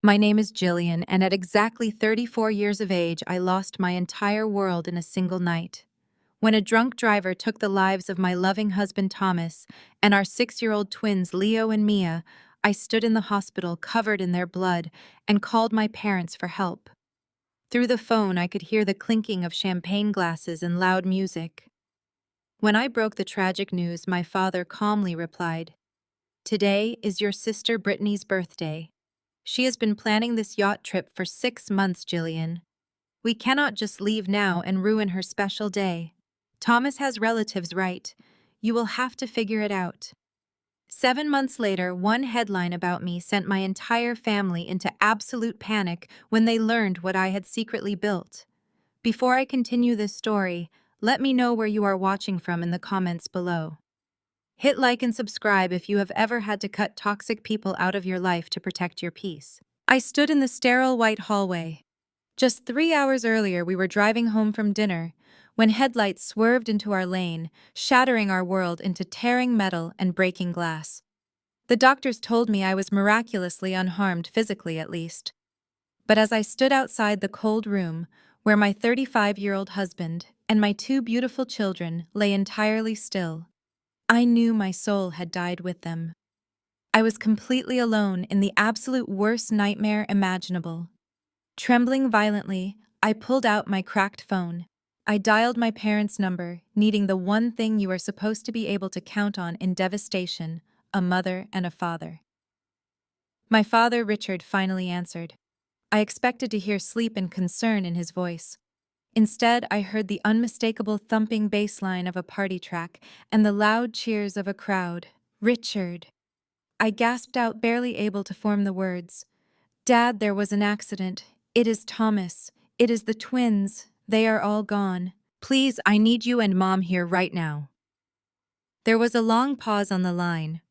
My name is Jillian, and at exactly 34 years of age, I lost my entire world in a single night. When a drunk driver took the lives of my loving husband Thomas and our 6-year-old twins Leo and Mia, I stood in the hospital covered in their blood and called my parents for help. Through the phone, I could hear the clinking of champagne glasses and loud music. When I broke the tragic news, my father calmly replied, "Today is your sister Brittany's birthday. She has been planning this yacht trip for 6 months, Jillian. We cannot just leave now and ruin her special day. Thomas has relatives, right? You will have to figure it out." 7 months later, one headline about me sent my entire family into absolute panic when they learned what I had secretly built. Before I continue this story, let me know where you are watching from in the comments below. Hit like and subscribe if you have ever had to cut toxic people out of your life to protect your peace. I stood in the sterile white hallway. Just 3 hours earlier, we were driving home from dinner when headlights swerved into our lane, shattering our world into tearing metal and breaking glass. The doctors told me I was miraculously unharmed, physically at least. But as I stood outside the cold room, where my 35-year-old husband and my two beautiful children lay entirely still, I knew my soul had died with them. I was completely alone in the absolute worst nightmare imaginable. Trembling violently, I pulled out my cracked phone. I dialed my parents' number, needing the one thing you are supposed to be able to count on in devastation: a mother and a father. My father, Richard, finally answered. I expected to hear sleep and concern in his voice. Instead, I heard the unmistakable thumping bass line of a party track and the loud cheers of a crowd. "Richard." I gasped out, barely able to form the words. "Dad, there was an accident. It is Thomas. It is the twins. They are all gone. Please, I need you and Mom here right now." There was a long pause on the line.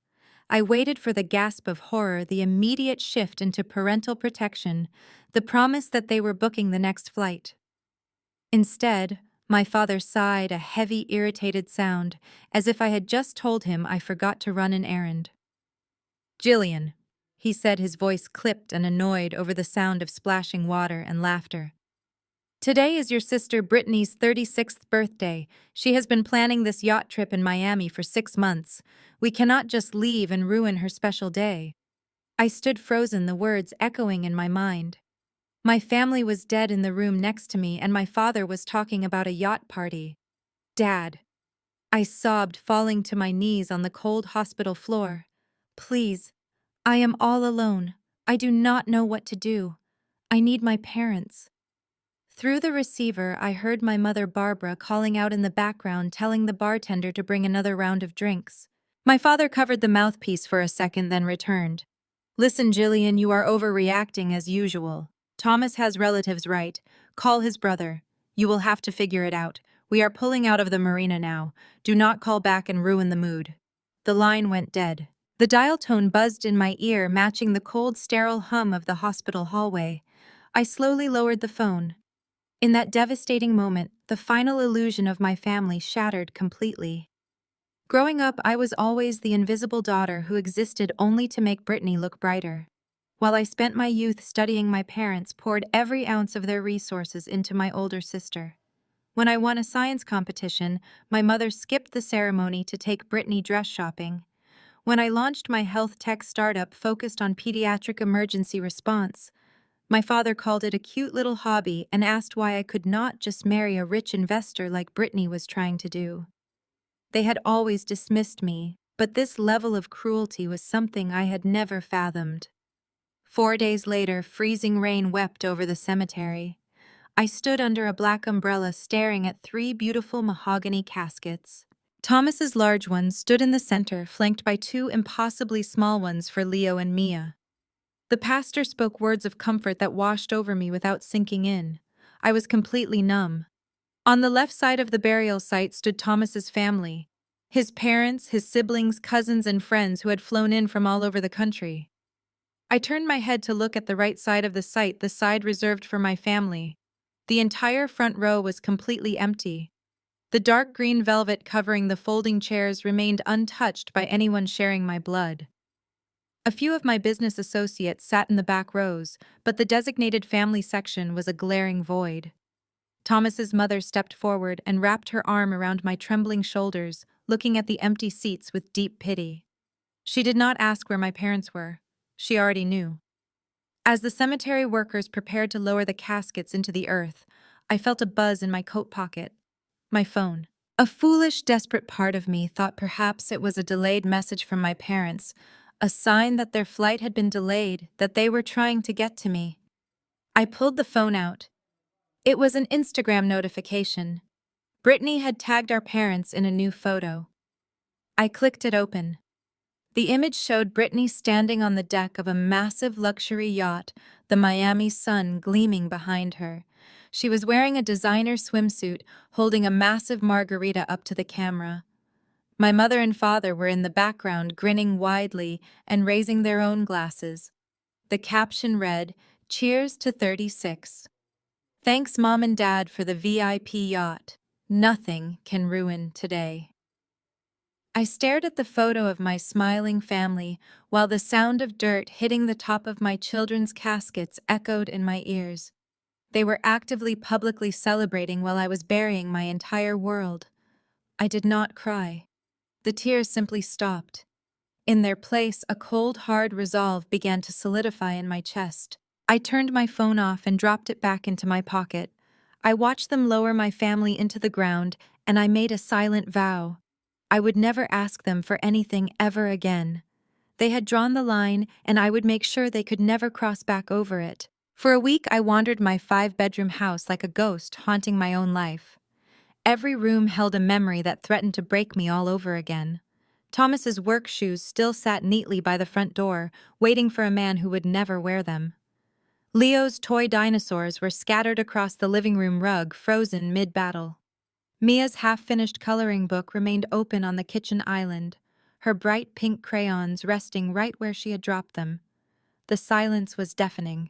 I waited for the gasp of horror, the immediate shift into parental protection, the promise that they were booking the next flight. Instead, my father sighed, a heavy, irritated sound, as if I had just told him I forgot to run an errand. "Jillian," he said, his voice clipped and annoyed over the sound of splashing water and laughter. "Today is your sister Brittany's 36th birthday. She has been planning this yacht trip in Miami for 6 months. We cannot just leave and ruin her special day." I stood frozen, the words echoing in my mind. My family was dead in the room next to me, and my father was talking about a yacht party. "Dad," I sobbed, falling to my knees on the cold hospital floor. "Please, I am all alone. I do not know what to do. I need my parents." Through the receiver, I heard my mother Barbara calling out in the background, telling the bartender to bring another round of drinks. My father covered the mouthpiece for a second, then returned. "Listen, Jillian, you are overreacting as usual. Thomas has relatives, right? Call his brother. You will have to figure it out. We are pulling out of the marina now. Do not call back and ruin the mood." The line went dead. The dial tone buzzed in my ear, matching the cold, sterile hum of the hospital hallway. I slowly lowered the phone. In that devastating moment, the final illusion of my family shattered completely. Growing up, I was always the invisible daughter who existed only to make Brittany look brighter. While I spent my youth studying, my parents poured every ounce of their resources into my older sister. When I won a science competition, my mother skipped the ceremony to take Brittany dress shopping. When I launched my health tech startup focused on pediatric emergency response, my father called it a cute little hobby and asked why I could not just marry a rich investor like Brittany was trying to do. They had always dismissed me, but this level of cruelty was something I had never fathomed. 4 days later, freezing rain wept over the cemetery. I stood under a black umbrella staring at 3 beautiful mahogany caskets. Thomas's large one stood in the center, flanked by 2 impossibly small ones for Leo and Mia. The pastor spoke words of comfort that washed over me without sinking in. I was completely numb. On the left side of the burial site stood Thomas's family, his parents, his siblings, cousins, and friends who had flown in from all over the country. I turned my head to look at the right side of the site, the side reserved for my family. The entire front row was completely empty. The dark green velvet covering the folding chairs remained untouched by anyone sharing my blood. A few of my business associates sat in the back rows, but the designated family section was a glaring void. Thomas's mother stepped forward and wrapped her arm around my trembling shoulders, looking at the empty seats with deep pity. She did not ask where my parents were. She already knew. As the cemetery workers prepared to lower the caskets into the earth, I felt a buzz in my coat pocket. My phone. A foolish, desperate part of me thought perhaps it was a delayed message from my parents, a sign that their flight had been delayed, that they were trying to get to me. I pulled the phone out. It was an Instagram notification. Brittany had tagged our parents in a new photo. I clicked it open. The image showed Brittany standing on the deck of a massive luxury yacht, the Miami sun gleaming behind her. She was wearing a designer swimsuit, holding a massive margarita up to the camera. My mother and father were in the background, grinning widely and raising their own glasses. The caption read, "Cheers to 36. Thanks, Mom and Dad, for the VIP yacht. Nothing can ruin today." I stared at the photo of my smiling family while the sound of dirt hitting the top of my children's caskets echoed in my ears. They were actively publicly celebrating while I was burying my entire world. I did not cry. The tears simply stopped. In their place, a cold, hard resolve began to solidify in my chest. I turned my phone off and dropped it back into my pocket. I watched them lower my family into the ground, and I made a silent vow. I would never ask them for anything ever again. They had drawn the line, and I would make sure they could never cross back over it. For a week, I wandered my 5-bedroom house like a ghost, haunting my own life. Every room held a memory that threatened to break me all over again. Thomas's work shoes still sat neatly by the front door, waiting for a man who would never wear them. Leo's toy dinosaurs were scattered across the living room rug, frozen mid-battle. Mia's half-finished coloring book remained open on the kitchen island, her bright pink crayons resting right where she had dropped them. The silence was deafening.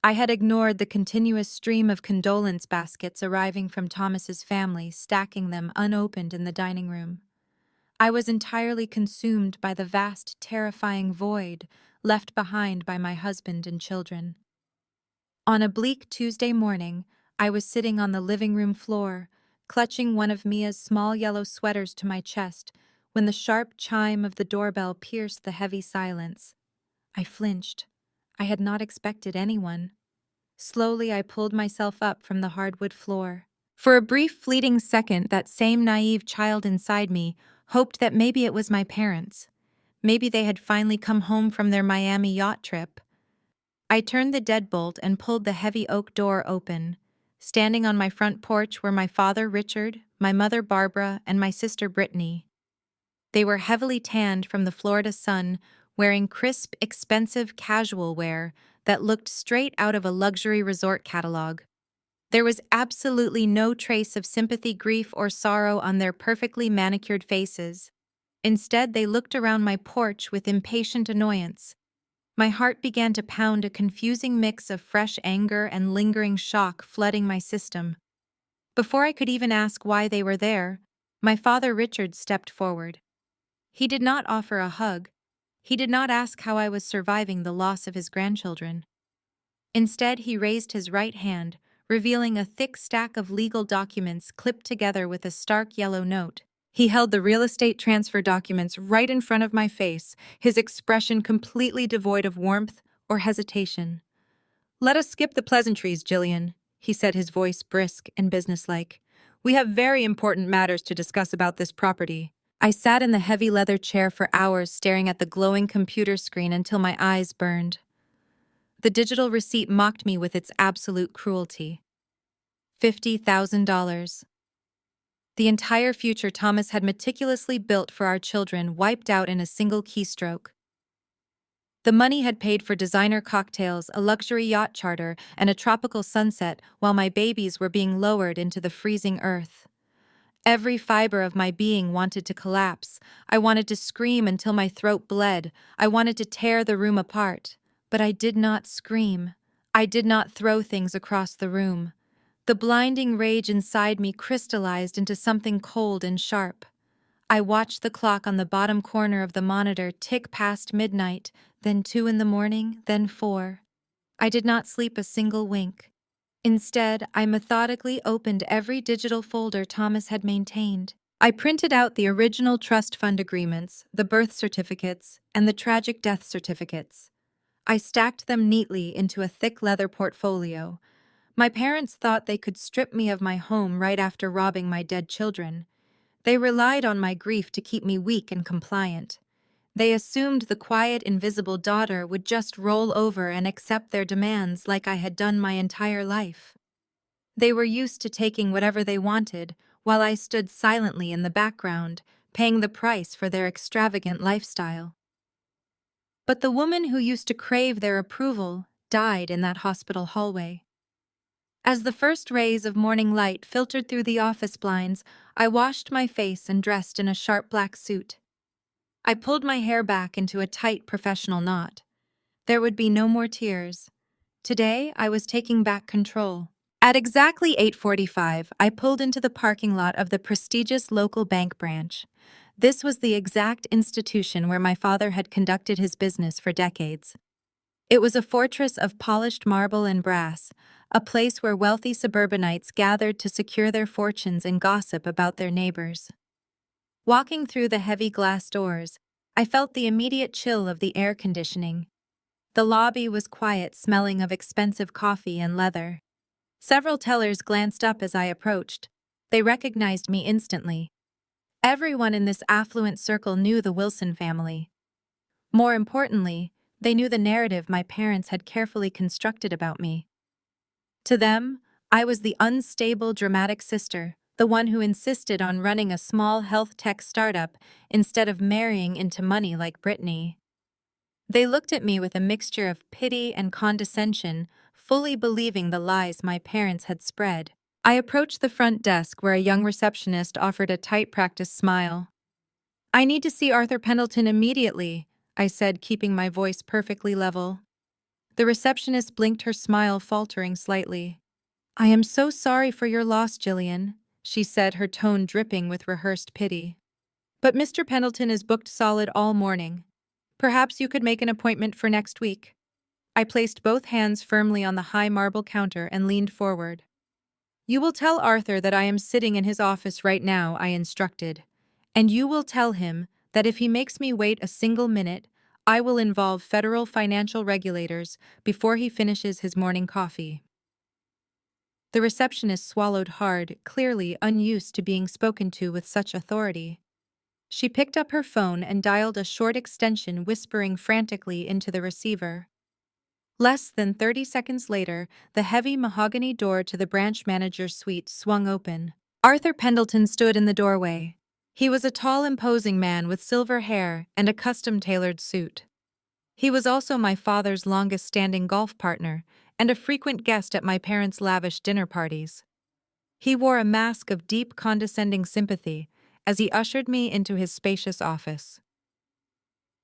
I had ignored the continuous stream of condolence baskets arriving from Thomas's family, stacking them unopened in the dining room. I was entirely consumed by the vast, terrifying void left behind by my husband and children. On a bleak Tuesday morning, I was sitting on the living room floor, clutching one of Mia's small yellow sweaters to my chest, when the sharp chime of the doorbell pierced the heavy silence. I flinched. I had not expected anyone. Slowly, I pulled myself up from the hardwood floor. For a brief, fleeting second, that same naive child inside me hoped that maybe it was my parents. Maybe they had finally come home from their Miami yacht trip. I turned the deadbolt and pulled the heavy oak door open. Standing on my front porch were my father, Richard, my mother, Barbara, and my sister, Brittany. They were heavily tanned from the Florida sun, wearing crisp, expensive casual wear that looked straight out of a luxury resort catalog. There was absolutely no trace of sympathy, grief, or sorrow on their perfectly manicured faces. Instead, they looked around my porch with impatient annoyance. My heart began to pound, a confusing mix of fresh anger and lingering shock flooding my system. Before I could even ask why they were there, my father Richard stepped forward. He did not offer a hug. He did not ask how I was surviving the loss of his grandchildren. Instead, he raised his right hand, revealing a thick stack of legal documents clipped together with a stark yellow note. He held the real estate transfer documents right in front of my face, his expression completely devoid of warmth or hesitation. "Let us skip the pleasantries, Jillian," he said, his voice brisk and businesslike. "We have very important matters to discuss about this property." I sat in the heavy leather chair for hours, staring at the glowing computer screen until my eyes burned. The digital receipt mocked me with its absolute cruelty. $50,000. The entire future Thomas had meticulously built for our children wiped out in a single keystroke. The money had paid for designer cocktails, a luxury yacht charter, and a tropical sunset while my babies were being lowered into the freezing earth. Every fiber of my being wanted to collapse. I wanted to scream until my throat bled. I wanted to tear the room apart. But I did not scream. I did not throw things across the room. The blinding rage inside me crystallized into something cold and sharp. I watched the clock on the bottom corner of the monitor tick past midnight, then 2 in the morning, then 4. I did not sleep a single wink. Instead, I methodically opened every digital folder Thomas had maintained. I printed out the original trust fund agreements, the birth certificates, and the tragic death certificates. I stacked them neatly into a thick leather portfolio. My parents thought they could strip me of my home right after robbing my dead children. They relied on my grief to keep me weak and compliant. They assumed the quiet, invisible daughter would just roll over and accept their demands like I had done my entire life. They were used to taking whatever they wanted, while I stood silently in the background, paying the price for their extravagant lifestyle. But the woman who used to crave their approval died in that hospital hallway. As the first rays of morning light filtered through the office blinds, I washed my face and dressed in a sharp black suit. I pulled my hair back into a tight professional knot. There would be no more tears. Today, I was taking back control. At exactly 8:45, I pulled into the parking lot of the prestigious local bank branch. This was the exact institution where my father had conducted his business for decades. It was a fortress of polished marble and brass, a place where wealthy suburbanites gathered to secure their fortunes and gossip about their neighbors. Walking through the heavy glass doors, I felt the immediate chill of the air conditioning. The lobby was quiet, smelling of expensive coffee and leather. Several tellers glanced up as I approached. They recognized me instantly. Everyone in this affluent circle knew the Wilson family. More importantly, they knew the narrative my parents had carefully constructed about me. To them, I was the unstable, dramatic sister, the one who insisted on running a small health tech startup instead of marrying into money like Brittany. They looked at me with a mixture of pity and condescension, fully believing the lies my parents had spread. I approached the front desk where a young receptionist offered a tight practice smile. "I need to see Arthur Pendleton immediately," I said, keeping my voice perfectly level. The receptionist blinked, her smile faltering slightly. "I am so sorry for your loss, Jillian," she said, her tone dripping with rehearsed pity. "But Mr. Pendleton is booked solid all morning. Perhaps you could make an appointment for next week." I placed both hands firmly on the high marble counter and leaned forward. "You will tell Arthur that I am sitting in his office right now," I instructed. "And you will tell him that if he makes me wait a single minute, I will involve federal financial regulators before he finishes his morning coffee." The receptionist swallowed hard, clearly unused to being spoken to with such authority. She picked up her phone and dialed a short extension, whispering frantically into the receiver. Less than 30 seconds later, the heavy mahogany door to the branch manager's suite swung open. Arthur Pendleton stood in the doorway. He was a tall, imposing man with silver hair and a custom-tailored suit. He was also my father's longest-standing golf partner and a frequent guest at my parents' lavish dinner parties. He wore a mask of deep, condescending sympathy as he ushered me into his spacious office.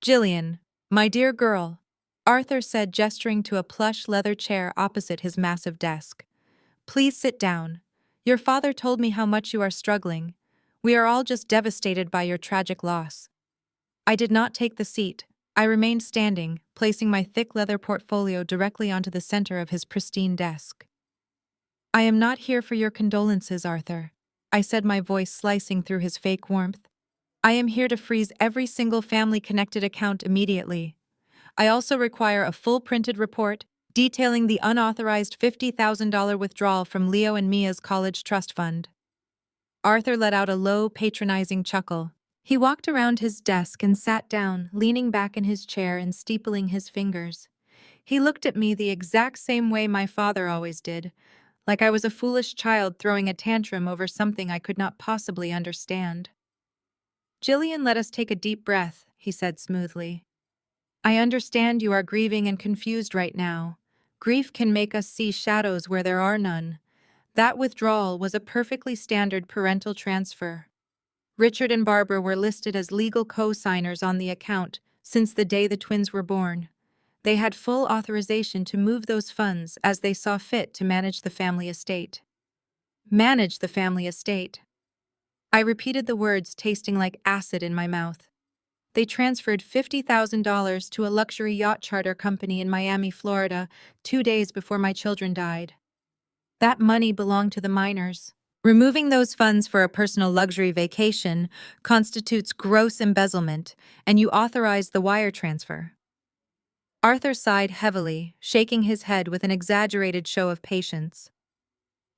"Jillian, my dear girl," Arthur said, gesturing to a plush leather chair opposite his massive desk. "Please sit down. Your father told me how much you are struggling. We are all just devastated by your tragic loss." I did not take the seat. I remained standing, placing my thick leather portfolio directly onto the center of his pristine desk. "I am not here for your condolences, Arthur," I said, my voice slicing through his fake warmth. "I am here to freeze every single family-connected account immediately. I also require a full printed report detailing the unauthorized $50,000 withdrawal from Leo and Mia's college trust fund." Arthur let out a low, patronizing chuckle. He walked around his desk and sat down, leaning back in his chair and steepling his fingers. He looked at me the exact same way my father always did, like I was a foolish child throwing a tantrum over something I could not possibly understand. "Jillian, let us take a deep breath," he said smoothly. "I understand you are grieving and confused right now. Grief can make us see shadows where there are none. That withdrawal was a perfectly standard parental transfer. Richard and Barbara were listed as legal co-signers on the account since the day the twins were born. They had full authorization to move those funds as they saw fit to manage the family estate." Manage the family estate. I repeated the words, tasting like acid in my mouth. They transferred $50,000 to a luxury yacht charter company in Miami, Florida, 2 days before my children died. That money belonged to the miners. Removing those funds for a personal luxury vacation constitutes gross embezzlement, and you authorized the wire transfer. Arthur sighed heavily, shaking his head with an exaggerated show of patience.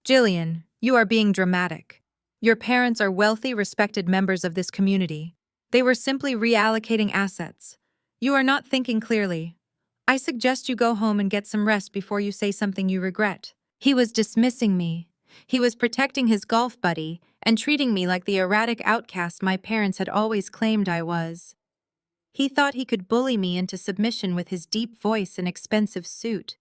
Jillian, you are being dramatic. Your parents are wealthy, respected members of this community. They were simply reallocating assets. You are not thinking clearly. I suggest you go home and get some rest before you say something you regret. He was dismissing me. He was protecting his golf buddy and treating me like the erratic outcast my parents had always claimed I was. He thought he could bully me into submission with his deep voice and expensive suit.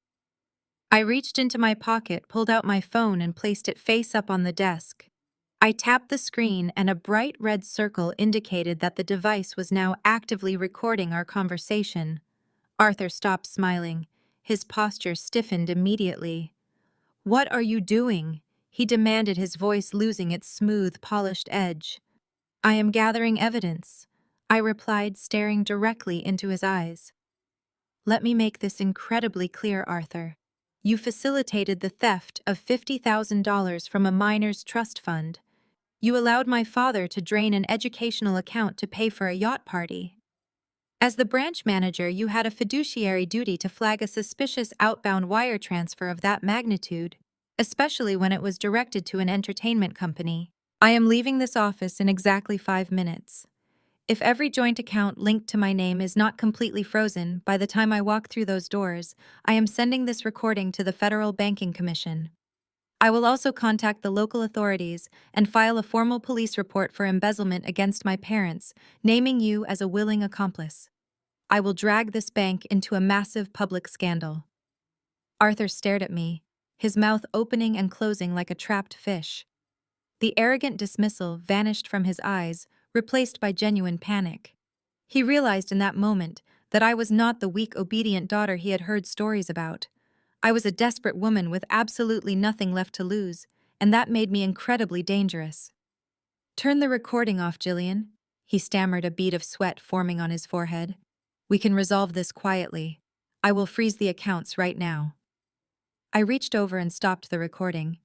I reached into my pocket, pulled out my phone, and placed it face up on the desk. I tapped the screen, and a bright red circle indicated that the device was now actively recording our conversation. Arthur stopped smiling. His posture stiffened immediately. "What are you doing?" he demanded, his voice losing its smooth, polished edge. "I am gathering evidence," I replied, staring directly into his eyes. "Let me make this incredibly clear, Arthur. You facilitated the theft of $50,000 from a miner's trust fund. You allowed my father to drain an educational account to pay for a yacht party. As the branch manager, you had a fiduciary duty to flag a suspicious outbound wire transfer of that magnitude, especially when it was directed to an entertainment company. I am leaving this office in exactly 5 minutes. If every joint account linked to my name is not completely frozen by the time I walk through those doors, I am sending this recording to the Federal Banking Commission. I will also contact the local authorities and file a formal police report for embezzlement against my parents, naming you as a willing accomplice. I will drag this bank into a massive public scandal." Arthur stared at me, his mouth opening and closing like a trapped fish. The arrogant dismissal vanished from his eyes, replaced by genuine panic. He realized in that moment that I was not the weak, obedient daughter he had heard stories about. I was a desperate woman with absolutely nothing left to lose, and that made me incredibly dangerous. "Turn the recording off, Jillian," he stammered, a bead of sweat forming on his forehead. "We can resolve this quietly. I will freeze the accounts right now." I reached over and stopped the recording.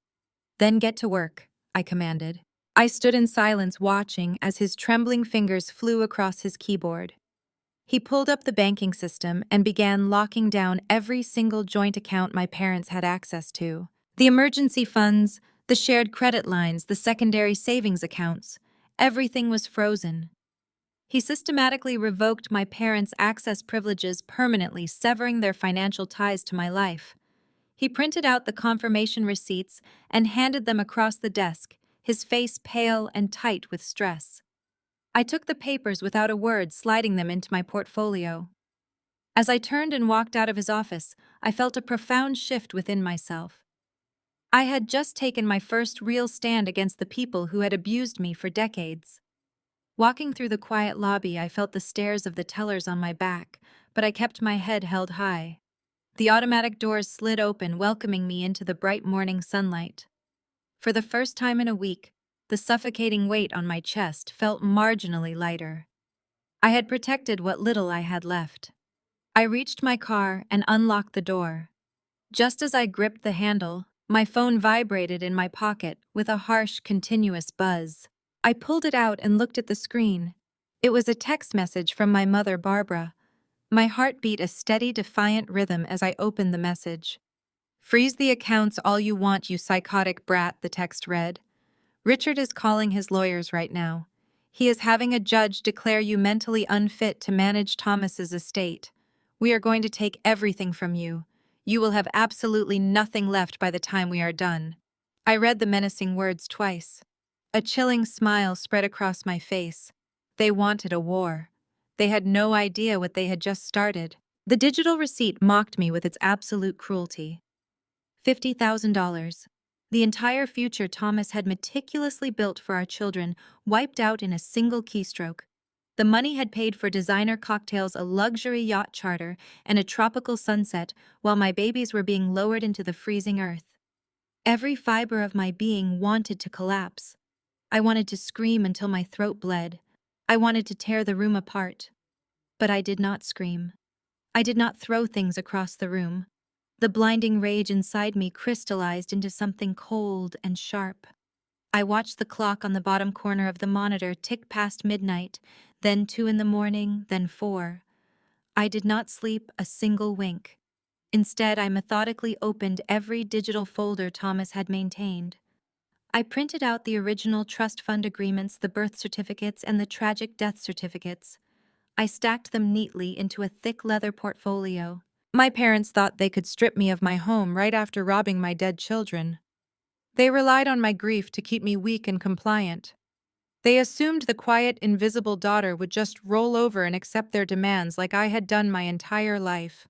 "Then get to work," I commanded. I stood in silence, watching as his trembling fingers flew across his keyboard. He pulled up the banking system and began locking down every single joint account my parents had access to. The emergency funds, the shared credit lines, the secondary savings accounts, everything was frozen. He systematically revoked my parents' access privileges, permanently severing their financial ties to my life. He printed out the confirmation receipts and handed them across the desk, his face pale and tight with stress. I took the papers without a word, sliding them into my portfolio. As I turned and walked out of his office, I felt a profound shift within myself. I had just taken my first real stand against the people who had abused me for decades. Walking through the quiet lobby, I felt the stares of the tellers on my back, but I kept my head held high. The automatic doors slid open, welcoming me into the bright morning sunlight. For the first time in a week, the suffocating weight on my chest felt marginally lighter. I had protected what little I had left. I reached my car and unlocked the door. Just as I gripped the handle, my phone vibrated in my pocket with a harsh, continuous buzz. I pulled it out and looked at the screen. It was a text message from my mother, Barbara. My heart beat a steady, defiant rhythm as I opened the message. "Freeze the accounts all you want, you psychotic brat," the text read. "Richard is calling his lawyers right now. He is having a judge declare you mentally unfit to manage Thomas's estate. We are going to take everything from you. You will have absolutely nothing left by the time we are done." I read the menacing words twice. A chilling smile spread across my face. They wanted a war. They had no idea what they had just started. The digital receipt mocked me with its absolute cruelty. $50,000. The entire future Thomas had meticulously built for our children, wiped out in a single keystroke. The money had paid for designer cocktails, a luxury yacht charter, and a tropical sunset, while my babies were being lowered into the freezing earth. Every fiber of my being wanted to collapse. I wanted to scream until my throat bled. I wanted to tear the room apart. But I did not scream. I did not throw things across the room. The blinding rage inside me crystallized into something cold and sharp. I watched the clock on the bottom corner of the monitor tick past midnight, then 2 in the morning, then 4. I did not sleep a single wink. Instead, I methodically opened every digital folder Thomas had maintained. I printed out the original trust fund agreements, the birth certificates, and the tragic death certificates. I stacked them neatly into a thick leather portfolio. My parents thought they could strip me of my home right after robbing my dead children. They relied on my grief to keep me weak and compliant. They assumed the quiet, invisible daughter would just roll over and accept their demands like I had done my entire life.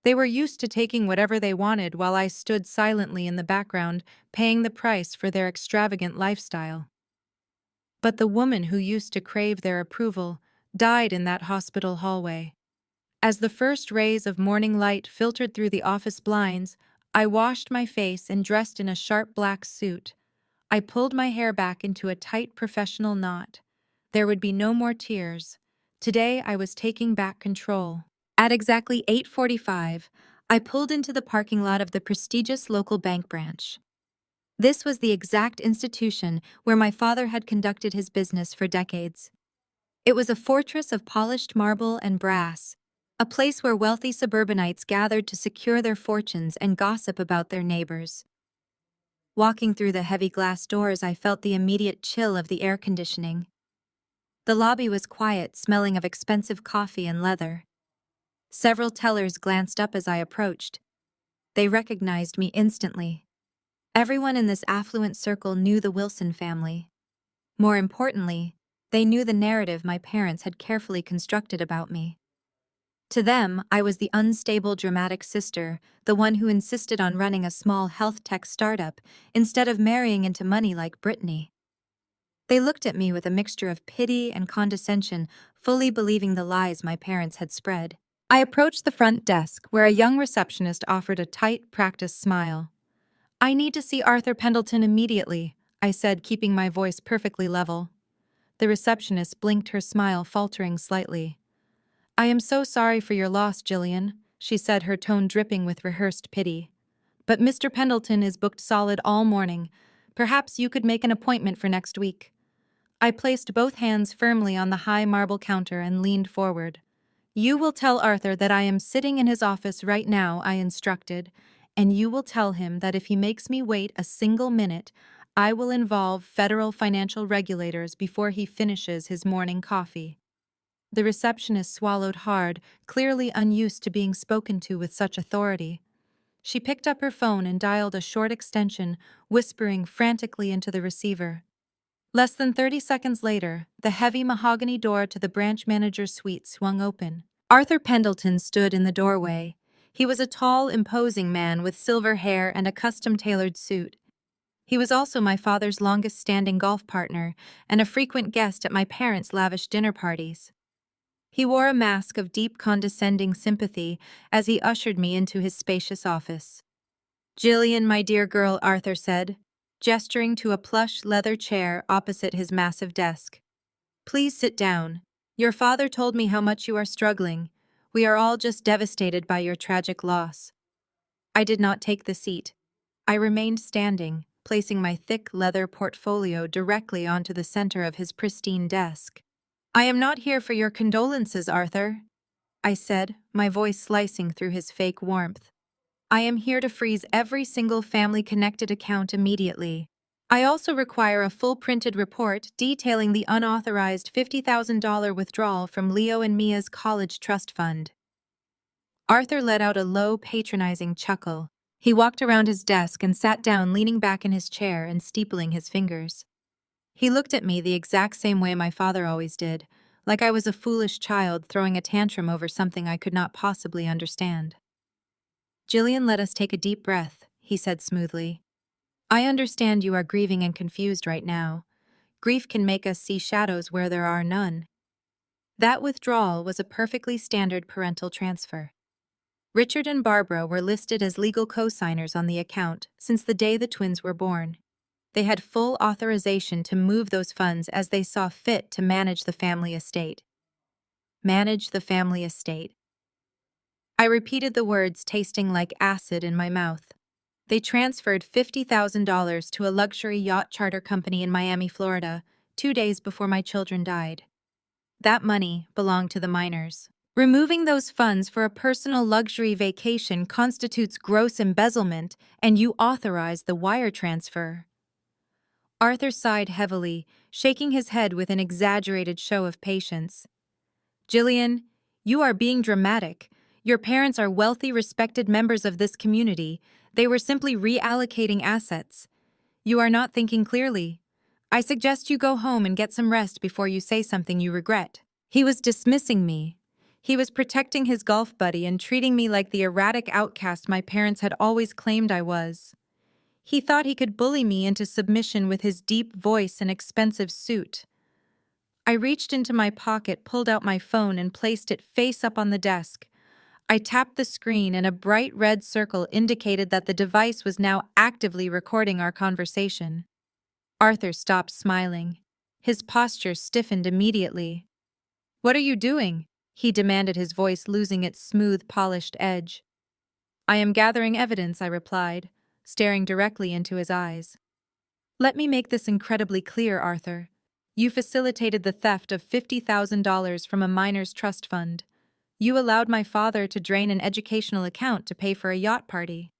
They were used to taking whatever they wanted while I stood silently in the background, paying the price for their extravagant lifestyle. But the woman who used to crave their approval died in that hospital hallway. As the first rays of morning light filtered through the office blinds, I washed my face and dressed in a sharp black suit. I pulled my hair back into a tight professional knot. There would be no more tears. Today I was taking back control. At exactly 8:45, I pulled into the parking lot of the prestigious local bank branch. This was the exact institution where my father had conducted his business for decades. It was a fortress of polished marble and brass, a place where wealthy suburbanites gathered to secure their fortunes and gossip about their neighbors. Walking through the heavy glass doors, I felt the immediate chill of the air conditioning. The lobby was quiet, smelling of expensive coffee and leather. Several tellers glanced up as I approached. They recognized me instantly. Everyone in this affluent circle knew the Wilson family. More importantly, they knew the narrative my parents had carefully constructed about me. To them, I was the unstable, dramatic sister, the one who insisted on running a small health tech startup instead of marrying into money like Brittany. They looked at me with a mixture of pity and condescension, fully believing the lies my parents had spread. I approached the front desk, where a young receptionist offered a tight, practiced smile. "I need to see Arthur Pendleton immediately," I said, keeping my voice perfectly level. The receptionist blinked, her smile faltering slightly. "I am so sorry for your loss, Jillian," she said, her tone dripping with rehearsed pity. "But Mr. Pendleton is booked solid all morning. Perhaps you could make an appointment for next week." I placed both hands firmly on the high marble counter and leaned forward. "You will tell Arthur that I am sitting in his office right now," I instructed, "and you will tell him that if he makes me wait a single minute, I will involve federal financial regulators before he finishes his morning coffee." The receptionist swallowed hard, clearly unused to being spoken to with such authority. She picked up her phone and dialed a short extension, whispering frantically into the receiver. Less than 30 seconds later, the heavy mahogany door to the branch manager's suite swung open. Arthur Pendleton stood in the doorway. He was a tall, imposing man with silver hair and a custom-tailored suit. He was also my father's longest-standing golf partner and a frequent guest at my parents' lavish dinner parties. He wore a mask of deep, condescending sympathy as he ushered me into his spacious office. "Jillian, my dear girl," Arthur said, gesturing to a plush leather chair opposite his massive desk. "Please sit down. Your father told me how much you are struggling. We are all just devastated by your tragic loss." I did not take the seat. I remained standing, placing my thick leather portfolio directly onto the center of his pristine desk. "I am not here for your condolences, Arthur," I said, my voice slicing through his fake warmth. "I am here to freeze every single family-connected account immediately. I also require a full printed report detailing the unauthorized $50,000 withdrawal from Leo and Mia's college trust fund." Arthur let out a low, patronizing chuckle. He walked around his desk and sat down, leaning back in his chair and steepling his fingers. He looked at me the exact same way my father always did, like I was a foolish child throwing a tantrum over something I could not possibly understand. "Jillian, let us take a deep breath," he said smoothly. "I understand you are grieving and confused right now. Grief can make us see shadows where there are none." That withdrawal was a perfectly standard parental transfer. Richard and Barbara were listed as legal co-signers on the account since the day the twins were born. They had full authorization to move those funds as they saw fit to manage the family estate. Manage the family estate. I repeated the words, tasting like acid in my mouth. They transferred $50,000 to a luxury yacht charter company in Miami, Florida, 2 days before my children died. That money belonged to the minors. Removing those funds for a personal luxury vacation constitutes gross embezzlement, and you authorized the wire transfer. Arthur sighed heavily, shaking his head with an exaggerated show of patience. Jillian, you are being dramatic. Your parents are wealthy, respected members of this community. They were simply reallocating assets. You are not thinking clearly. I suggest you go home and get some rest before you say something you regret. He was dismissing me. He was protecting his golf buddy and treating me like the erratic outcast my parents had always claimed I was. He thought he could bully me into submission with his deep voice and expensive suit. I reached into my pocket, pulled out my phone, and placed it face up on the desk. I tapped the screen, and a bright red circle indicated that the device was now actively recording our conversation. Arthur stopped smiling. His posture stiffened immediately. "What are you doing?" he demanded, his voice losing its smooth, polished edge. "I am gathering evidence," I replied, staring directly into his eyes. "Let me make this incredibly clear, Arthur. You facilitated the theft of $50,000 from a minor's trust fund. You allowed my father to drain an educational account to pay for a yacht party.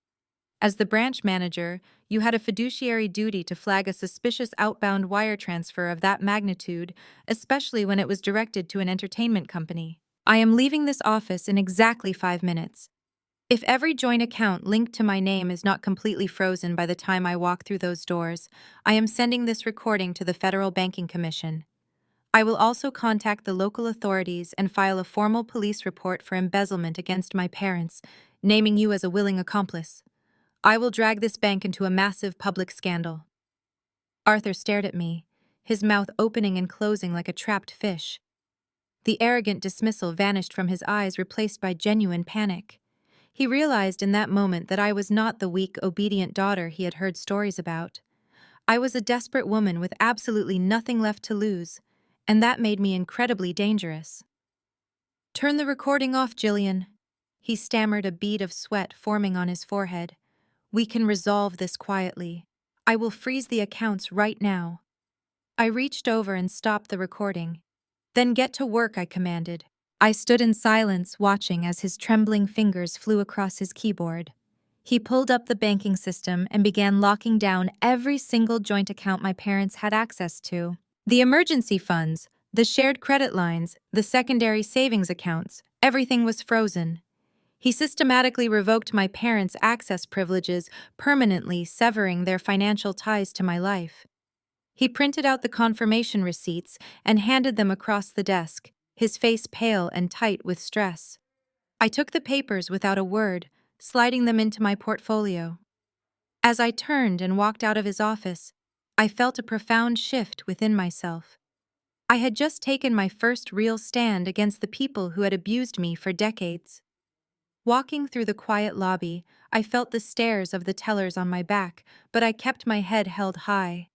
As the branch manager, you had a fiduciary duty to flag a suspicious outbound wire transfer of that magnitude, especially when it was directed to an entertainment company. I am leaving this office in exactly 5 minutes. If every joint account linked to my name is not completely frozen by the time I walk through those doors, I am sending this recording to the Federal Banking Commission. I will also contact the local authorities and file a formal police report for embezzlement against my parents, naming you as a willing accomplice. I will drag this bank into a massive public scandal." Arthur stared at me, his mouth opening and closing like a trapped fish. The arrogant dismissal vanished from his eyes, replaced by genuine panic. He realized in that moment that I was not the weak, obedient daughter he had heard stories about. I was a desperate woman with absolutely nothing left to lose, and that made me incredibly dangerous. "Turn the recording off, Jillian," he stammered, a bead of sweat forming on his forehead. "We can resolve this quietly. I will freeze the accounts right now." I reached over and stopped the recording. "Then get to work," I commanded. I stood in silence, watching as his trembling fingers flew across his keyboard. He pulled up the banking system and began locking down every single joint account my parents had access to. The emergency funds, the shared credit lines, the secondary savings accounts, everything was frozen. He systematically revoked my parents' access privileges, permanently severing their financial ties to my life. He printed out the confirmation receipts and handed them across the desk, his face pale and tight with stress. I took the papers without a word, sliding them into my portfolio. As I turned and walked out of his office, I felt a profound shift within myself. I had just taken my first real stand against the people who had abused me for decades. Walking through the quiet lobby, I felt the stares of the tellers on my back, but I kept my head held high.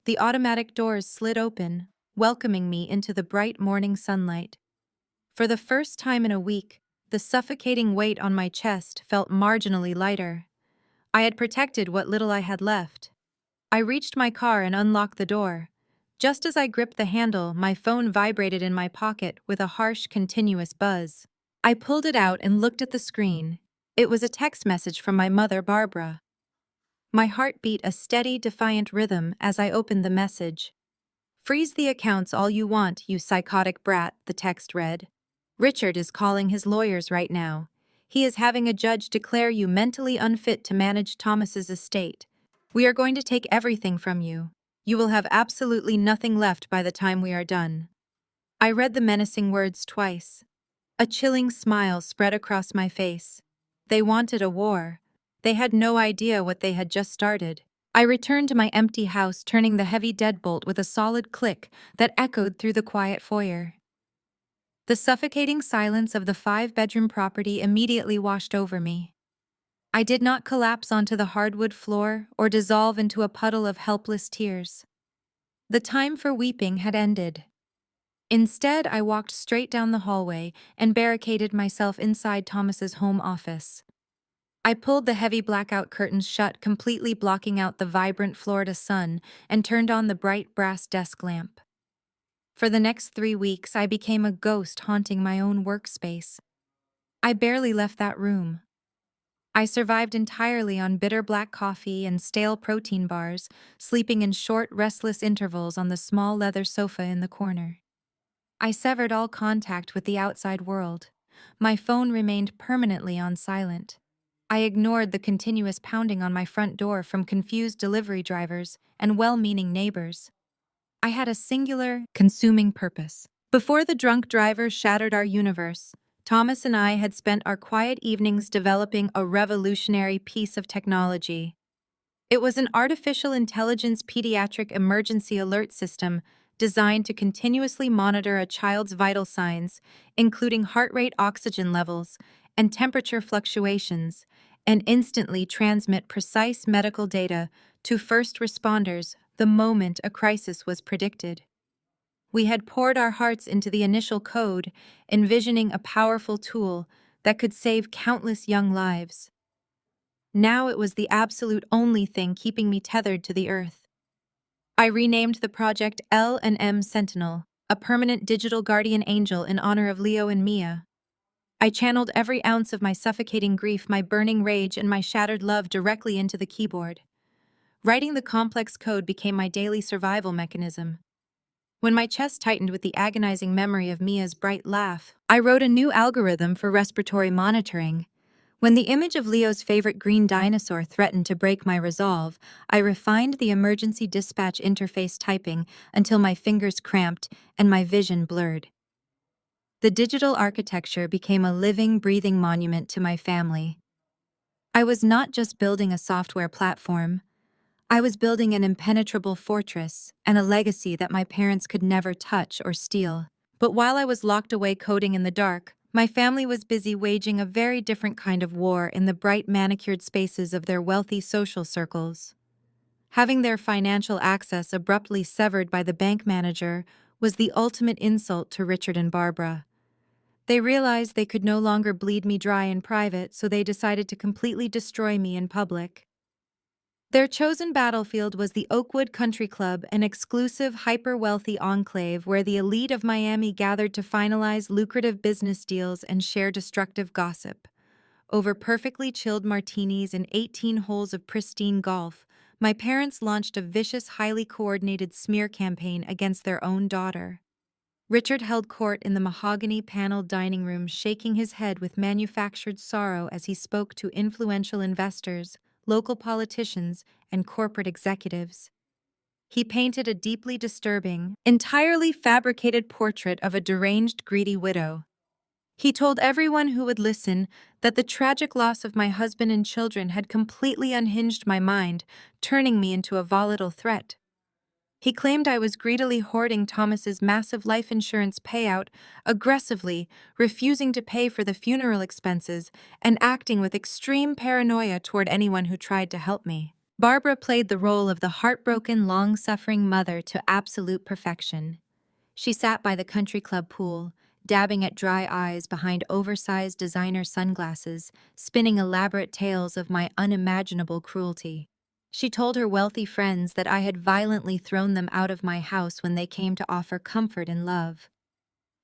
The automatic doors slid open, welcoming me into the bright morning sunlight. For the first time in a week, the suffocating weight on my chest felt marginally lighter. I had protected what little I had left. I reached my car and unlocked the door. Just as I gripped the handle, my phone vibrated in my pocket with a harsh, continuous buzz. I pulled it out and looked at the screen. It was a text message from my mother, Barbara. My heart beat a steady, defiant rhythm as I opened the message. "Freeze the accounts all you want, you psychotic brat," the text read. "Richard is calling his lawyers right now. He is having a judge declare you mentally unfit to manage Thomas's estate. We are going to take everything from you. You will have absolutely nothing left by the time we are done." I read the menacing words twice. A chilling smile spread across my face. They wanted a war. They had no idea what they had just started. I returned to my empty house, turning the heavy deadbolt with a solid click that echoed through the quiet foyer. The suffocating silence of the 5-bedroom property immediately washed over me. I did not collapse onto the hardwood floor or dissolve into a puddle of helpless tears. The time for weeping had ended. Instead, I walked straight down the hallway and barricaded myself inside Thomas's home office. I pulled the heavy blackout curtains shut, completely blocking out the vibrant Florida sun, and turned on the bright brass desk lamp. For the next 3 weeks, I became a ghost haunting my own workspace. I barely left that room. I survived entirely on bitter black coffee and stale protein bars, sleeping in short, restless intervals on the small leather sofa in the corner. I severed all contact with the outside world. My phone remained permanently on silent. I ignored the continuous pounding on my front door from confused delivery drivers and well-meaning neighbors. I had a singular, consuming purpose. Before the drunk driver shattered our universe, Thomas and I had spent our quiet evenings developing a revolutionary piece of technology. It was an artificial intelligence pediatric emergency alert system designed to continuously monitor a child's vital signs, including heart rate, oxygen levels, and temperature fluctuations, and instantly transmit precise medical data to first responders the moment a crisis was predicted. We had poured our hearts into the initial code, envisioning a powerful tool that could save countless young lives. Now it was the absolute only thing keeping me tethered to the earth. I renamed the project L&M Sentinel, a permanent digital guardian angel in honor of Leo and Mia. I channeled every ounce of my suffocating grief, my burning rage, and my shattered love directly into the keyboard. Writing the complex code became my daily survival mechanism. When my chest tightened with the agonizing memory of Mia's bright laugh, I wrote a new algorithm for respiratory monitoring. When the image of Leo's favorite green dinosaur threatened to break my resolve, I refined the emergency dispatch interface typing until my fingers cramped and my vision blurred. The digital architecture became a living, breathing monument to my family. I was not just building a software platform. I was building an impenetrable fortress and a legacy that my parents could never touch or steal. But while I was locked away coding in the dark, my family was busy waging a very different kind of war in the bright manicured spaces of their wealthy social circles. Having their financial access abruptly severed by the bank manager was the ultimate insult to Richard and Barbara. They realized they could no longer bleed me dry in private, so they decided to completely destroy me in public. Their chosen battlefield was the Oakwood Country Club, an exclusive, hyper-wealthy enclave where the elite of Miami gathered to finalize lucrative business deals and share destructive gossip. Over perfectly chilled martinis and 18 holes of pristine golf, my parents launched a vicious, highly coordinated smear campaign against their own daughter. Richard held court in the mahogany-paneled dining room, shaking his head with manufactured sorrow as he spoke to influential investors, local politicians, and corporate executives. He painted a deeply disturbing, entirely fabricated portrait of a deranged, greedy widow. He told everyone who would listen that the tragic loss of my husband and children had completely unhinged my mind, turning me into a volatile threat. He claimed I was greedily hoarding Thomas's massive life insurance payout, aggressively refusing to pay for the funeral expenses, and acting with extreme paranoia toward anyone who tried to help me. Barbara played the role of the heartbroken, long-suffering mother to absolute perfection. She sat by the country club pool, dabbing at dry eyes behind oversized designer sunglasses, spinning elaborate tales of my unimaginable cruelty. She told her wealthy friends that I had violently thrown them out of my house when they came to offer comfort and love.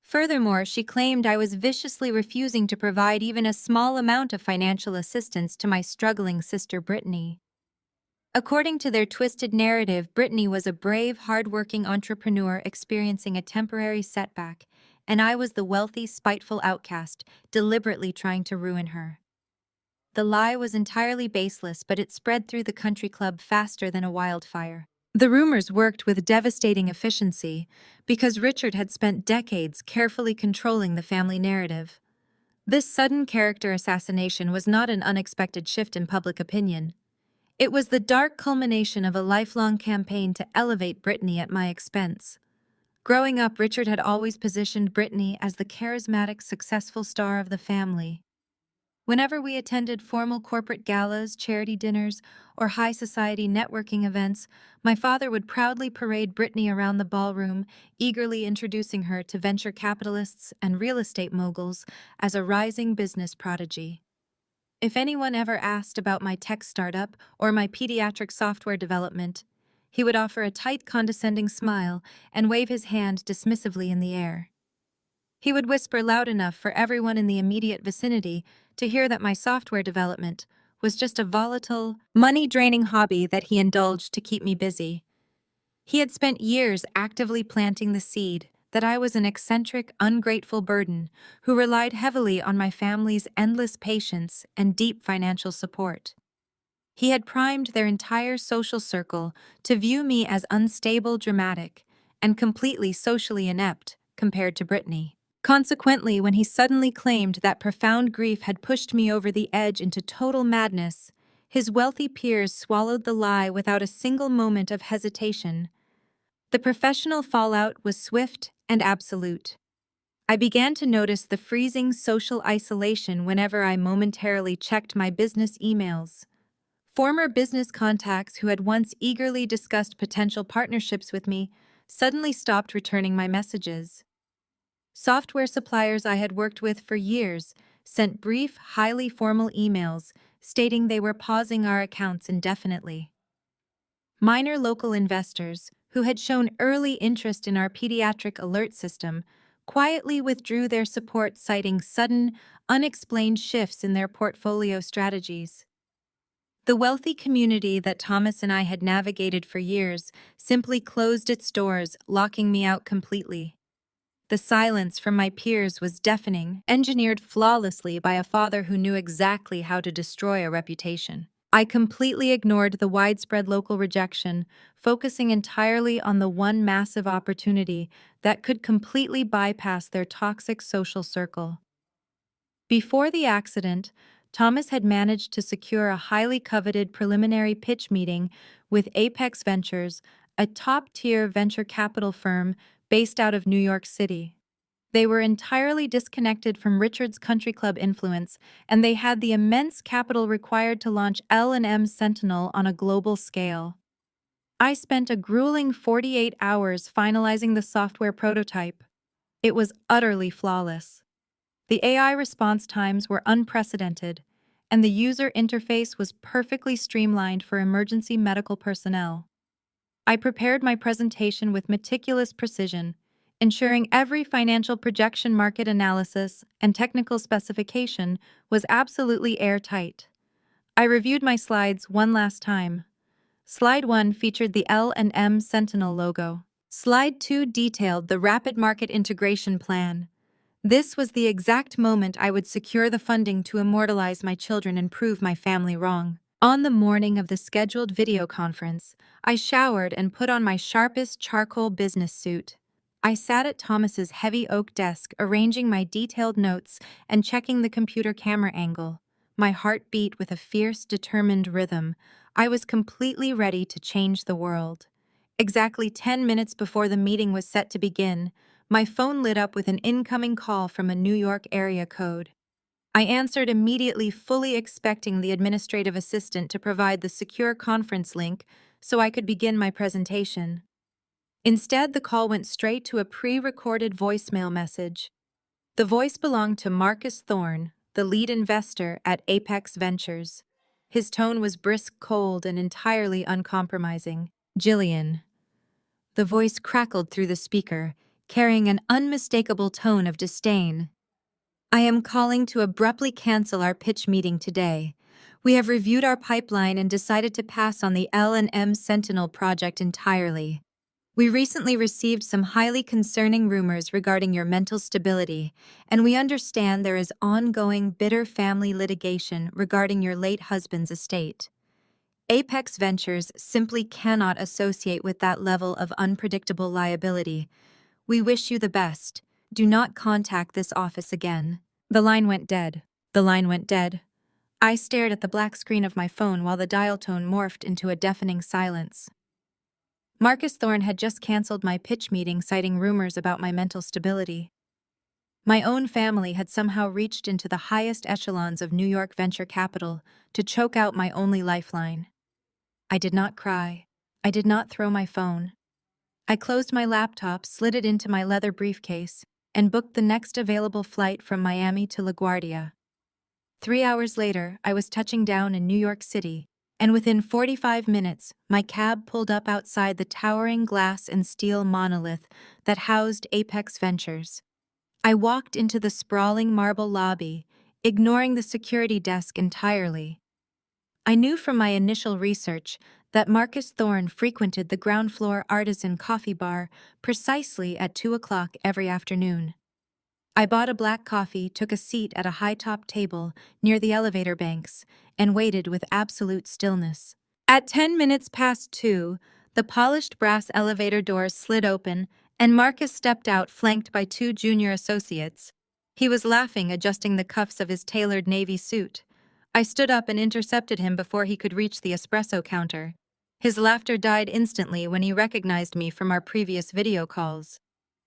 Furthermore, she claimed I was viciously refusing to provide even a small amount of financial assistance to my struggling sister Brittany. According to their twisted narrative, Brittany was a brave, hard-working entrepreneur experiencing a temporary setback, and I was the wealthy, spiteful outcast, deliberately trying to ruin her. The lie was entirely baseless, but it spread through the country club faster than a wildfire. The rumors worked with devastating efficiency because Richard had spent decades carefully controlling the family narrative. This sudden character assassination was not an unexpected shift in public opinion. It was the dark culmination of a lifelong campaign to elevate Brittany at my expense. Growing up, Richard had always positioned Brittany as the charismatic, successful star of the family. Whenever we attended formal corporate galas, charity dinners, or high society networking events, my father would proudly parade Brittany around the ballroom, eagerly introducing her to venture capitalists and real estate moguls as a rising business prodigy. If anyone ever asked about my tech startup or my pediatric software development, he would offer a tight, condescending smile and wave his hand dismissively in the air. He would whisper loud enough for everyone in the immediate vicinity to hear that my software development was just a volatile, money-draining hobby that he indulged to keep me busy. He had spent years actively planting the seed that I was an eccentric, ungrateful burden who relied heavily on my family's endless patience and deep financial support. He had primed their entire social circle to view me as unstable, dramatic, and completely socially inept compared to Brittany. Consequently, when he suddenly claimed that profound grief had pushed me over the edge into total madness, his wealthy peers swallowed the lie without a single moment of hesitation. The professional fallout was swift and absolute. I began to notice the freezing social isolation whenever I momentarily checked my business emails. Former business contacts who had once eagerly discussed potential partnerships with me suddenly stopped returning my messages. Software suppliers I had worked with for years sent brief, highly formal emails stating they were pausing our accounts indefinitely. Minor local investors, who had shown early interest in our pediatric alert system, quietly withdrew their support, citing sudden, unexplained shifts in their portfolio strategies. The wealthy community that Thomas and I had navigated for years simply closed its doors, locking me out completely. The silence from my peers was deafening, engineered flawlessly by a father who knew exactly how to destroy a reputation. I completely ignored the widespread local rejection, focusing entirely on the one massive opportunity that could completely bypass their toxic social circle. Before the accident, Thomas had managed to secure a highly coveted preliminary pitch meeting with Apex Ventures, a top-tier venture capital firm based out of New York City. They were entirely disconnected from Richard's country club influence, and they had the immense capital required to launch L&M Sentinel on a global scale. I spent a grueling 48 hours finalizing the software prototype. It was utterly flawless. The AI response times were unprecedented, and the user interface was perfectly streamlined for emergency medical personnel. I prepared my presentation with meticulous precision, ensuring every financial projection, market analysis, and technical specification was absolutely airtight. I reviewed my slides one last time. Slide 1 featured the L&M Sentinel logo. Slide 2 detailed the rapid market integration plan. This was the exact moment I would secure the funding to immortalize my children and prove my family wrong. On the morning of the scheduled video conference, I showered and put on my sharpest charcoal business suit. I sat at Thomas's heavy oak desk, arranging my detailed notes and checking the computer camera angle. My heart beat with a fierce, determined rhythm. I was completely ready to change the world. Exactly 10 minutes before the meeting was set to begin, my phone lit up with an incoming call from a New York area code. I answered immediately, fully expecting the administrative assistant to provide the secure conference link so I could begin my presentation. Instead, the call went straight to a pre-recorded voicemail message. The voice belonged to Marcus Thorne, the lead investor at Apex Ventures. His tone was brisk, cold, and entirely uncompromising. "Jillian." The voice crackled through the speaker, carrying an unmistakable tone of disdain. "I am calling to abruptly cancel our pitch meeting today. We have reviewed our pipeline and decided to pass on the L&M Sentinel project entirely. We recently received some highly concerning rumors regarding your mental stability, and we understand there is ongoing bitter family litigation regarding your late husband's estate. Apex Ventures simply cannot associate with that level of unpredictable liability. We wish you the best. Do not contact this office again." The line went dead. The line went dead. I stared at the black screen of my phone while the dial tone morphed into a deafening silence. Marcus Thorne had just canceled my pitch meeting, citing rumors about my mental stability. My own family had somehow reached into the highest echelons of New York venture capital to choke out my only lifeline. I did not cry. I did not throw my phone. I closed my laptop, slid it into my leather briefcase, and booked the next available flight from Miami to LaGuardia. 3 hours later, I was touching down in New York City, and within 45 minutes, my cab pulled up outside the towering glass and steel monolith that housed Apex Ventures. I walked into the sprawling marble lobby, ignoring the security desk entirely. I knew from my initial research that Marcus Thorne frequented the ground floor artisan coffee bar precisely at 2 o'clock every afternoon. I bought a black coffee, took a seat at a high-top table near the elevator banks, and waited with absolute stillness. At 10 minutes past 2, the polished brass elevator doors slid open, and Marcus stepped out flanked by two junior associates. He was laughing, adjusting the cuffs of his tailored navy suit. I stood up and intercepted him before he could reach the espresso counter. His laughter died instantly when he recognized me from our previous video calls.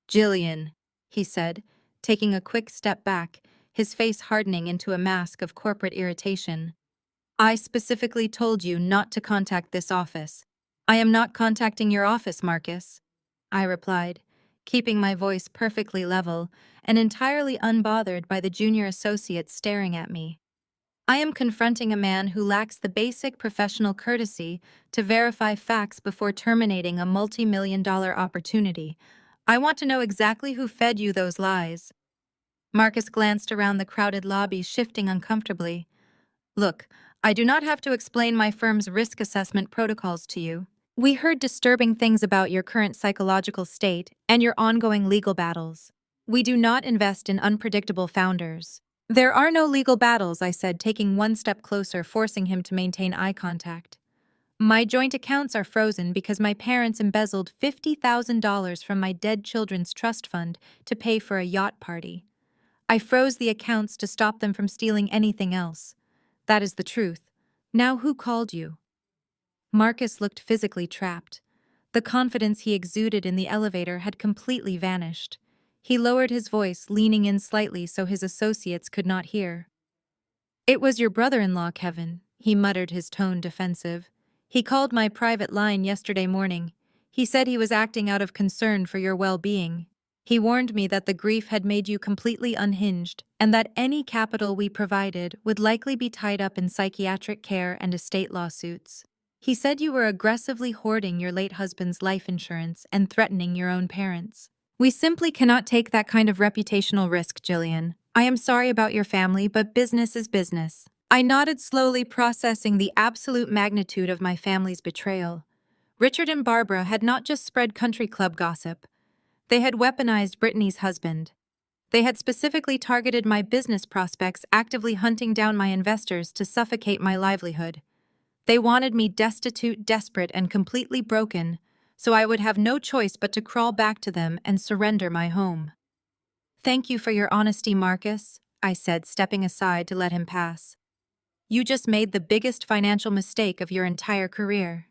"Jillian," he said, taking a quick step back, his face hardening into a mask of corporate irritation. "I specifically told you not to contact this office." "I am not contacting your office, Marcus," I replied, keeping my voice perfectly level and entirely unbothered by the junior associates staring at me. "I am confronting a man who lacks the basic professional courtesy to verify facts before terminating a multi-million-dollar opportunity. I want to know exactly who fed you those lies." Marcus glanced around the crowded lobby, shifting uncomfortably. "Look, I do not have to explain my firm's risk assessment protocols to you. We heard disturbing things about your current psychological state and your ongoing legal battles. We do not invest in unpredictable founders." "There are no legal battles," I said, taking one step closer, forcing him to maintain eye contact. "My joint accounts are frozen because my parents embezzled $50,000 from my dead children's trust fund to pay for a yacht party. I froze the accounts to stop them from stealing anything else. That is the truth. Now who called you?" Marcus looked physically trapped. The confidence he exuded in the elevator had completely vanished. He lowered his voice, leaning in slightly so his associates could not hear. "It was your brother-in-law, Kevin," he muttered, his tone defensive. "He called my private line yesterday morning. He said he was acting out of concern for your well-being. He warned me that the grief had made you completely unhinged and that any capital we provided would likely be tied up in psychiatric care and estate lawsuits. He said you were aggressively hoarding your late husband's life insurance and threatening your own parents. We simply cannot take that kind of reputational risk, Jillian. I am sorry about your family, but business is business." I nodded slowly, processing the absolute magnitude of my family's betrayal. Richard and Barbara had not just spread country club gossip. They had weaponized Brittany's husband. They had specifically targeted my business prospects, actively hunting down my investors to suffocate my livelihood. They wanted me destitute, desperate, and completely broken, so I would have no choice but to crawl back to them and surrender my home. "Thank you for your honesty, Marcus," I said, stepping aside to let him pass. "You just made the biggest financial mistake of your entire career."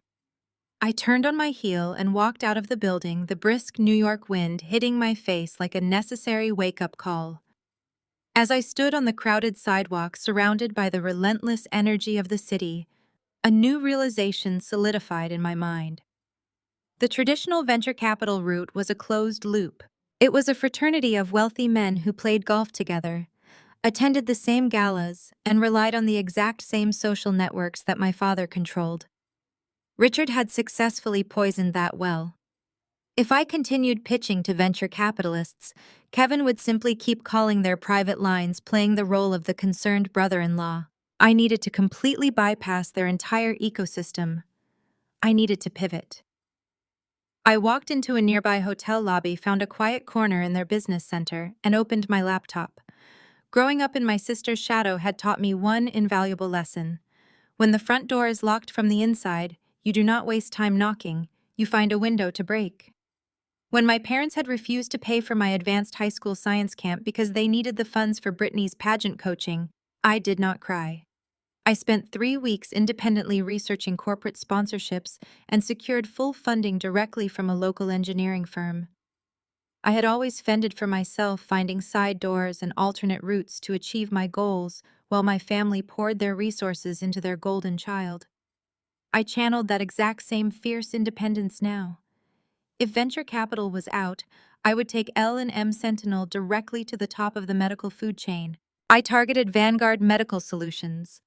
I turned on my heel and walked out of the building, the brisk New York wind hitting my face like a necessary wake-up call. As I stood on the crowded sidewalk surrounded by the relentless energy of the city, a new realization solidified in my mind. The traditional venture capital route was a closed loop. It was a fraternity of wealthy men who played golf together, attended the same galas, and relied on the exact same social networks that my father controlled. Richard had successfully poisoned that well. If I continued pitching to venture capitalists, Kevin would simply keep calling their private lines, playing the role of the concerned brother-in-law. I needed to completely bypass their entire ecosystem. I needed to pivot. I walked into a nearby hotel lobby, found a quiet corner in their business center, and opened my laptop. Growing up in my sister's shadow had taught me one invaluable lesson. When the front door is locked from the inside, you do not waste time knocking, you find a window to break. When my parents had refused to pay for my advanced high school science camp because they needed the funds for Brittany's pageant coaching, I did not cry. I spent 3 weeks independently researching corporate sponsorships and secured full funding directly from a local engineering firm. I had always fended for myself, finding side doors and alternate routes to achieve my goals, while my family poured their resources into their golden child. I channeled that exact same fierce independence now. If venture capital was out, I would take L&M Sentinel directly to the top of the medical food chain. I targeted Vanguard Medical Solutions.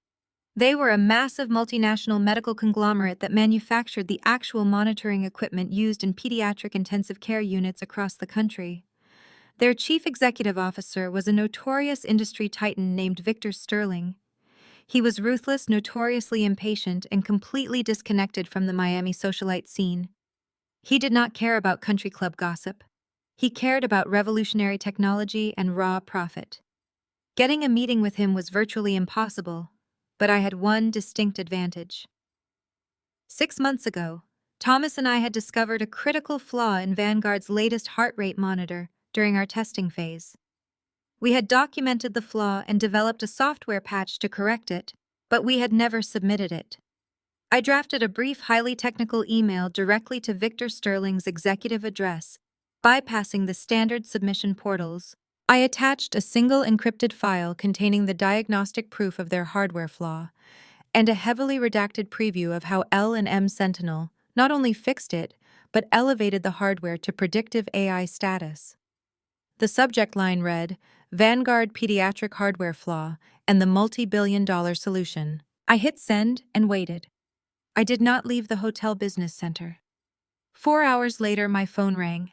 They were a massive multinational medical conglomerate that manufactured the actual monitoring equipment used in pediatric intensive care units across the country. Their chief executive officer was a notorious industry titan named Victor Sterling. He was ruthless, notoriously impatient, and completely disconnected from the Miami socialite scene. He did not care about country club gossip. He cared about revolutionary technology and raw profit. Getting a meeting with him was virtually impossible, but I had one distinct advantage. 6 months ago, Thomas and I had discovered a critical flaw in Vanguard's latest heart rate monitor during our testing phase. We had documented the flaw and developed a software patch to correct it, but we had never submitted it. I drafted a brief, highly technical email directly to Victor Sterling's executive address, bypassing the standard submission portals. I attached a single encrypted file containing the diagnostic proof of their hardware flaw, and a heavily redacted preview of how L&M Sentinel not only fixed it, but elevated the hardware to predictive AI status. The subject line read, Vanguard Pediatric Hardware Flaw and the Multi-Billion-Dollar Solution. I hit send and waited. I did not leave the hotel business center. 4 hours later, my phone rang.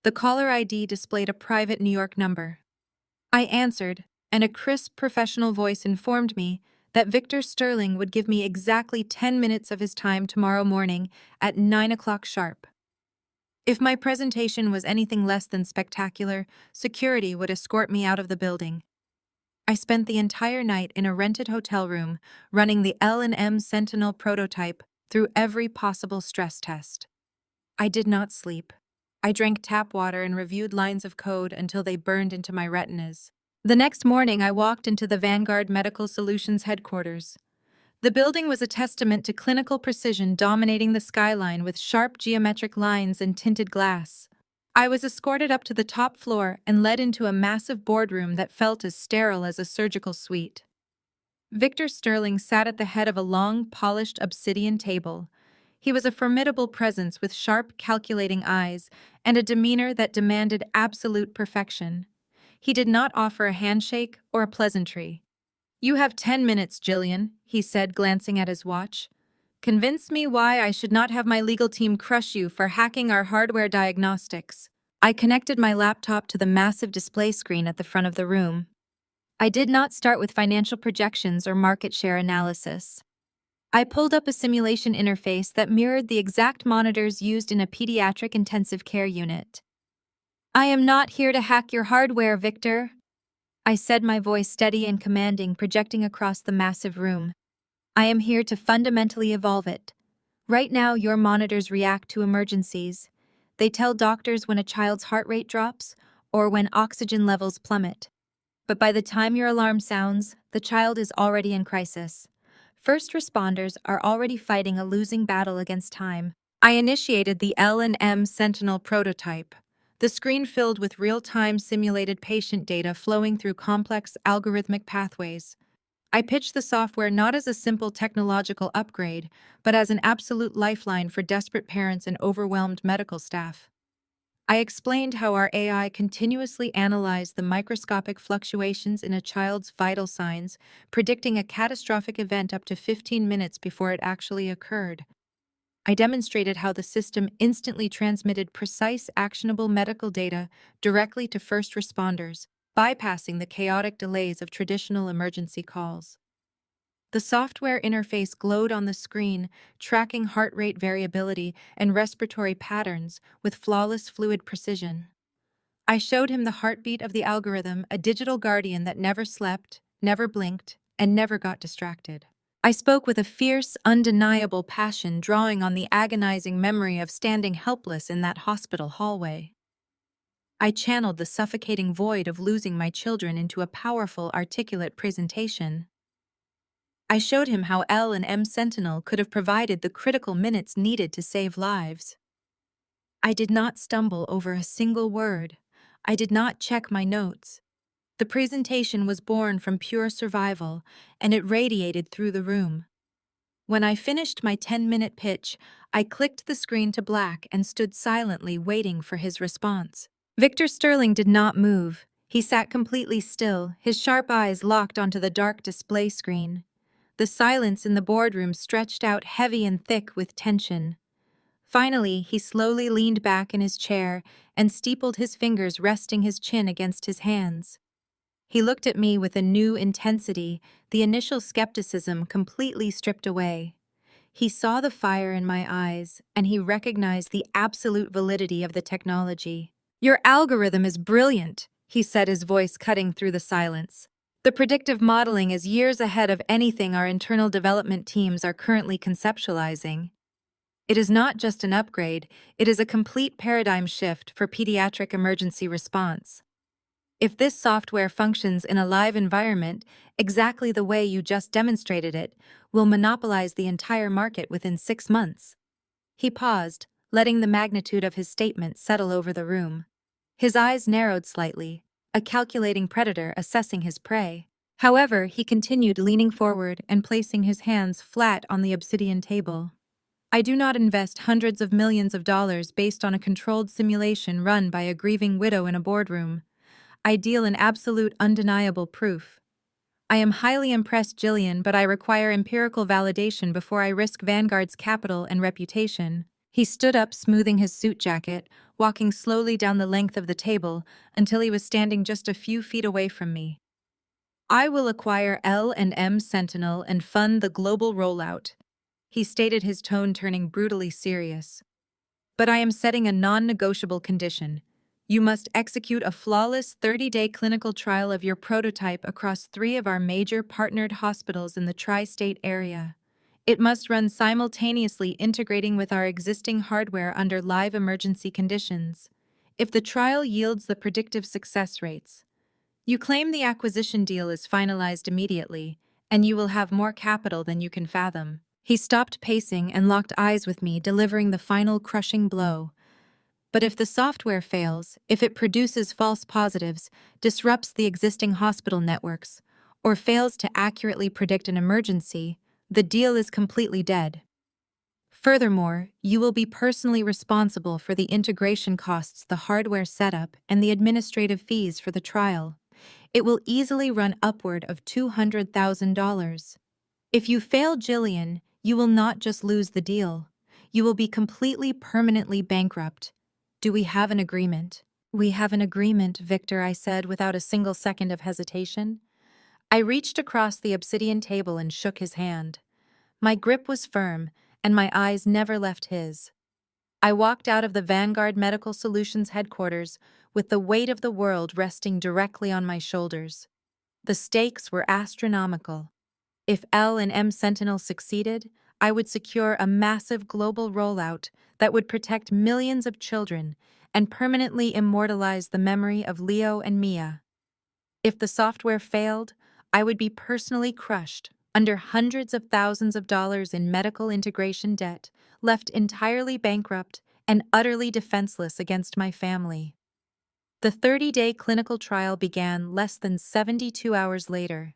The caller ID displayed a private New York number. I answered, and a crisp professional voice informed me that Victor Sterling would give me exactly 10 minutes of his time tomorrow morning at 9 o'clock sharp. If my presentation was anything less than spectacular, security would escort me out of the building. I spent the entire night in a rented hotel room, running the L&M Sentinel prototype through every possible stress test. I did not sleep. I drank tap water and reviewed lines of code until they burned into my retinas. The next morning, I walked into the Vanguard Medical Solutions headquarters. The building was a testament to clinical precision, dominating the skyline with sharp geometric lines and tinted glass. I was escorted up to the top floor and led into a massive boardroom that felt as sterile as a surgical suite. Victor Sterling sat at the head of a long, polished obsidian table. He was a formidable presence with sharp, calculating eyes and a demeanor that demanded absolute perfection. He did not offer a handshake or a pleasantry. "You have 10 minutes, Jillian," he said, glancing at his watch. "Convince me why I should not have my legal team crush you for hacking our hardware diagnostics." I connected my laptop to the massive display screen at the front of the room. I did not start with financial projections or market share analysis. I pulled up a simulation interface that mirrored the exact monitors used in a pediatric intensive care unit. "I am not here to hack your hardware, Victor," I said, my voice steady and commanding, projecting across the massive room. "I am here to fundamentally evolve it. Right now, your monitors react to emergencies. They tell doctors when a child's heart rate drops or when oxygen levels plummet. But by the time your alarm sounds, the child is already in crisis. First responders are already fighting a losing battle against time." I initiated the L&M Sentinel prototype, the screen filled with real-time simulated patient data flowing through complex algorithmic pathways. I pitched the software not as a simple technological upgrade, but as an absolute lifeline for desperate parents and overwhelmed medical staff. I explained how our AI continuously analyzed the microscopic fluctuations in a child's vital signs, predicting a catastrophic event up to 15 minutes before it actually occurred. I demonstrated how the system instantly transmitted precise, actionable medical data directly to first responders, bypassing the chaotic delays of traditional emergency calls. The software interface glowed on the screen, tracking heart rate variability and respiratory patterns with flawless fluid precision. I showed him the heartbeat of the algorithm, a digital guardian that never slept, never blinked, and never got distracted. I spoke with a fierce, undeniable passion, drawing on the agonizing memory of standing helpless in that hospital hallway. I channeled the suffocating void of losing my children into a powerful, articulate presentation. I showed him how L&M Sentinel could have provided the critical minutes needed to save lives. I did not stumble over a single word. I did not check my notes. The presentation was born from pure survival, and it radiated through the room. When I finished my 10-minute pitch, I clicked the screen to black and stood silently waiting for his response. Victor Sterling did not move. He sat completely still, his sharp eyes locked onto the dark display screen. The silence in the boardroom stretched out heavy and thick with tension. Finally, he slowly leaned back in his chair and steepled his fingers, resting his chin against his hands. He looked at me with a new intensity, the initial skepticism completely stripped away. He saw the fire in my eyes, and he recognized the absolute validity of the technology. "Your algorithm is brilliant," he said, his voice cutting through the silence. "The predictive modeling is years ahead of anything our internal development teams are currently conceptualizing. It is not just an upgrade, it is a complete paradigm shift for pediatric emergency response. If this software functions in a live environment exactly the way you just demonstrated it, we'll monopolize the entire market within 6 months." He paused, letting the magnitude of his statement settle over the room. His eyes narrowed slightly, a calculating predator assessing his prey. However, he continued, leaning forward and placing his hands flat on the obsidian table. "I do not invest hundreds of millions of dollars based on a controlled simulation run by a grieving widow in a boardroom. I deal in absolute, undeniable proof. I am highly impressed, Jillian, but I require empirical validation before I risk Vanguard's capital and reputation." He stood up, smoothing his suit jacket, walking slowly down the length of the table until he was standing just a few feet away from me. "I will acquire L&M Sentinel and fund the global rollout," he stated, his tone turning brutally serious. "But I am setting a non-negotiable condition. You must execute a flawless 30-day clinical trial of your prototype across 3 of our major partnered hospitals in the tri-state area. It must run simultaneously, integrating with our existing hardware under live emergency conditions. If the trial yields the predictive success rates, you claim the acquisition deal is finalized immediately, and you will have more capital than you can fathom." He stopped pacing and locked eyes with me, delivering the final crushing blow. "But if the software fails, if it produces false positives, disrupts the existing hospital networks, or fails to accurately predict an emergency, the deal is completely dead. Furthermore, you will be personally responsible for the integration costs, the hardware setup, and the administrative fees for the trial. It will easily run upward of $200,000. If you fail, Jillian, you will not just lose the deal. You will be completely, permanently bankrupt. Do we have an agreement?" "We have an agreement, Victor," I said without a single second of hesitation. I reached across the obsidian table and shook his hand. My grip was firm, and my eyes never left his. I walked out of the Vanguard Medical Solutions headquarters with the weight of the world resting directly on my shoulders. The stakes were astronomical. If L&M Sentinel succeeded, I would secure a massive global rollout that would protect millions of children and permanently immortalize the memory of Leo and Mia. If the software failed, I would be personally crushed under hundreds of thousands of dollars in medical integration debt, left entirely bankrupt and utterly defenseless against my family. The 30-day clinical trial began less than 72 hours later.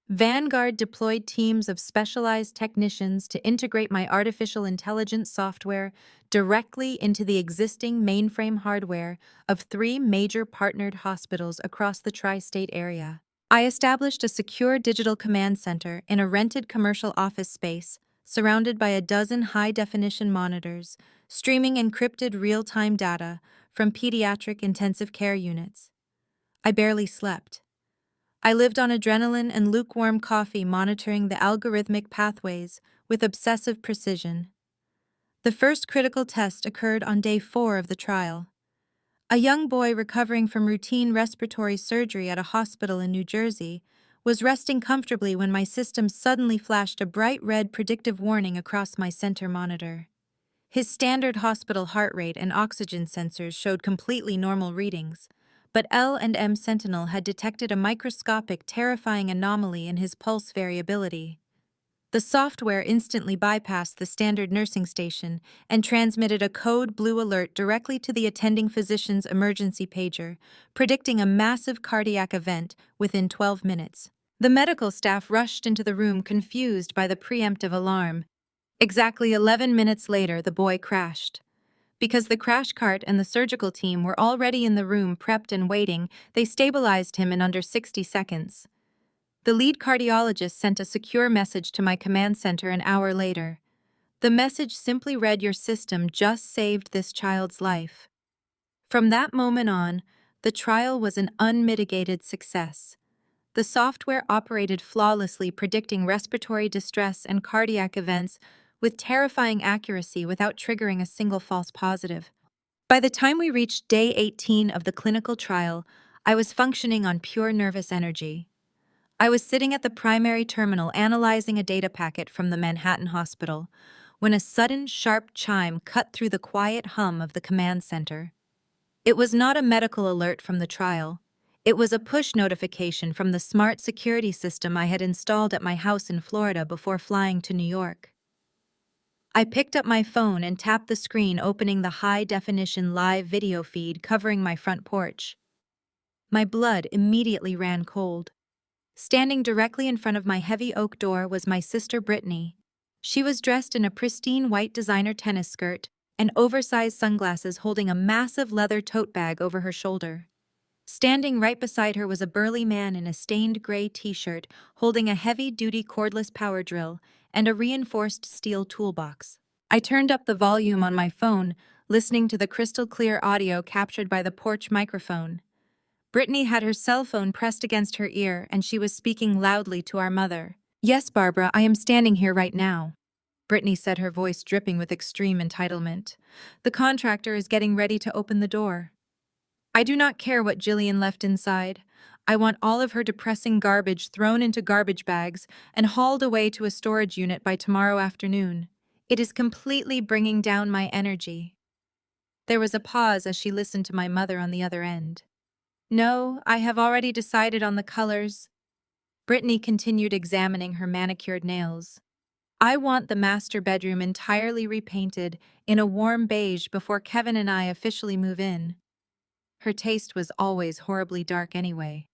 Vanguard deployed teams of specialized technicians to integrate my artificial intelligence software directly into the existing mainframe hardware of 3 major partnered hospitals across the tri-state area. I established a secure digital command center in a rented commercial office space, surrounded by a dozen high-definition monitors, streaming encrypted real-time data from pediatric intensive care units. I barely slept. I lived on adrenaline and lukewarm coffee, monitoring the algorithmic pathways with obsessive precision. The first critical test occurred on day 4 of the trial. A young boy recovering from routine respiratory surgery at a hospital in New Jersey was resting comfortably when my system suddenly flashed a bright red predictive warning across my center monitor. His standard hospital heart rate and oxygen sensors showed completely normal readings, but L&M Sentinel had detected a microscopic, terrifying anomaly in his pulse variability. The The software instantly bypassed the standard nursing station and transmitted a code blue alert directly to the attending physician's emergency pager, predicting a massive cardiac event within 12 minutes. The medical staff rushed into the room confused by the preemptive alarm. Exactly 11 minutes later, the boy crashed. Because the crash cart and the surgical team were already in the room prepped and waiting, they stabilized him in under 60 seconds. The lead cardiologist sent a secure message to my command center an hour later. The message simply read, "Your system just saved this child's life." From that moment on, the trial was an unmitigated success. The software operated flawlessly, predicting respiratory distress and cardiac events with terrifying accuracy without triggering a single false positive. By the time we reached day 18 of the clinical trial, I was functioning on pure nervous energy. I was sitting at the primary terminal analyzing a data packet from the Manhattan hospital when a sudden, sharp chime cut through the quiet hum of the command center. It was not a medical alert from the trial. It was a push notification from the smart security system I had installed at my house in Florida before flying to New York. I picked up my phone and tapped the screen, opening the high-definition live video feed covering my front porch. My blood immediately ran cold. Standing directly in front of my heavy oak door was my sister Brittany. She was dressed in a pristine white designer tennis skirt and oversized sunglasses, holding a massive leather tote bag over her shoulder. Standing right beside her was a burly man in a stained gray t-shirt, holding a heavy-duty cordless power drill and a reinforced steel toolbox. I turned up the volume on my phone, listening to the crystal-clear audio captured by the porch microphone. Brittany had her cell phone pressed against her ear, and she was speaking loudly to our mother. "Yes, Barbara, I am standing here right now," Brittany said, her voice dripping with extreme entitlement. "The contractor is getting ready to open the door. I do not care what Jillian left inside. I want all of her depressing garbage thrown into garbage bags and hauled away to a storage unit by tomorrow afternoon. It is completely bringing down my energy." There was a pause as she listened to my mother on the other end. "No, I have already decided on the colors." Brittany continued examining her manicured nails. "I want the master bedroom entirely repainted in a warm beige before Kevin and I officially move in." Her taste was always horribly dark anyway.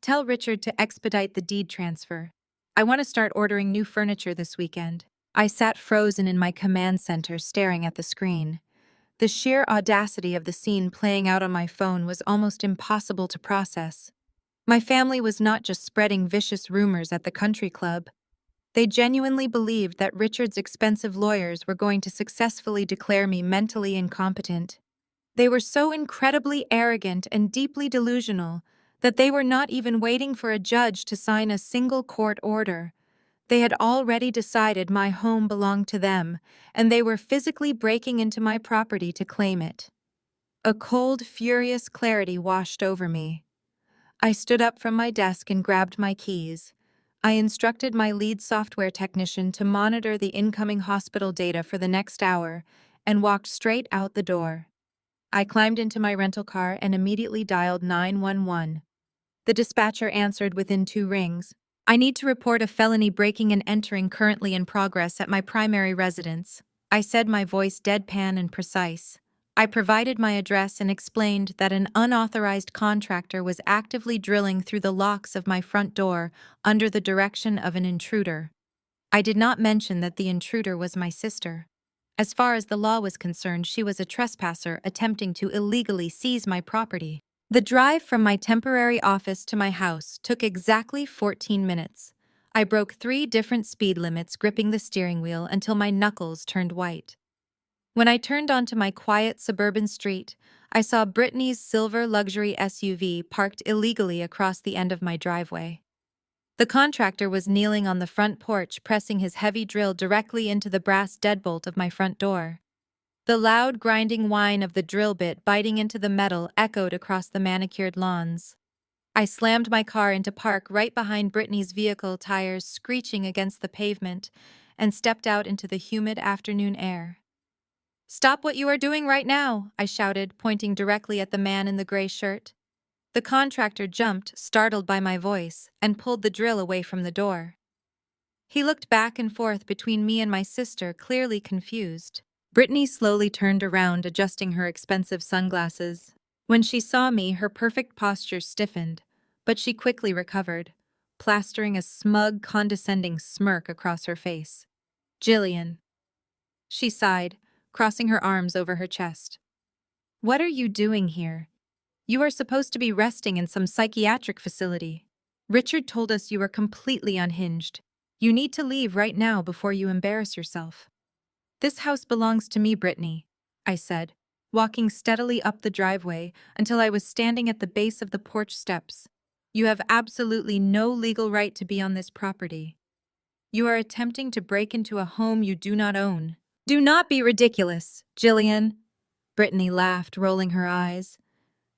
"Tell Richard to expedite the deed transfer. I want to start ordering new furniture this weekend." I sat frozen in my command center, staring at the screen. The sheer audacity of the scene playing out on my phone was almost impossible to process. My family was not just spreading vicious rumors at the country club. They genuinely believed that Richard's expensive lawyers were going to successfully declare me mentally incompetent. They were so incredibly arrogant and deeply delusional that they were not even waiting for a judge to sign a single court order. They had already decided my home belonged to them, and they were physically breaking into my property to claim it. A cold, furious clarity washed over me. I stood up from my desk and grabbed my keys. I instructed my lead software technician to monitor the incoming hospital data for the next hour and walked straight out the door. I climbed into my rental car and immediately dialed 911. The dispatcher answered within 2 rings. "I need to report a felony breaking and entering currently in progress at my primary residence," I said, my voice deadpan and precise. I provided my address and explained that an unauthorized contractor was actively drilling through the locks of my front door under the direction of an intruder. I did not mention that the intruder was my sister. As far as the law was concerned, she was a trespasser attempting to illegally seize my property. The drive from my temporary office to my house took exactly 14 minutes. I broke 3 different speed limits, gripping the steering wheel until my knuckles turned white. When I turned onto my quiet suburban street, I saw Brittany's silver luxury SUV parked illegally across the end of my driveway. The contractor was kneeling on the front porch, pressing his heavy drill directly into the brass deadbolt of my front door. The loud grinding whine of the drill bit biting into the metal echoed across the manicured lawns. I slammed my car into park right behind Brittany's vehicle, tires screeching against the pavement, and stepped out into the humid afternoon air. "Stop what you are doing right now," I shouted, pointing directly at the man in the gray shirt. The contractor jumped, startled by my voice, and pulled the drill away from the door. He looked back and forth between me and my sister, clearly confused. Brittany slowly turned around, adjusting her expensive sunglasses. When she saw me, her perfect posture stiffened, but she quickly recovered, plastering a smug, condescending smirk across her face. Jillian. She sighed, crossing her arms over her chest. What are you doing here? You are supposed to be resting in some psychiatric facility. Richard told us you are completely unhinged. You need to leave right now before you embarrass yourself. This house belongs to me, Brittany, I said, walking steadily up the driveway until I was standing at the base of the porch steps. You have absolutely no legal right to be on this property. You are attempting to break into a home you do not own. Do not be ridiculous, Jillian. Brittany laughed, rolling her eyes.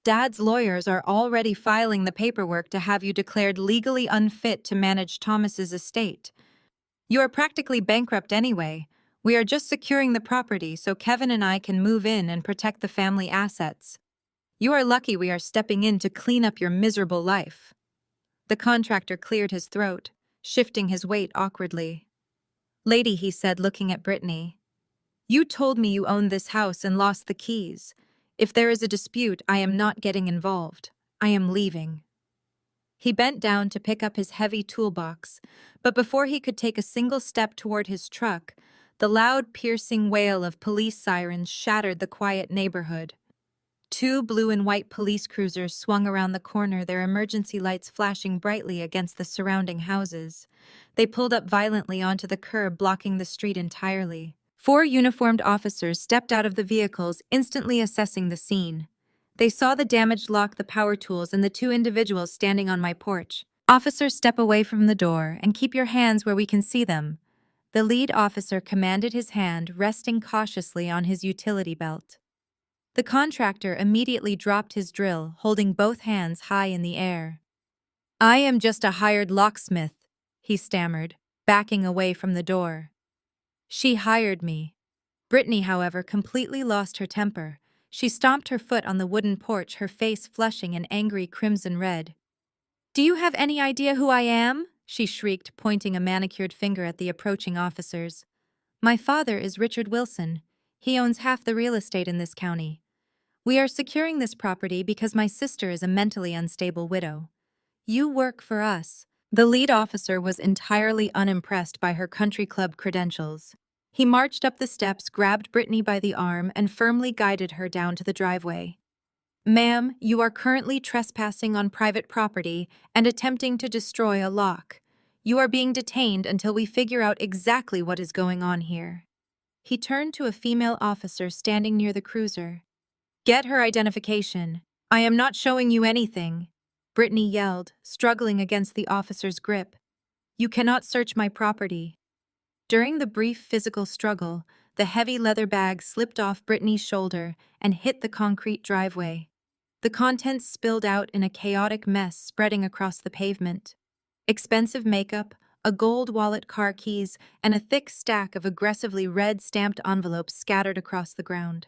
Dad's lawyers are already filing the paperwork to have you declared legally unfit to manage Thomas's estate. You are practically bankrupt anyway. We are just securing the property so Kevin and I can move in and protect the family assets. You are lucky we are stepping in to clean up your miserable life. The contractor cleared his throat, shifting his weight awkwardly. Lady, he said, looking at Brittany. You told me you owned this house and lost the keys. If there is a dispute, I am not getting involved. I am leaving. He bent down to pick up his heavy toolbox, but before he could take a single step toward his truck, the loud, piercing wail of police sirens shattered the quiet neighborhood. Two blue and white police cruisers swung around the corner, their emergency lights flashing brightly against the surrounding houses. They pulled up violently onto the curb, blocking the street entirely. 4 uniformed officers stepped out of the vehicles, instantly assessing the scene. They saw the damaged lock, the power tools, and the 2 individuals standing on my porch. Officers, step away from the door and keep your hands where we can see them. The lead officer commanded, his hand resting cautiously on his utility belt. The contractor immediately dropped his drill, holding both hands high in the air. I am just a hired locksmith, he stammered, backing away from the door. She hired me. Brittany, however, completely lost her temper. She stomped her foot on the wooden porch, her face flushing an angry crimson red. Do you have any idea who I am? She shrieked, pointing a manicured finger at the approaching officers. My father is Richard Wilson. He owns half the real estate in this county. We are securing this property because my sister is a mentally unstable widow. You work for us. The lead officer was entirely unimpressed by her country club credentials. He marched up the steps, grabbed Brittany by the arm, and firmly guided her down to the driveway. Ma'am, you are currently trespassing on private property and attempting to destroy a lock. You are being detained until we figure out exactly what is going on here. He turned to a female officer standing near the cruiser. Get her identification. I am not showing you anything, Brittany yelled, struggling against the officer's grip. You cannot search my property. During the brief physical struggle, the heavy leather bag slipped off Brittany's shoulder and hit the concrete driveway. The contents spilled out in a chaotic mess, spreading across the pavement. Expensive makeup, a gold wallet, car keys, and a thick stack of aggressively red stamped envelopes scattered across the ground.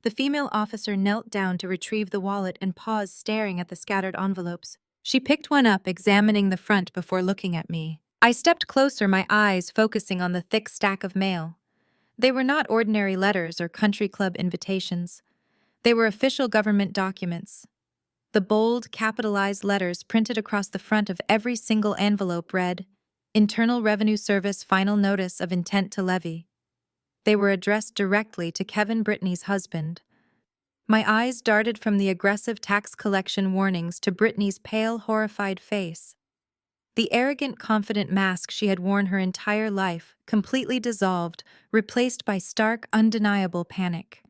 The female officer knelt down to retrieve the wallet and paused, staring at the scattered envelopes. She picked one up, examining the front before looking at me. I stepped closer, my eyes focusing on the thick stack of mail. They were not ordinary letters or country club invitations. They were official government documents. The bold, capitalized letters printed across the front of every single envelope read, Internal Revenue Service Final Notice of Intent to Levy. They were addressed directly to Kevin, Brittany's husband. My eyes darted from the aggressive tax collection warnings to Brittany's pale, horrified face. The arrogant, confident mask she had worn her entire life, completely dissolved, replaced by stark, undeniable panic.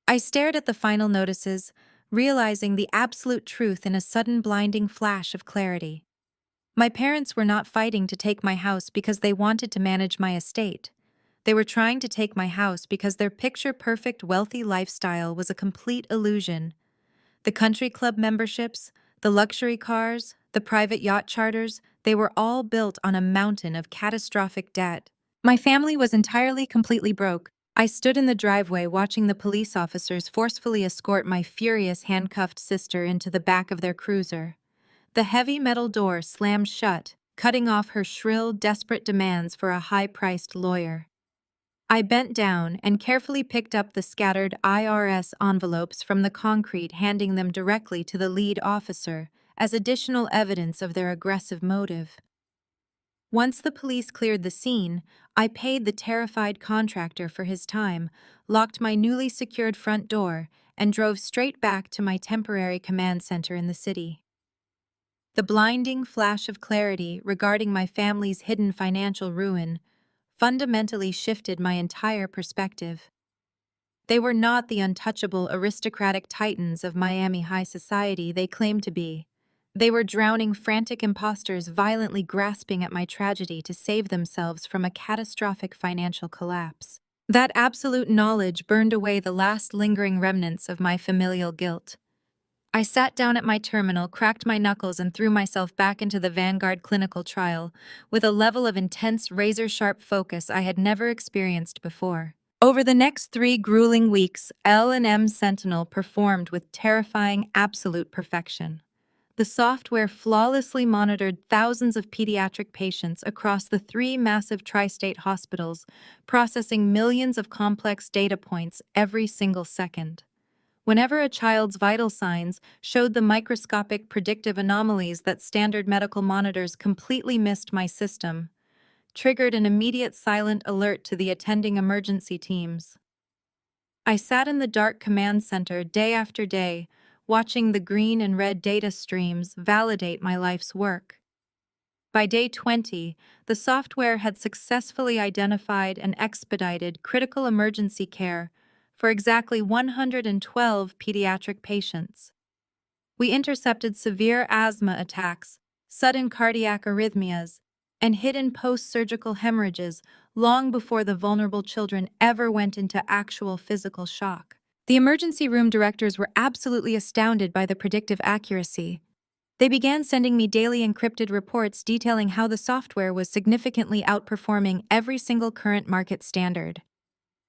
I stared at the final notices, realizing the absolute truth in a sudden blinding flash of clarity. My parents were not fighting to take my house because they wanted to manage my estate. They were trying to take my house because their picture-perfect, wealthy lifestyle was a complete illusion. The country club memberships, the luxury cars, the private yacht charters, they were all built on a mountain of catastrophic debt. My family was entirely, completely broke. I stood in the driveway watching the police officers forcefully escort my furious, handcuffed sister into the back of their cruiser. The heavy metal door slammed shut, cutting off her shrill, desperate demands for a high-priced lawyer. I bent down and carefully picked up the scattered IRS envelopes from the concrete, handing them directly to the lead officer as additional evidence of their aggressive motive. Once the police cleared the scene, I paid the terrified contractor for his time, locked my newly secured front door, and drove straight back to my temporary command center in the city. The blinding flash of clarity regarding my family's hidden financial ruin fundamentally shifted my entire perspective. They were not the untouchable aristocratic titans of Miami high society they claimed to be. They were drowning, frantic imposters violently grasping at my tragedy to save themselves from a catastrophic financial collapse. That absolute knowledge burned away the last lingering remnants of my familial guilt. I sat down at my terminal, cracked my knuckles, and threw myself back into the Vanguard clinical trial with a level of intense, razor-sharp focus I had never experienced before. Over the next 3 grueling weeks, L&M Sentinel performed with terrifying, absolute perfection. The software flawlessly monitored thousands of pediatric patients across the 3 massive tri-state hospitals, processing millions of complex data points every single second. Whenever a child's vital signs showed the microscopic predictive anomalies that standard medical monitors completely missed, my system triggered an immediate silent alert to the attending emergency teams. I sat in the dark command center day after day, watching the green and red data streams validate my life's work. By day 20, the software had successfully identified and expedited critical emergency care for exactly 112 pediatric patients. We intercepted severe asthma attacks, sudden cardiac arrhythmias, and hidden post-surgical hemorrhages long before the vulnerable children ever went into actual physical shock. The emergency room directors were absolutely astounded by the predictive accuracy. They began sending me daily encrypted reports detailing how the software was significantly outperforming every single current market standard.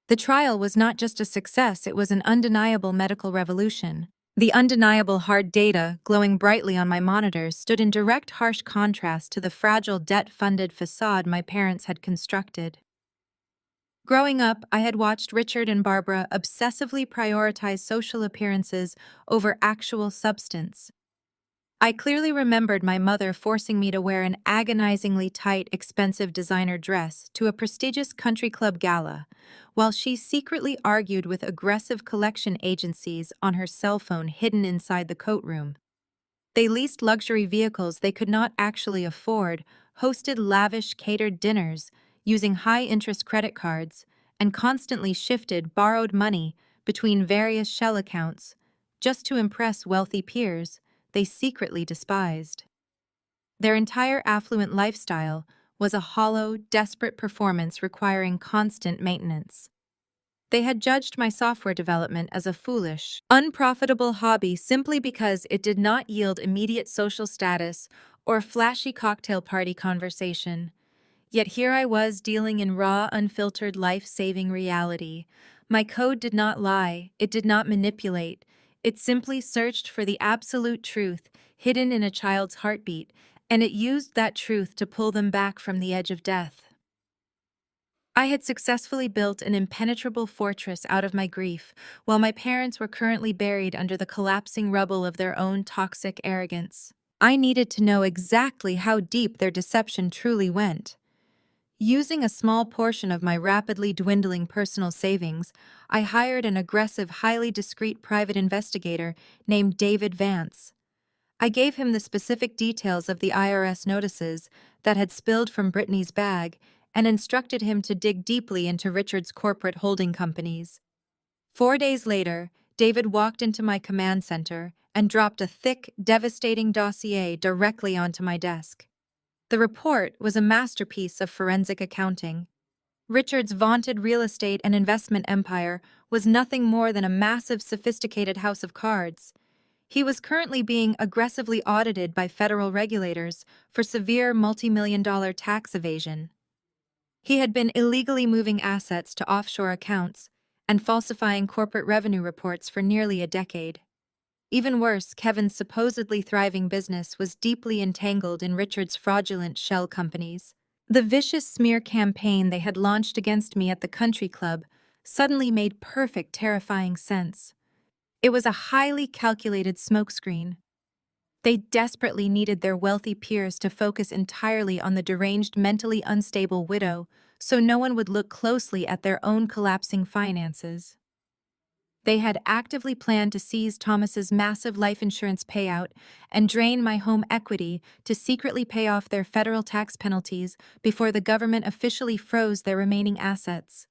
The trial was not just a success, it was an undeniable medical revolution. The undeniable hard data, glowing brightly on my monitors, stood in direct, harsh contrast to the fragile, debt-funded facade my parents had constructed. Growing up, I had watched Richard and Barbara obsessively prioritize social appearances over actual substance. I clearly remembered my mother forcing me to wear an agonizingly tight, expensive designer dress to a prestigious country club gala, while she secretly argued with aggressive collection agencies on her cell phone hidden inside the coat room. They leased luxury vehicles they could not actually afford, hosted lavish catered dinners using high-interest credit cards, and constantly shifted borrowed money between various shell accounts just to impress wealthy peers they secretly despised. Their entire affluent lifestyle was a hollow, desperate performance requiring constant maintenance. They had judged my software development as a foolish, unprofitable hobby simply because it did not yield immediate social status or flashy cocktail party conversation. Yet here I was dealing in raw, unfiltered, life-saving reality. My code did not lie, it did not manipulate. It simply searched for the absolute truth hidden in a child's heartbeat, and it used that truth to pull them back from the edge of death. I had successfully built an impenetrable fortress out of my grief, while my parents were currently buried under the collapsing rubble of their own toxic arrogance. I needed to know exactly how deep their deception truly went. Using a small portion of my rapidly dwindling personal savings, I hired an aggressive, highly discreet private investigator named David Vance. I gave him the specific details of the IRS notices that had spilled from Brittany's bag and instructed him to dig deeply into Richard's corporate holding companies. 4 days later, David walked into my command center and dropped a thick, devastating dossier directly onto my desk. The report was a masterpiece of forensic accounting. Richard's vaunted real estate and investment empire was nothing more than a massive, sophisticated house of cards. He was currently being aggressively audited by federal regulators for severe multi-million-dollar tax evasion. He had been illegally moving assets to offshore accounts and falsifying corporate revenue reports for nearly a decade. Even worse, Kevin's supposedly thriving business was deeply entangled in Richard's fraudulent shell companies. The vicious smear campaign they had launched against me at the country club suddenly made perfect, terrifying sense. It was a highly calculated smokescreen. They desperately needed their wealthy peers to focus entirely on the deranged, mentally unstable widow, so no one would look closely at their own collapsing finances. They had actively planned to seize Thomas's massive life insurance payout and drain my home equity to secretly pay off their federal tax penalties before the government officially froze their remaining assets.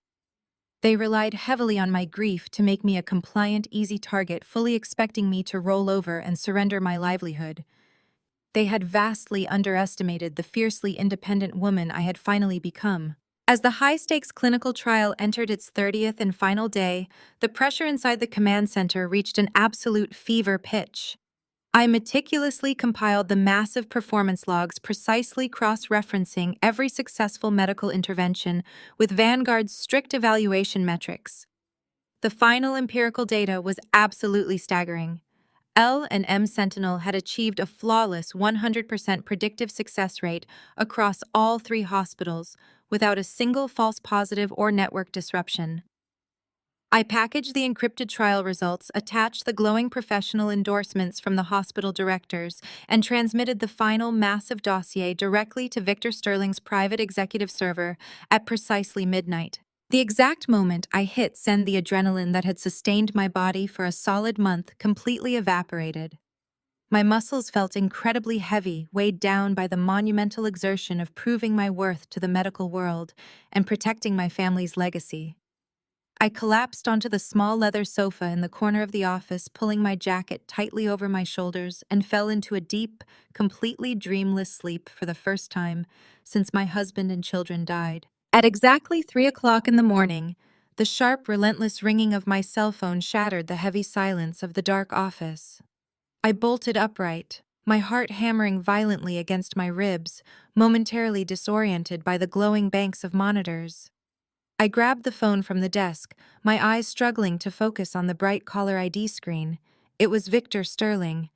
They relied heavily on my grief to make me a compliant, easy target, fully expecting me to roll over and surrender my livelihood. They had vastly underestimated the fiercely independent woman I had finally become. As the high-stakes clinical trial entered its 30th and final day, the pressure inside the command center reached an absolute fever pitch. I meticulously compiled the massive performance logs, precisely cross-referencing every successful medical intervention with Vanguard's strict evaluation metrics. The final empirical data was absolutely staggering. L and M Sentinel had achieved a flawless 100% predictive success rate across all three hospitals without a single false positive or network disruption. I packaged the encrypted trial results, attached the glowing professional endorsements from the hospital directors, and transmitted the final massive dossier directly to Victor Sterling's private executive server at precisely midnight. The exact moment I hit send, the adrenaline that had sustained my body for a solid month completely evaporated. My muscles felt incredibly heavy, weighed down by the monumental exertion of proving my worth to the medical world and protecting my family's legacy. I collapsed onto the small leather sofa in the corner of the office, pulling my jacket tightly over my shoulders, and fell into a deep, completely dreamless sleep for the first time since my husband and children died. At exactly 3 o'clock in the morning, the sharp, relentless ringing of my cell phone shattered the heavy silence of the dark office. I bolted upright, my heart hammering violently against my ribs, momentarily disoriented by the glowing banks of monitors. I grabbed the phone from the desk, my eyes struggling to focus on the bright caller ID screen. It was Victor Sterling.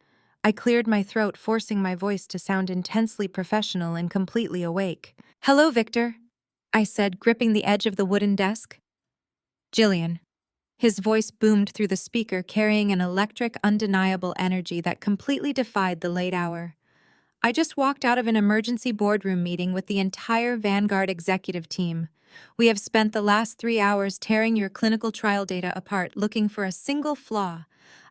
I cleared my throat, forcing my voice to sound intensely professional and completely awake. "Hello, Victor," I said, gripping the edge of the wooden desk. "Jillian." His voice boomed through the speaker, carrying an electric, undeniable energy that completely defied the late hour. "I just walked out of an emergency boardroom meeting with the entire Vanguard executive team. We have spent the last 3 hours tearing your clinical trial data apart, looking for a single flaw,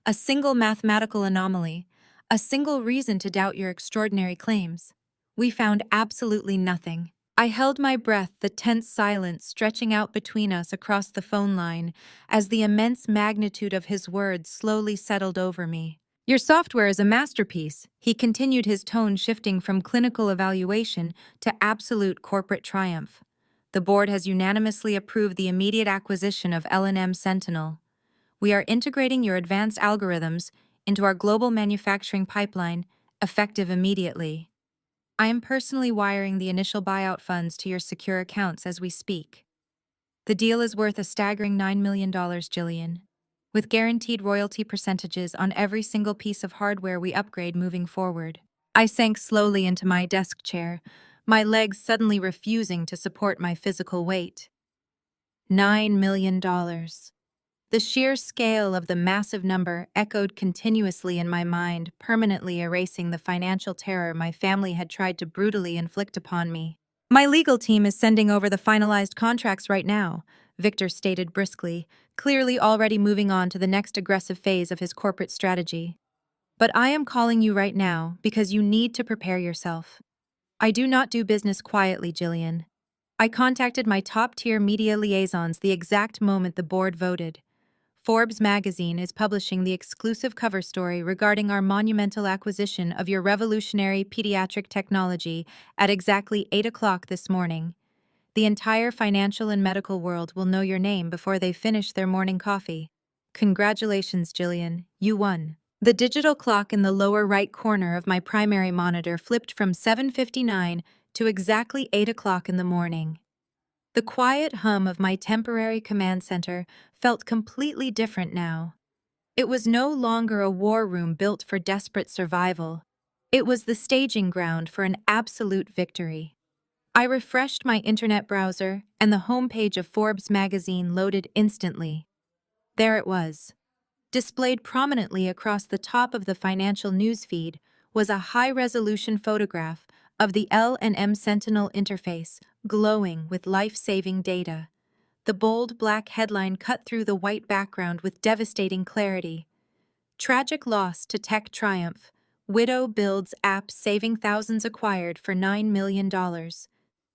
a single mathematical anomaly, a single reason to doubt your extraordinary claims. We found absolutely nothing." I held my breath, the tense silence stretching out between us across the phone line as the immense magnitude of his words slowly settled over me. "Your software is a masterpiece," he continued, his tone shifting from clinical evaluation to absolute corporate triumph. "The board has unanimously approved the immediate acquisition of L&M Sentinel. We are integrating your advanced algorithms into our global manufacturing pipeline, effective immediately. I am personally wiring the initial buyout funds to your secure accounts as we speak. The deal is worth a staggering $9 million, Jillian, with guaranteed royalty percentages on every single piece of hardware we upgrade moving forward." I sank slowly into my desk chair, my legs suddenly refusing to support my physical weight. $9 million. The sheer scale of the massive number echoed continuously in my mind, permanently erasing the financial terror my family had tried to brutally inflict upon me. "My legal team is sending over the finalized contracts right now," Victor stated briskly, clearly already moving on to the next aggressive phase of his corporate strategy. "But I am calling you right now because you need to prepare yourself. I do not do business quietly, Jillian. I contacted my top-tier media liaisons the exact moment the board voted. Forbes magazine is publishing the exclusive cover story regarding our monumental acquisition of your revolutionary pediatric technology at exactly 8 o'clock this morning. The entire financial and medical world will know your name before they finish their morning coffee. Congratulations, Jillian, you won." The digital clock in the lower right corner of my primary monitor flipped from 7:59 to exactly 8 o'clock in the morning. The quiet hum of my temporary command center felt completely different now. It was no longer a war room built for desperate survival. It was the staging ground for an absolute victory. I refreshed my internet browser, and the homepage of Forbes magazine loaded instantly. There it was. Displayed prominently across the top of the financial newsfeed was a high-resolution photograph of the L&M Sentinel interface glowing with life-saving data. The bold black headline cut through the white background with devastating clarity. Tragic loss to tech triumph. Widow builds app saving thousands acquired for $9 million.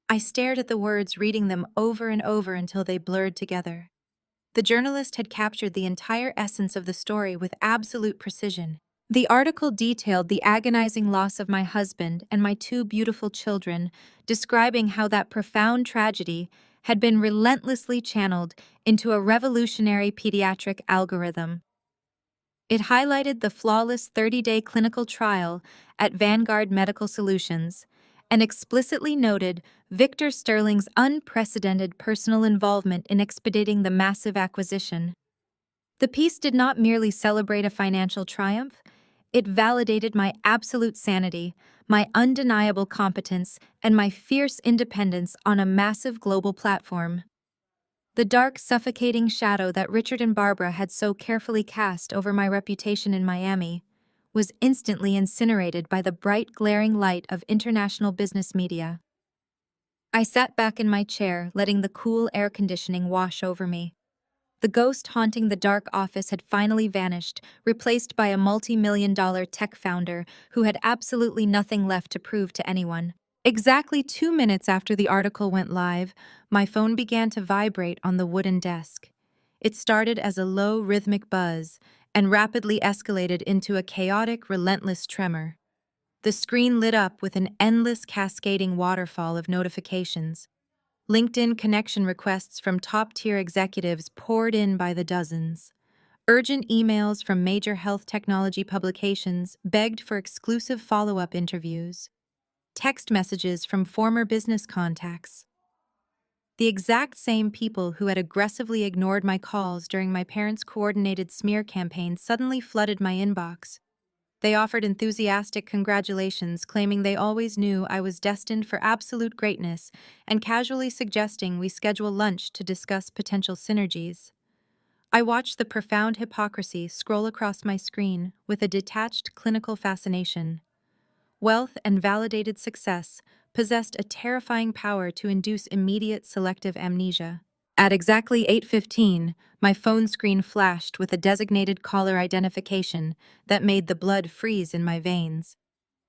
I stared at the words, reading them over and over until they blurred together. The journalist had captured the entire essence of the story with absolute precision. The article detailed the agonizing loss of my husband and my two beautiful children, describing how that profound tragedy had been relentlessly channeled into a revolutionary pediatric algorithm. It highlighted the flawless 30-day clinical trial at Vanguard Medical Solutions and explicitly noted Victor Sterling's unprecedented personal involvement in expediting the massive acquisition. The piece did not merely celebrate a financial triumph, it validated my absolute sanity, my undeniable competence, and my fierce independence on a massive global platform. The dark, suffocating shadow that Richard and Barbara had so carefully cast over my reputation in Miami was instantly incinerated by the bright, glaring light of international business media. I sat back in my chair, letting the cool air conditioning wash over me. The ghost haunting the dark office had finally vanished, replaced by a multi-million-dollar tech founder who had absolutely nothing left to prove to anyone. Exactly 2 minutes after the article went live, my phone began to vibrate on the wooden desk. It started as a low, rhythmic buzz and rapidly escalated into a chaotic, relentless tremor. The screen lit up with an endless, cascading waterfall of notifications. LinkedIn connection requests from top-tier executives poured in by the dozens. Urgent emails from major health technology publications begged for exclusive follow-up interviews. Text messages from former business contacts. The exact same people who had aggressively ignored my calls during my parents' coordinated smear campaign suddenly flooded my inbox. They offered enthusiastic congratulations, claiming they always knew I was destined for absolute greatness, and casually suggesting we schedule lunch to discuss potential synergies. I watched the profound hypocrisy scroll across my screen with a detached clinical fascination. Wealth and validated success possessed a terrifying power to induce immediate selective amnesia. At exactly 8:15, my phone screen flashed with a designated caller identification that made the blood freeze in my veins.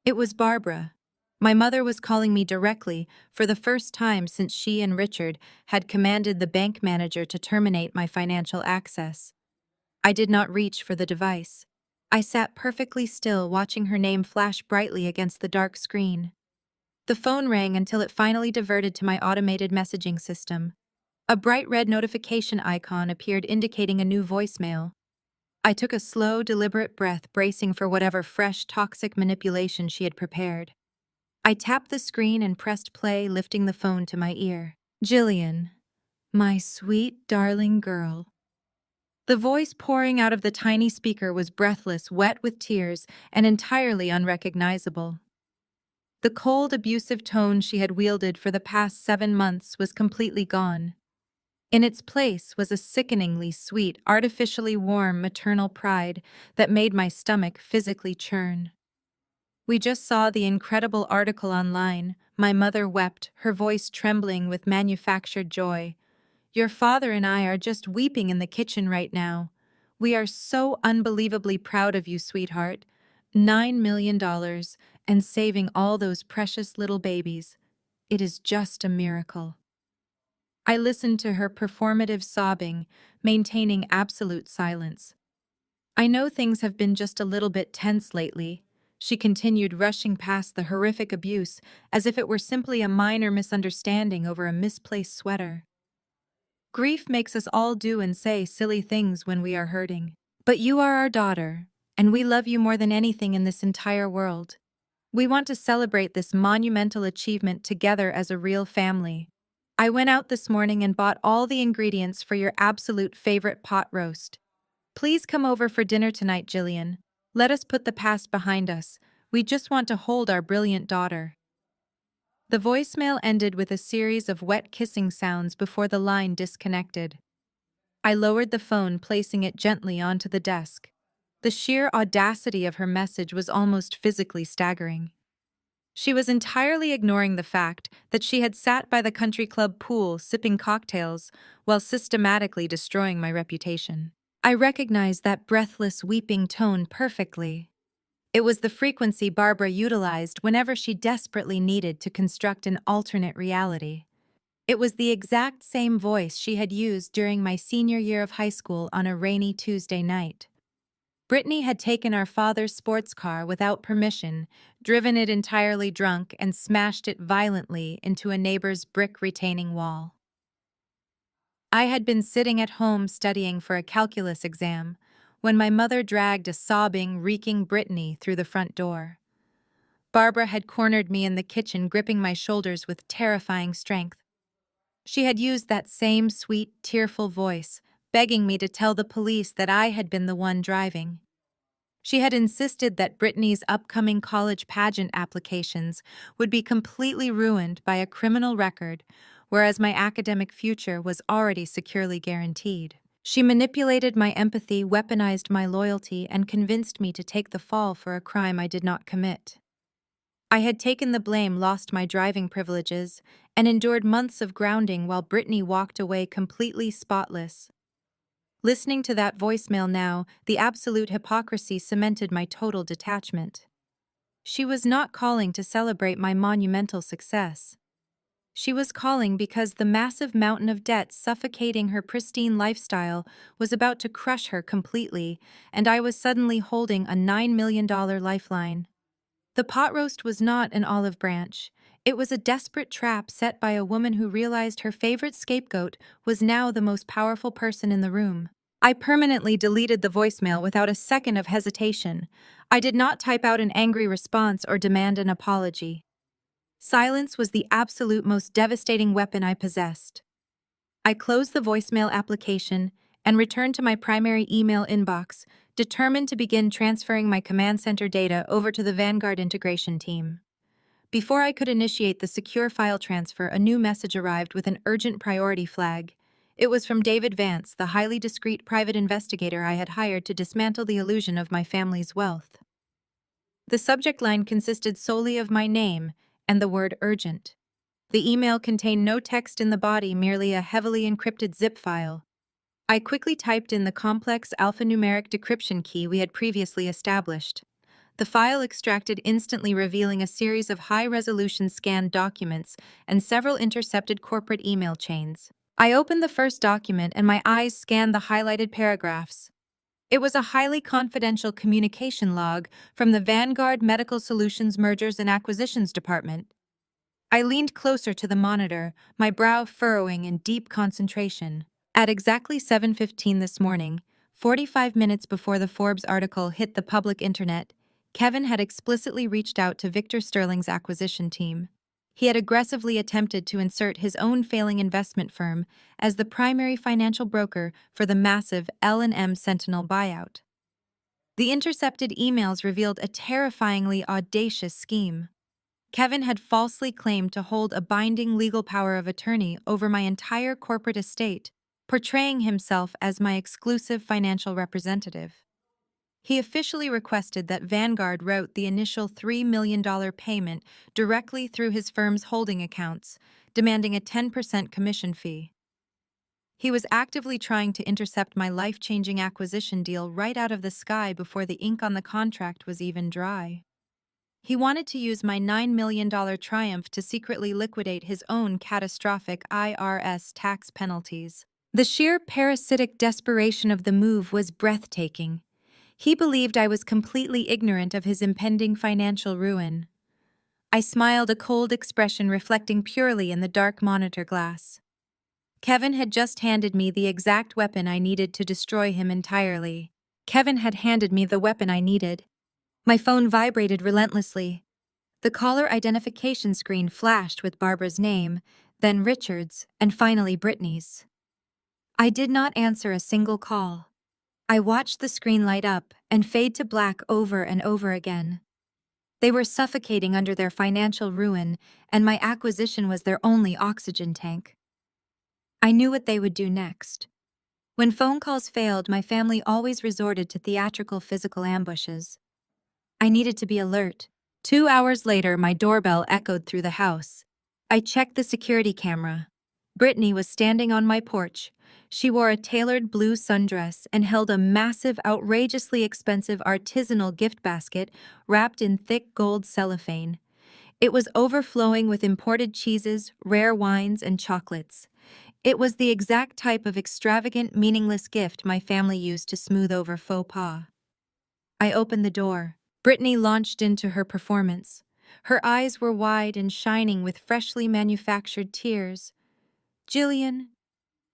It was Barbara. My mother was calling me directly for the first time since she and Richard had commanded the bank manager to terminate my financial access. I did not reach for the device. I sat perfectly still, watching her name flash brightly against the dark screen. The phone rang until it finally diverted to my automated messaging system. A bright red notification icon appeared indicating a new voicemail. I took a slow, deliberate breath, bracing for whatever fresh, toxic manipulation she had prepared. I tapped the screen and pressed play, lifting the phone to my ear. "Jillian, my sweet, darling girl." The voice pouring out of the tiny speaker was breathless, wet with tears, and entirely unrecognizable. The cold, abusive tone she had wielded for the past 7 months was completely gone. In its place was a sickeningly sweet, artificially warm maternal pride that made my stomach physically churn. "We just saw the incredible article online," my mother wept, her voice trembling with manufactured joy. "Your father and I are just weeping in the kitchen right now. We are so unbelievably proud of you, sweetheart. $9 million and saving all those precious little babies. It is just a miracle." I listened to her performative sobbing, maintaining absolute silence. "I know things have been just a little bit tense lately," she continued, rushing past the horrific abuse as if it were simply a minor misunderstanding over a misplaced sweater. "Grief makes us all do and say silly things when we are hurting. But you are our daughter, and we love you more than anything in this entire world. We want to celebrate this monumental achievement together as a real family. I went out this morning and bought all the ingredients for your absolute favorite pot roast. Please come over for dinner tonight, Jillian. Let us put the past behind us. We just want to hold our brilliant daughter. The voicemail ended with a series of wet kissing sounds before the line disconnected. I lowered the phone, placing it gently onto the desk. The sheer audacity of her message was almost physically staggering. She was entirely ignoring the fact that she had sat by the country club pool sipping cocktails while systematically destroying my reputation. I recognized that breathless, weeping tone perfectly. It was the frequency Barbara utilized whenever she desperately needed to construct an alternate reality. It was the exact same voice she had used during my senior year of high school on a rainy Tuesday night. Brittany had taken our father's sports car without permission, driven it entirely drunk, and smashed it violently into a neighbor's brick retaining wall. I had been sitting at home studying for a calculus exam when my mother dragged a sobbing, reeking Brittany through the front door. Barbara had cornered me in the kitchen, gripping my shoulders with terrifying strength. She had used that same sweet, tearful voice, begging me to tell the police that I had been the one driving. She had insisted that Brittany's upcoming college pageant applications would be completely ruined by a criminal record, whereas my academic future was already securely guaranteed. She manipulated my empathy, weaponized my loyalty, and convinced me to take the fall for a crime I did not commit. I had taken the blame, lost my driving privileges, and endured months of grounding while Brittany walked away completely spotless. Listening to that voicemail now, the absolute hypocrisy cemented my total detachment. She was not calling to celebrate my monumental success. She was calling because the massive mountain of debt suffocating her pristine lifestyle was about to crush her completely, and I was suddenly holding a $9 million lifeline. The pot roast was not an olive branch. It was a desperate trap set by a woman who realized her favorite scapegoat was now the most powerful person in the room. I permanently deleted the voicemail without a second of hesitation. I did not type out an angry response or demand an apology. Silence was the absolute most devastating weapon I possessed. I closed the voicemail application and returned to my primary email inbox, determined to begin transferring my command center data over to the Vanguard integration team. Before I could initiate the secure file transfer, a new message arrived with an urgent priority flag. It was from David Vance, the highly discreet private investigator I had hired to dismantle the illusion of my family's wealth. The subject line consisted solely of my name and the word urgent. The email contained no text in the body, merely a heavily encrypted zip file. I quickly typed in the complex alphanumeric decryption key we had previously established. The file extracted instantly, revealing a series of high-resolution scanned documents and several intercepted corporate email chains. I opened the first document and my eyes scanned the highlighted paragraphs. It was a highly confidential communication log from the Vanguard Medical Solutions Mergers and Acquisitions Department. I leaned closer to the monitor, my brow furrowing in deep concentration. At exactly 7:15 this morning, 45 minutes before the Forbes article hit the public internet, Kevin had explicitly reached out to Victor Sterling's acquisition team. He had aggressively attempted to insert his own failing investment firm as the primary financial broker for the massive L&M Sentinel buyout. The intercepted emails revealed a terrifyingly audacious scheme. Kevin had falsely claimed to hold a binding legal power of attorney over my entire corporate estate, portraying himself as my exclusive financial representative. He officially requested that Vanguard route the initial $3 million payment directly through his firm's holding accounts, demanding a 10% commission fee. He was actively trying to intercept my life-changing acquisition deal right out of the sky before the ink on the contract was even dry. He wanted to use my $9 million triumph to secretly liquidate his own catastrophic IRS tax penalties. The sheer parasitic desperation of the move was breathtaking. He believed I was completely ignorant of his impending financial ruin. I smiled, a cold expression reflecting purely in the dark monitor glass. Kevin had just handed me the exact weapon I needed to destroy him entirely. Kevin had handed me the weapon I needed. My phone vibrated relentlessly. The caller identification screen flashed with Barbara's name, then Richard's, and finally Brittany's. I did not answer a single call. I watched the screen light up and fade to black over and over again. They were suffocating under their financial ruin, and my acquisition was their only oxygen tank. I knew what they would do next. When phone calls failed, my family always resorted to theatrical physical ambushes. I needed to be alert. 2 hours later, my doorbell echoed through the house. I checked the security camera. Brittany was standing on my porch. She wore a tailored blue sundress and held a massive, outrageously expensive artisanal gift basket wrapped in thick gold cellophane. It was overflowing with imported cheeses, rare wines, and chocolates. It was the exact type of extravagant, meaningless gift my family used to smooth over faux pas. I opened the door. Brittany launched into her performance. Her eyes were wide and shining with freshly manufactured tears. "Jillian,"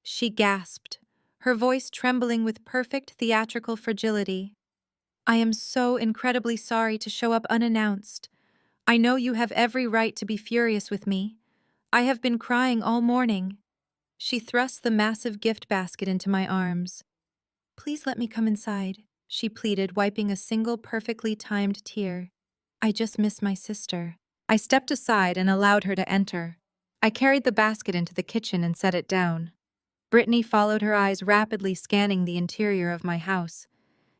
she gasped, her voice trembling with perfect theatrical fragility. "I am so incredibly sorry to show up unannounced. I know you have every right to be furious with me. I have been crying all morning." She thrust the massive gift basket into my arms. "Please let me come inside," she pleaded, wiping a single perfectly timed tear. "I just miss my sister." I stepped aside and allowed her to enter. I carried the basket into the kitchen and set it down. Brittany followed, her eyes rapidly scanning the interior of my house.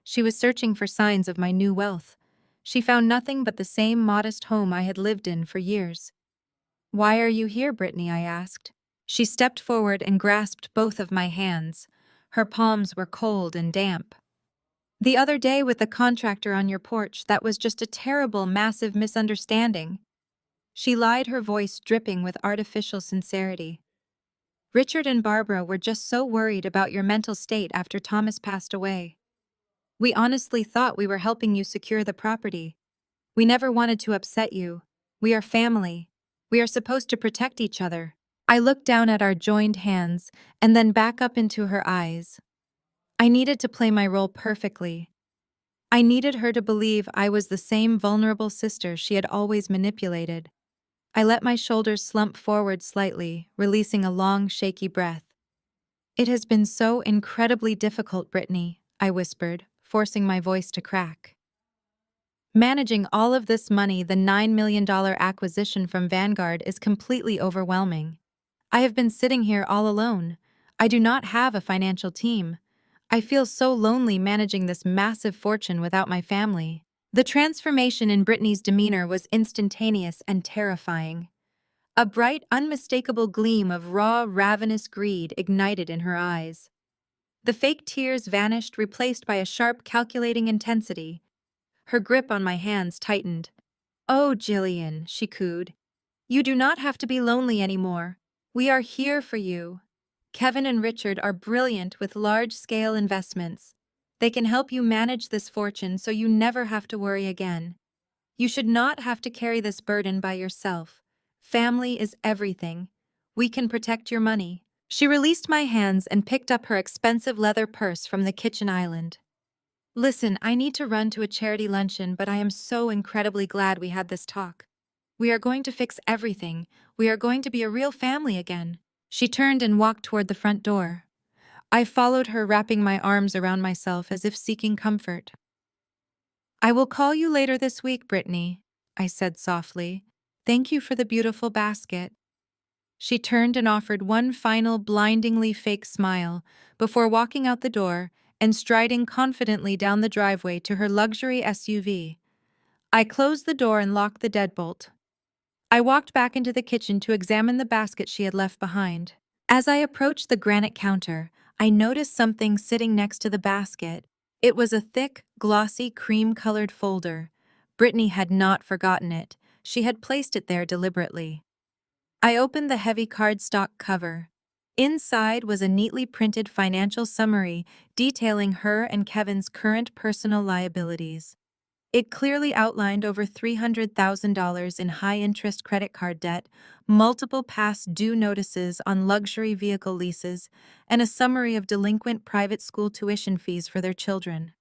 She was searching for signs of my new wealth. She found nothing but the same modest home I had lived in for years. "Why are you here, Brittany?" I asked. She stepped forward and grasped both of my hands. Her palms were cold and damp. "The other day with the contractor on your porch, that was just a terrible, massive misunderstanding." She lied, her voice dripping with artificial sincerity. "Richard and Barbara were just so worried about your mental state after Thomas passed away. We honestly thought we were helping you secure the property. We never wanted to upset you. We are family. We are supposed to protect each other." I looked down at our joined hands and then back up into her eyes. I needed to play my role perfectly. I needed her to believe I was the same vulnerable sister she had always manipulated. I let my shoulders slump forward slightly, releasing a long, shaky breath. "It has been so incredibly difficult, Brittany," I whispered, forcing my voice to crack. "Managing all of this money, the $9 million acquisition from Vanguard, is completely overwhelming. I have been sitting here all alone. I do not have a financial team. I feel so lonely managing this massive fortune without my family." The transformation in Brittany's demeanor was instantaneous and terrifying. A bright, unmistakable gleam of raw, ravenous greed ignited in her eyes. The fake tears vanished, replaced by a sharp, calculating intensity. Her grip on my hands tightened. "Oh, Jillian," she cooed. "You do not have to be lonely anymore. We are here for you. Kevin and Richard are brilliant with large-scale investments. They can help you manage this fortune so you never have to worry again. You should not have to carry this burden by yourself. Family is everything. We can protect your money." She released my hands and picked up her expensive leather purse from the kitchen island. "Listen, I need to run to a charity luncheon, but I am so incredibly glad we had this talk. We are going to fix everything. We are going to be a real family again." She turned and walked toward the front door. I followed her, wrapping my arms around myself as if seeking comfort. "I will call you later this week, Brittany," I said softly. "Thank you for the beautiful basket." She turned and offered one final blindingly fake smile before walking out the door and striding confidently down the driveway to her luxury SUV. I closed the door and locked the deadbolt. I walked back into the kitchen to examine the basket she had left behind. As I approached the granite counter, I noticed something sitting next to the basket. It was a thick, glossy, cream-colored folder. Brittany had not forgotten it. She had placed it there deliberately. I opened the heavy cardstock cover. Inside was a neatly printed financial summary detailing her and Kevin's current personal liabilities. It clearly outlined over $300,000 in high-interest credit card debt, multiple past due notices on luxury vehicle leases, and a summary of delinquent private school tuition fees for their children.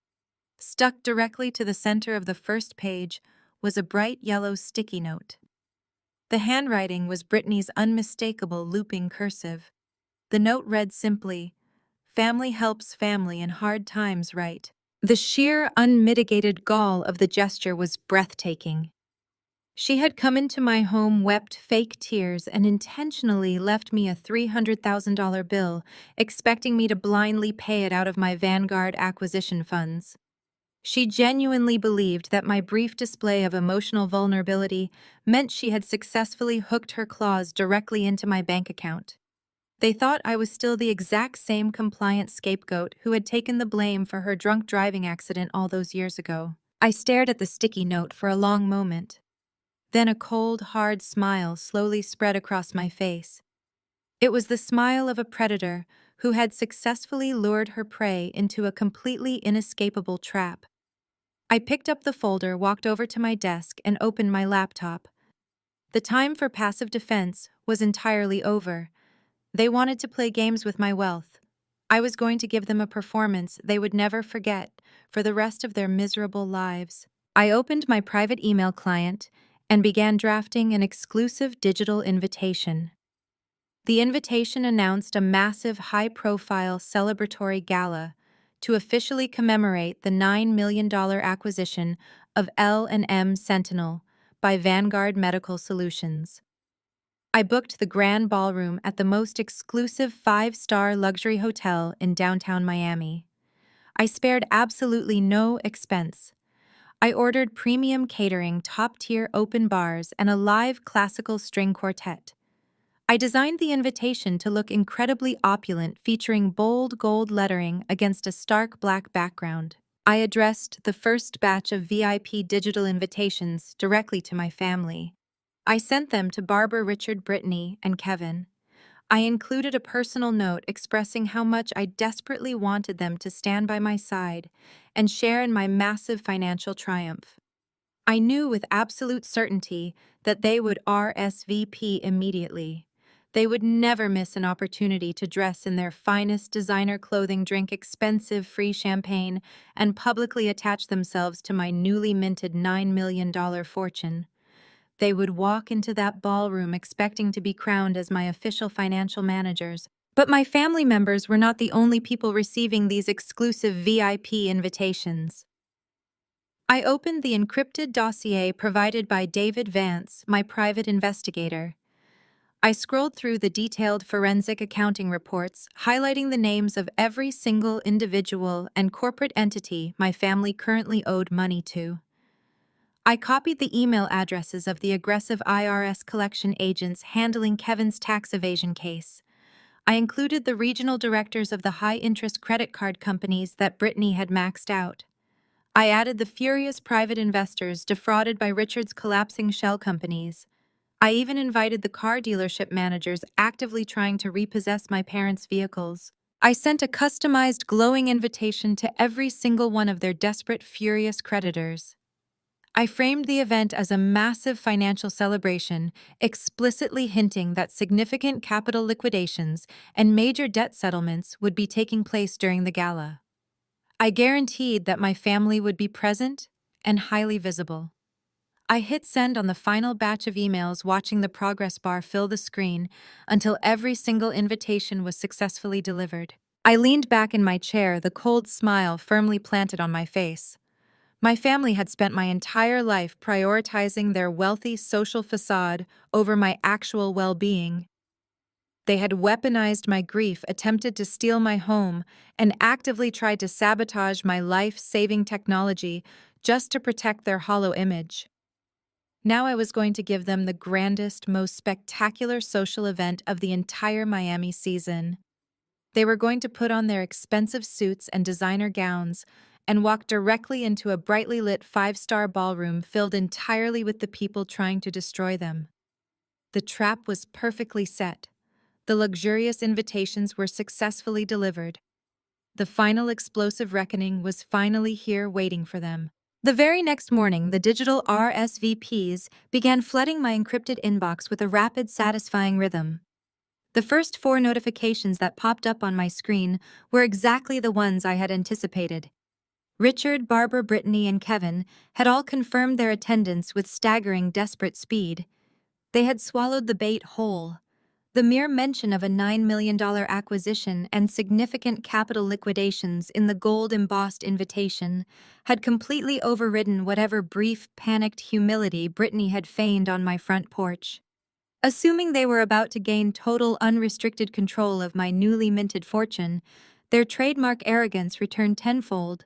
Stuck directly to the center of the first page was a bright yellow sticky note. The handwriting was Brittany's unmistakable looping cursive. The note read simply, family helps family in hard times, right? The sheer, unmitigated gall of the gesture was breathtaking. She had come into my home, wept fake tears, and intentionally left me a $300,000 bill, expecting me to blindly pay it out of my Vanguard acquisition funds. She genuinely believed that my brief display of emotional vulnerability meant she had successfully hooked her claws directly into my bank account. They thought I was still the exact same compliant scapegoat who had taken the blame for her drunk driving accident all those years ago. I stared at the sticky note for a long moment. Then a cold, hard smile slowly spread across my face. It was the smile of a predator who had successfully lured her prey into a completely inescapable trap. I picked up the folder, walked over to my desk, and opened my laptop. The time for passive defense was entirely over. They wanted to play games with my wealth. I was going to give them a performance they would never forget for the rest of their miserable lives. I opened my private email client and began drafting an exclusive digital invitation. The invitation announced a massive, high-profile celebratory gala to officially commemorate the $9 million acquisition of L&M Sentinel by Vanguard Medical Solutions. I booked the grand ballroom at the most exclusive 5-star luxury hotel in downtown Miami. I spared absolutely no expense. I ordered premium catering, top-tier open bars, and a live classical string quartet. I designed the invitation to look incredibly opulent, featuring bold gold lettering against a stark black background. I addressed the first batch of VIP digital invitations directly to my family. I sent them to Barbara, Richard, Brittany, and Kevin. I included a personal note expressing how much I desperately wanted them to stand by my side and share in my massive financial triumph. I knew with absolute certainty that they would RSVP immediately. They would never miss an opportunity to dress in their finest designer clothing, drink expensive free champagne, and publicly attach themselves to my newly minted $9 million fortune. They would walk into that ballroom expecting to be crowned as my official financial managers. But my family members were not the only people receiving these exclusive VIP invitations. I opened the encrypted dossier provided by David Vance, my private investigator. I scrolled through the detailed forensic accounting reports, highlighting the names of every single individual and corporate entity my family currently owed money to. I copied the email addresses of the aggressive IRS collection agents handling Kevin's tax evasion case. I included the regional directors of the high-interest credit card companies that Brittany had maxed out. I added the furious private investors defrauded by Richard's collapsing shell companies. I even invited the car dealership managers actively trying to repossess my parents' vehicles. I sent a customized, glowing invitation to every single one of their desperate, furious creditors. I framed the event as a massive financial celebration, explicitly hinting that significant capital liquidations and major debt settlements would be taking place during the gala. I guaranteed that my family would be present and highly visible. I hit send on the final batch of emails, watching the progress bar fill the screen until every single invitation was successfully delivered. I leaned back in my chair, the cold smile firmly planted on my face. My family had spent my entire life prioritizing their wealthy social facade over my actual well-being. They had weaponized my grief, attempted to steal my home, and actively tried to sabotage my life-saving technology just to protect their hollow image. Now I was going to give them the grandest, most spectacular social event of the entire Miami season. They were going to put on their expensive suits and designer gowns and walk directly into a brightly lit 5-star ballroom filled entirely with the people trying to destroy them. The trap was perfectly set. The luxurious invitations were successfully delivered. The final explosive reckoning was finally here waiting for them. The very next morning, the digital RSVPs began flooding my encrypted inbox with a rapid, satisfying rhythm. The first 4 notifications that popped up on my screen were exactly the ones I had anticipated. Richard, Barbara, Brittany, and Kevin had all confirmed their attendance with staggering, desperate speed. They had swallowed the bait whole. The mere mention of a $9 million acquisition and significant capital liquidations in the gold-embossed invitation had completely overridden whatever brief, panicked humility Brittany had feigned on my front porch. Assuming they were about to gain total unrestricted control of my newly minted fortune, their trademark arrogance returned tenfold.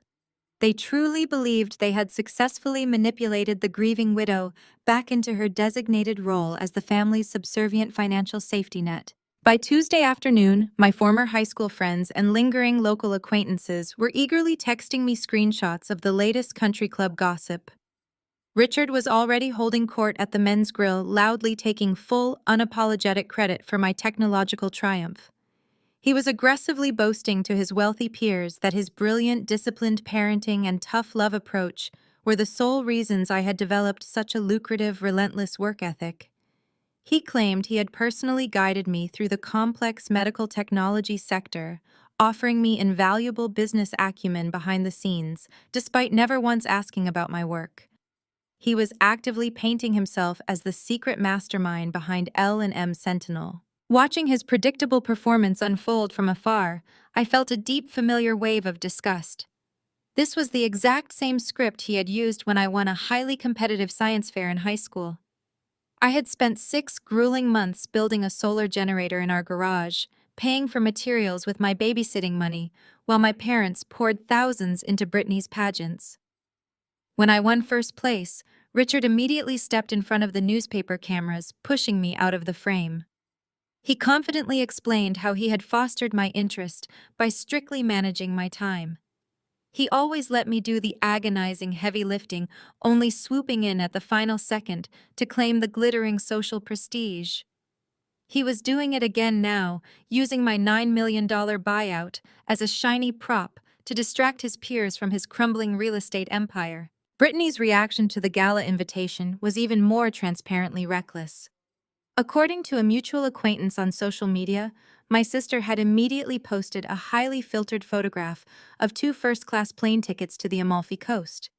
They truly believed they had successfully manipulated the grieving widow back into her designated role as the family's subservient financial safety net. By Tuesday afternoon, my former high school friends and lingering local acquaintances were eagerly texting me screenshots of the latest country club gossip. Richard was already holding court at the men's grill, loudly taking full, unapologetic credit for my technological triumph. He was aggressively boasting to his wealthy peers that his brilliant, disciplined parenting and tough love approach were the sole reasons I had developed such a lucrative, relentless work ethic. He claimed he had personally guided me through the complex medical technology sector, offering me invaluable business acumen behind the scenes, despite never once asking about my work. He was actively painting himself as the secret mastermind behind L&M Sentinel. Watching his predictable performance unfold from afar, I felt a deep, familiar wave of disgust. This was the exact same script he had used when I won a highly competitive science fair in high school. I had spent 6 grueling months building a solar generator in our garage, paying for materials with my babysitting money, while my parents poured thousands into Brittany's pageants. When I won first place, Richard immediately stepped in front of the newspaper cameras, pushing me out of the frame. He confidently explained how he had fostered my interest by strictly managing my time. He always let me do the agonizing heavy lifting, only swooping in at the final second to claim the glittering social prestige. He was doing it again now, using my $9 million buyout as a shiny prop to distract his peers from his crumbling real estate empire. Brittany's reaction to the gala invitation was even more transparently reckless. According to a mutual acquaintance on social media, my sister had immediately posted a highly filtered photograph of 2 first-class plane tickets to the Amalfi Coast.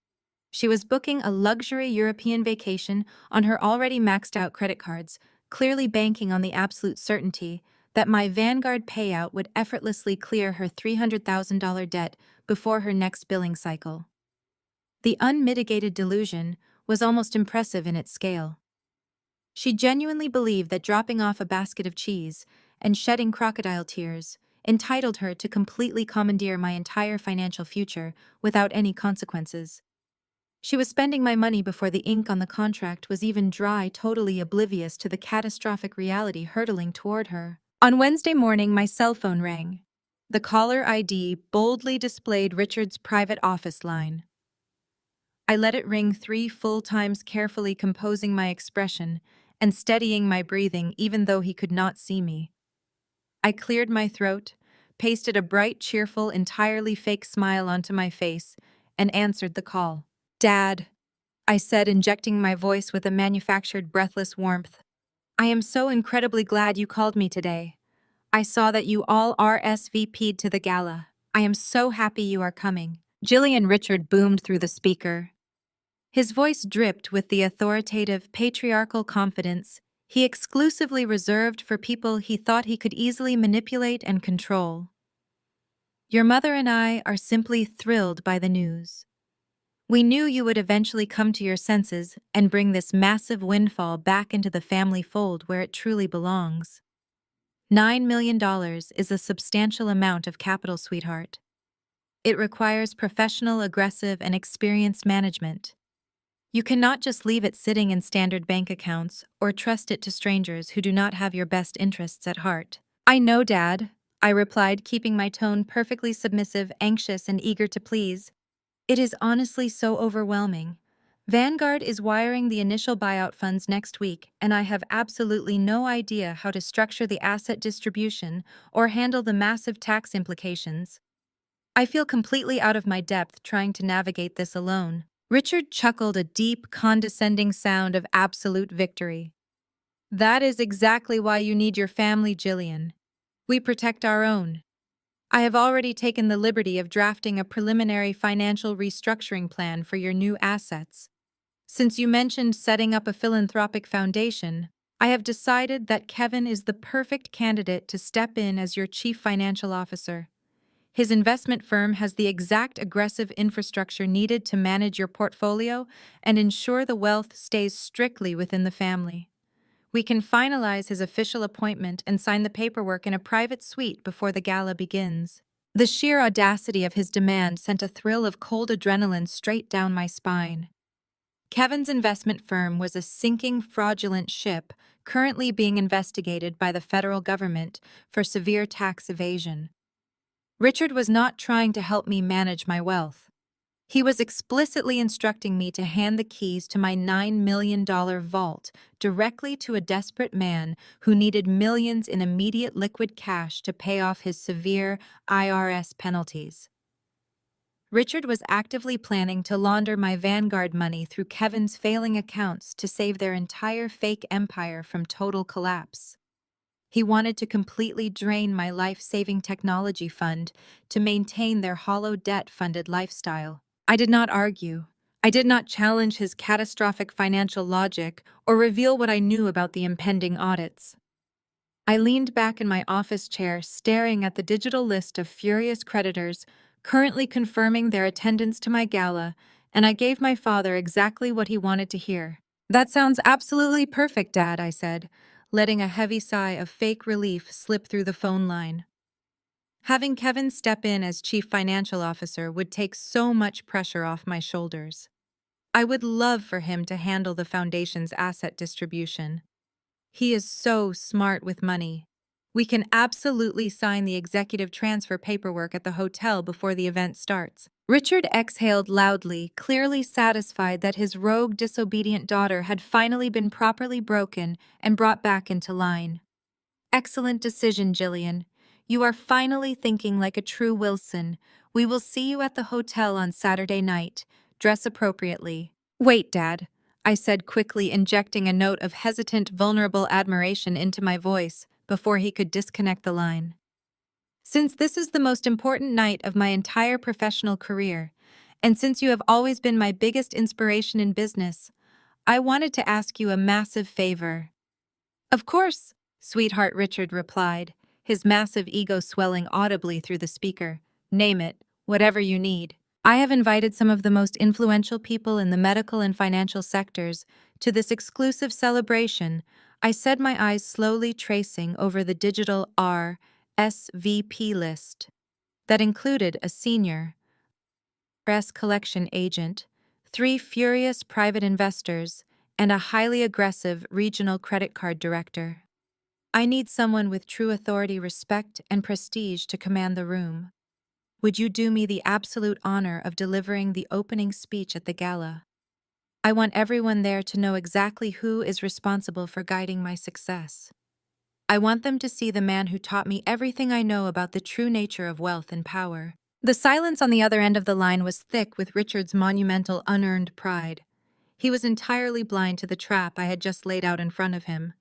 She was booking a luxury European vacation on her already maxed-out credit cards, clearly banking on the absolute certainty that my Vanguard payout would effortlessly clear her $300,000 debt before her next billing cycle. The unmitigated delusion was almost impressive in its scale. She genuinely believed that dropping off a basket of cheese and shedding crocodile tears entitled her to completely commandeer my entire financial future without any consequences. She was spending my money before the ink on the contract was even dry, totally oblivious to the catastrophic reality hurtling toward her. On Wednesday morning, my cell phone rang. The caller ID boldly displayed Richard's private office line. I let it ring 3 full times, carefully composing my expression and steadying my breathing even though he could not see me. I cleared my throat, pasted a bright, cheerful, entirely fake smile onto my face, and answered the call. "Dad," I said, injecting my voice with a manufactured breathless warmth. "I am so incredibly glad you called me today. I saw that you all RSVP'd to the gala. I am so happy you are coming." Jillian Richard boomed through the speaker. His voice dripped with the authoritative, patriarchal confidence he exclusively reserved for people he thought he could easily manipulate and control. "Your mother and I are simply thrilled by the news. We knew you would eventually come to your senses and bring this massive windfall back into the family fold where it truly belongs. $9 million is a substantial amount of capital, sweetheart. It requires professional, aggressive, and experienced management. You cannot just leave it sitting in standard bank accounts or trust it to strangers who do not have your best interests at heart." "I know, Dad," I replied, keeping my tone perfectly submissive, anxious, and eager to please. "It is honestly so overwhelming. Vanguard is wiring the initial buyout funds next week, and I have absolutely no idea how to structure the asset distribution or handle the massive tax implications. I feel completely out of my depth trying to navigate this alone." Richard chuckled, a deep, condescending sound of absolute victory. "That is exactly why you need your family, Jillian. We protect our own. I have already taken the liberty of drafting a preliminary financial restructuring plan for your new assets. Since you mentioned setting up a philanthropic foundation, I have decided that Kevin is the perfect candidate to step in as your chief financial officer. His investment firm has the exact aggressive infrastructure needed to manage your portfolio and ensure the wealth stays strictly within the family. We can finalize his official appointment and sign the paperwork in a private suite before the gala begins. The sheer audacity of his demand sent a thrill of cold adrenaline straight down my spine. Kevin's investment firm was a sinking, fraudulent ship currently being investigated by the federal government for severe tax evasion. Richard was not trying to help me manage my wealth. He was explicitly instructing me to hand the keys to my $9 million vault directly to a desperate man who needed millions in immediate liquid cash to pay off his severe IRS penalties. Richard was actively planning to launder my Vanguard money through Kevin's failing accounts to save their entire fake empire from total collapse. He wanted to completely drain my life-saving technology fund to maintain their hollow debt-funded lifestyle. I did not argue. I did not challenge his catastrophic financial logic or reveal what I knew about the impending audits. I leaned back in my office chair, staring at the digital list of furious creditors currently confirming their attendance to my gala, and I gave my father exactly what he wanted to hear. "That sounds absolutely perfect, Dad," I said, letting a heavy sigh of fake relief slip through the phone line. Having Kevin step in as chief financial officer would take so much pressure off my shoulders. I would love for him to handle the foundation's asset distribution. He is so smart with money. We can absolutely sign the executive transfer paperwork at the hotel before the event starts. Richard exhaled loudly, clearly satisfied that his rogue, disobedient daughter had finally been properly broken and brought back into line. "Excellent decision, Jillian. You are finally thinking like a true Wilson. We will see you at the hotel on Saturday night. Dress appropriately." "Wait, Dad," I said quickly, injecting a note of hesitant, vulnerable admiration into my voice before he could disconnect the line. "Since this is the most important night of my entire professional career, and since you have always been my biggest inspiration in business, I wanted to ask you a massive favor." "Of course," Sweetheart Richard replied, his massive ego swelling audibly through the speaker. "Name it, whatever you need." I have invited some of the most influential people in the medical and financial sectors to this exclusive celebration. I said, my eyes slowly tracing over the digital RSVP list that included a senior press collection agent, 3 furious private investors, and a highly aggressive regional credit card director. I need someone with true authority, respect, and prestige to command the room. Would you do me the absolute honor of delivering the opening speech at the gala? I want everyone there to know exactly who is responsible for guiding my success. I want them to see the man who taught me everything I know about the true nature of wealth and power. The silence on the other end of the line was thick with Richard's monumental, unearned pride. He was entirely blind to the trap I had just laid out in front of him.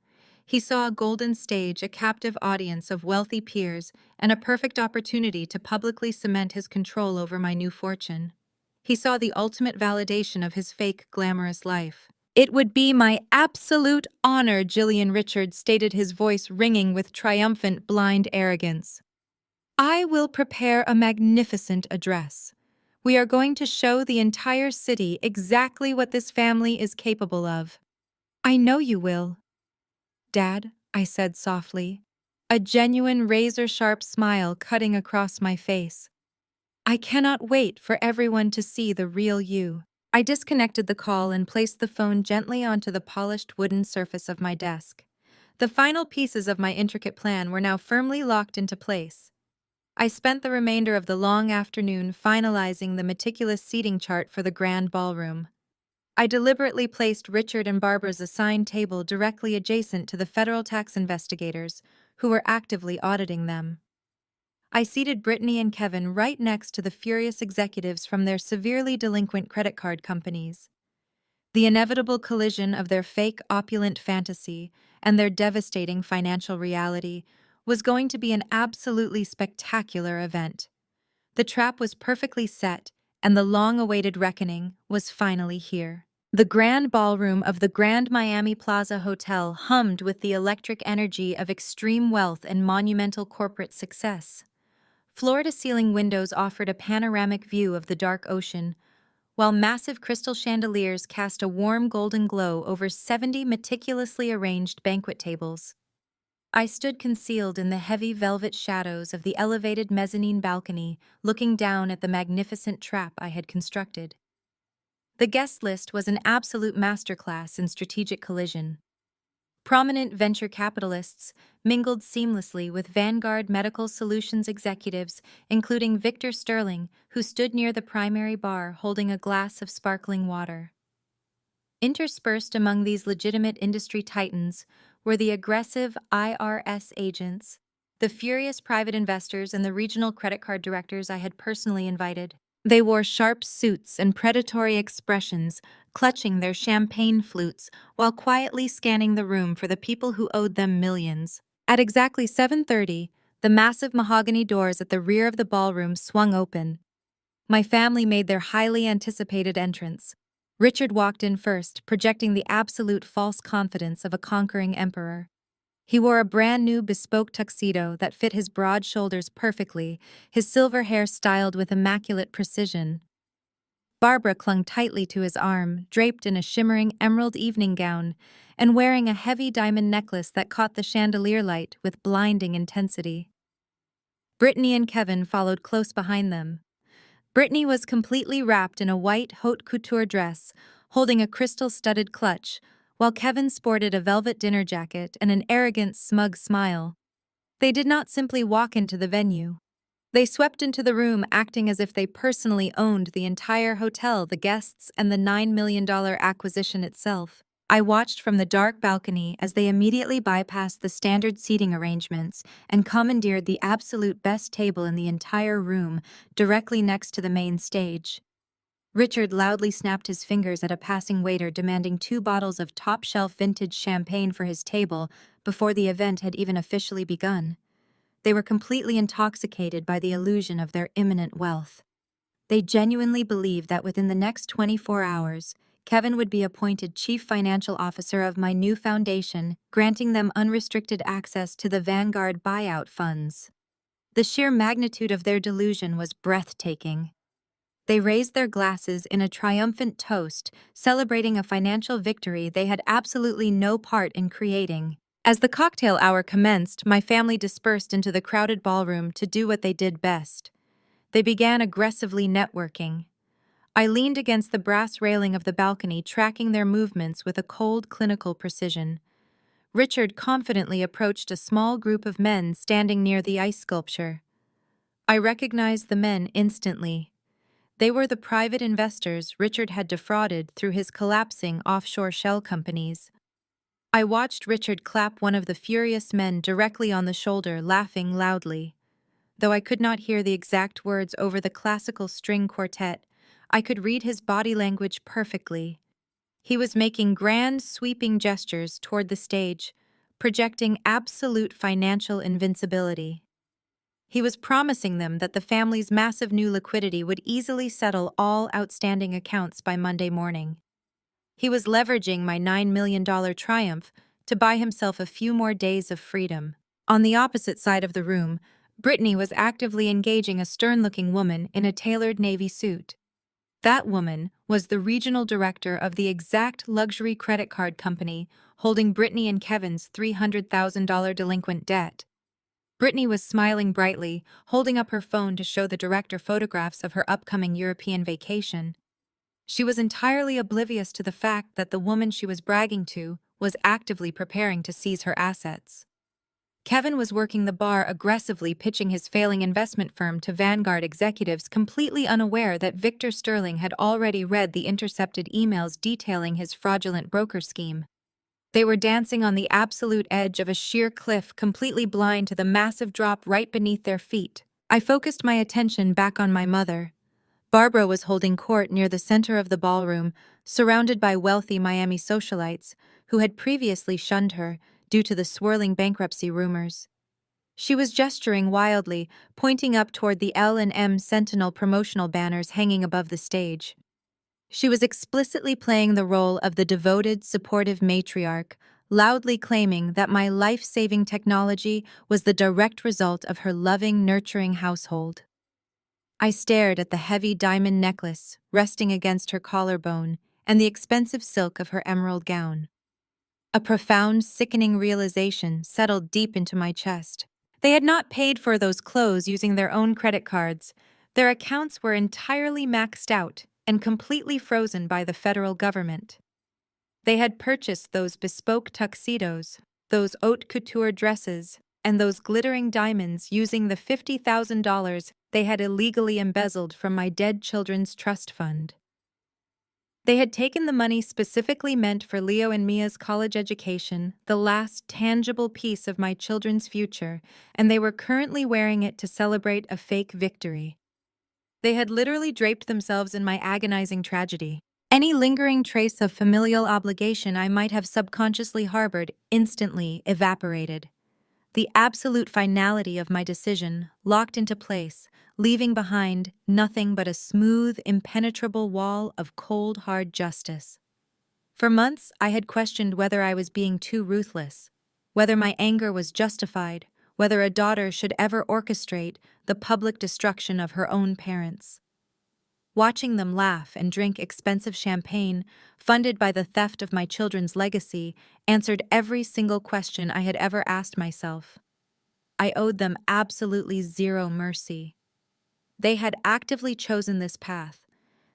He saw a golden stage, a captive audience of wealthy peers, and a perfect opportunity to publicly cement his control over my new fortune. He saw the ultimate validation of his fake, glamorous life. "It would be my absolute honor," Jillian Richards stated, his voice ringing with triumphant, blind arrogance. "I will prepare a magnificent address. We are going to show the entire city exactly what this family is capable of." "I know you will, Dad," I said softly, a genuine razor-sharp smile cutting across my face. "I cannot wait for everyone to see the real you." I disconnected the call and placed the phone gently onto the polished wooden surface of my desk. The final pieces of my intricate plan were now firmly locked into place. I spent the remainder of the long afternoon finalizing the meticulous seating chart for the grand ballroom. I deliberately placed Richard and Barbara's assigned table directly adjacent to the federal tax investigators, who were actively auditing them. I seated Brittany and Kevin right next to the furious executives from their severely delinquent credit card companies. The inevitable collision of their fake opulent fantasy and their devastating financial reality was going to be an absolutely spectacular event. The trap was perfectly set, and the long-awaited reckoning was finally here. The grand ballroom of the Grand Miami Plaza Hotel hummed with the electric energy of extreme wealth and monumental corporate success. Floor-to-ceiling windows offered a panoramic view of the dark ocean, while massive crystal chandeliers cast a warm golden glow over 70 meticulously arranged banquet tables. I stood concealed in the heavy velvet shadows of the elevated mezzanine balcony, looking down at the magnificent trap I had constructed. The guest list was an absolute masterclass in strategic collision. Prominent venture capitalists mingled seamlessly with Vanguard Medical Solutions executives, including Victor Sterling, who stood near the primary bar holding a glass of sparkling water. Interspersed among these legitimate industry titans were the aggressive IRS agents, the furious private investors, and the regional credit card directors I had personally invited. They wore sharp suits and predatory expressions, clutching their champagne flutes while quietly scanning the room for the people who owed them millions. At exactly 7:30, the massive mahogany doors at the rear of the ballroom swung open. My family made their highly anticipated entrance. Richard walked in first, projecting the absolute false confidence of a conquering emperor. He wore a brand-new bespoke tuxedo that fit his broad shoulders perfectly, his silver hair styled with immaculate precision. Barbara clung tightly to his arm, draped in a shimmering emerald evening gown, and wearing a heavy diamond necklace that caught the chandelier light with blinding intensity. Brittany and Kevin followed close behind them. Brittany was completely wrapped in a white haute couture dress, holding a crystal-studded clutch, while Kevin sported a velvet dinner jacket and an arrogant, smug smile. They did not simply walk into the venue. They swept into the room acting as if they personally owned the entire hotel, the guests, and the $9 million acquisition itself. I watched from the dark balcony as they immediately bypassed the standard seating arrangements and commandeered the absolute best table in the entire room, directly next to the main stage. Richard loudly snapped his fingers at a passing waiter demanding 2 bottles of top-shelf vintage champagne for his table before the event had even officially begun. They were completely intoxicated by the illusion of their imminent wealth. They genuinely believed that within the next 24 hours, Kevin would be appointed Chief Financial Officer of my new foundation, granting them unrestricted access to the Vanguard buyout funds. The sheer magnitude of their delusion was breathtaking. They raised their glasses in a triumphant toast, celebrating a financial victory they had absolutely no part in creating. As the cocktail hour commenced, my family dispersed into the crowded ballroom to do what they did best. They began aggressively networking. I leaned against the brass railing of the balcony, tracking their movements with a cold, clinical precision. Richard confidently approached a small group of men standing near the ice sculpture. I recognized the men instantly. They were the private investors Richard had defrauded through his collapsing offshore shell companies. I watched Richard clap one of the furious men directly on the shoulder, laughing loudly. Though I could not hear the exact words over the classical string quartet, I could read his body language perfectly. He was making grand, sweeping gestures toward the stage, projecting absolute financial invincibility. He was promising them that the family's massive new liquidity would easily settle all outstanding accounts by Monday morning. He was leveraging my $9 million triumph to buy himself a few more days of freedom. On the opposite side of the room, Brittany was actively engaging a stern-looking woman in a tailored navy suit. That woman was the regional director of the exact luxury credit card company holding Brittany and Kevin's $300,000 delinquent debt. Brittany was smiling brightly, holding up her phone to show the director photographs of her upcoming European vacation. She was entirely oblivious to the fact that the woman she was bragging to was actively preparing to seize her assets. Kevin was working the bar aggressively, pitching his failing investment firm to Vanguard executives, completely unaware that Victor Sterling had already read the intercepted emails detailing his fraudulent broker scheme. They were dancing on the absolute edge of a sheer cliff, completely blind to the massive drop right beneath their feet. I focused my attention back on my mother. Barbara was holding court near the center of the ballroom, surrounded by wealthy Miami socialites who had previously shunned her due to the swirling bankruptcy rumors. She was gesturing wildly, pointing up toward the L&M Sentinel promotional banners hanging above the stage. She was explicitly playing the role of the devoted, supportive matriarch, loudly claiming that my life-saving technology was the direct result of her loving, nurturing household. I stared at the heavy diamond necklace resting against her collarbone and the expensive silk of her emerald gown. A profound, sickening realization settled deep into my chest. They had not paid for those clothes using their own credit cards. Their accounts were entirely maxed out and completely frozen by the federal government. They had purchased those bespoke tuxedos, those haute couture dresses, and those glittering diamonds using the $50,000 they had illegally embezzled from my dead children's trust fund. They had taken the money specifically meant for Leo and Mia's college education, the last tangible piece of my children's future, and they were currently wearing it to celebrate a fake victory. They had literally draped themselves in my agonizing tragedy. Any lingering trace of familial obligation I might have subconsciously harbored instantly evaporated. The absolute finality of my decision locked into place, leaving behind nothing but a smooth, impenetrable wall of cold, hard justice. For months, I had questioned whether I was being too ruthless, whether my anger was justified, whether a daughter should ever orchestrate the public destruction of her own parents. Watching them laugh and drink expensive champagne, funded by the theft of my children's legacy, answered every single question I had ever asked myself. I owed them absolutely zero mercy. They had actively chosen this path.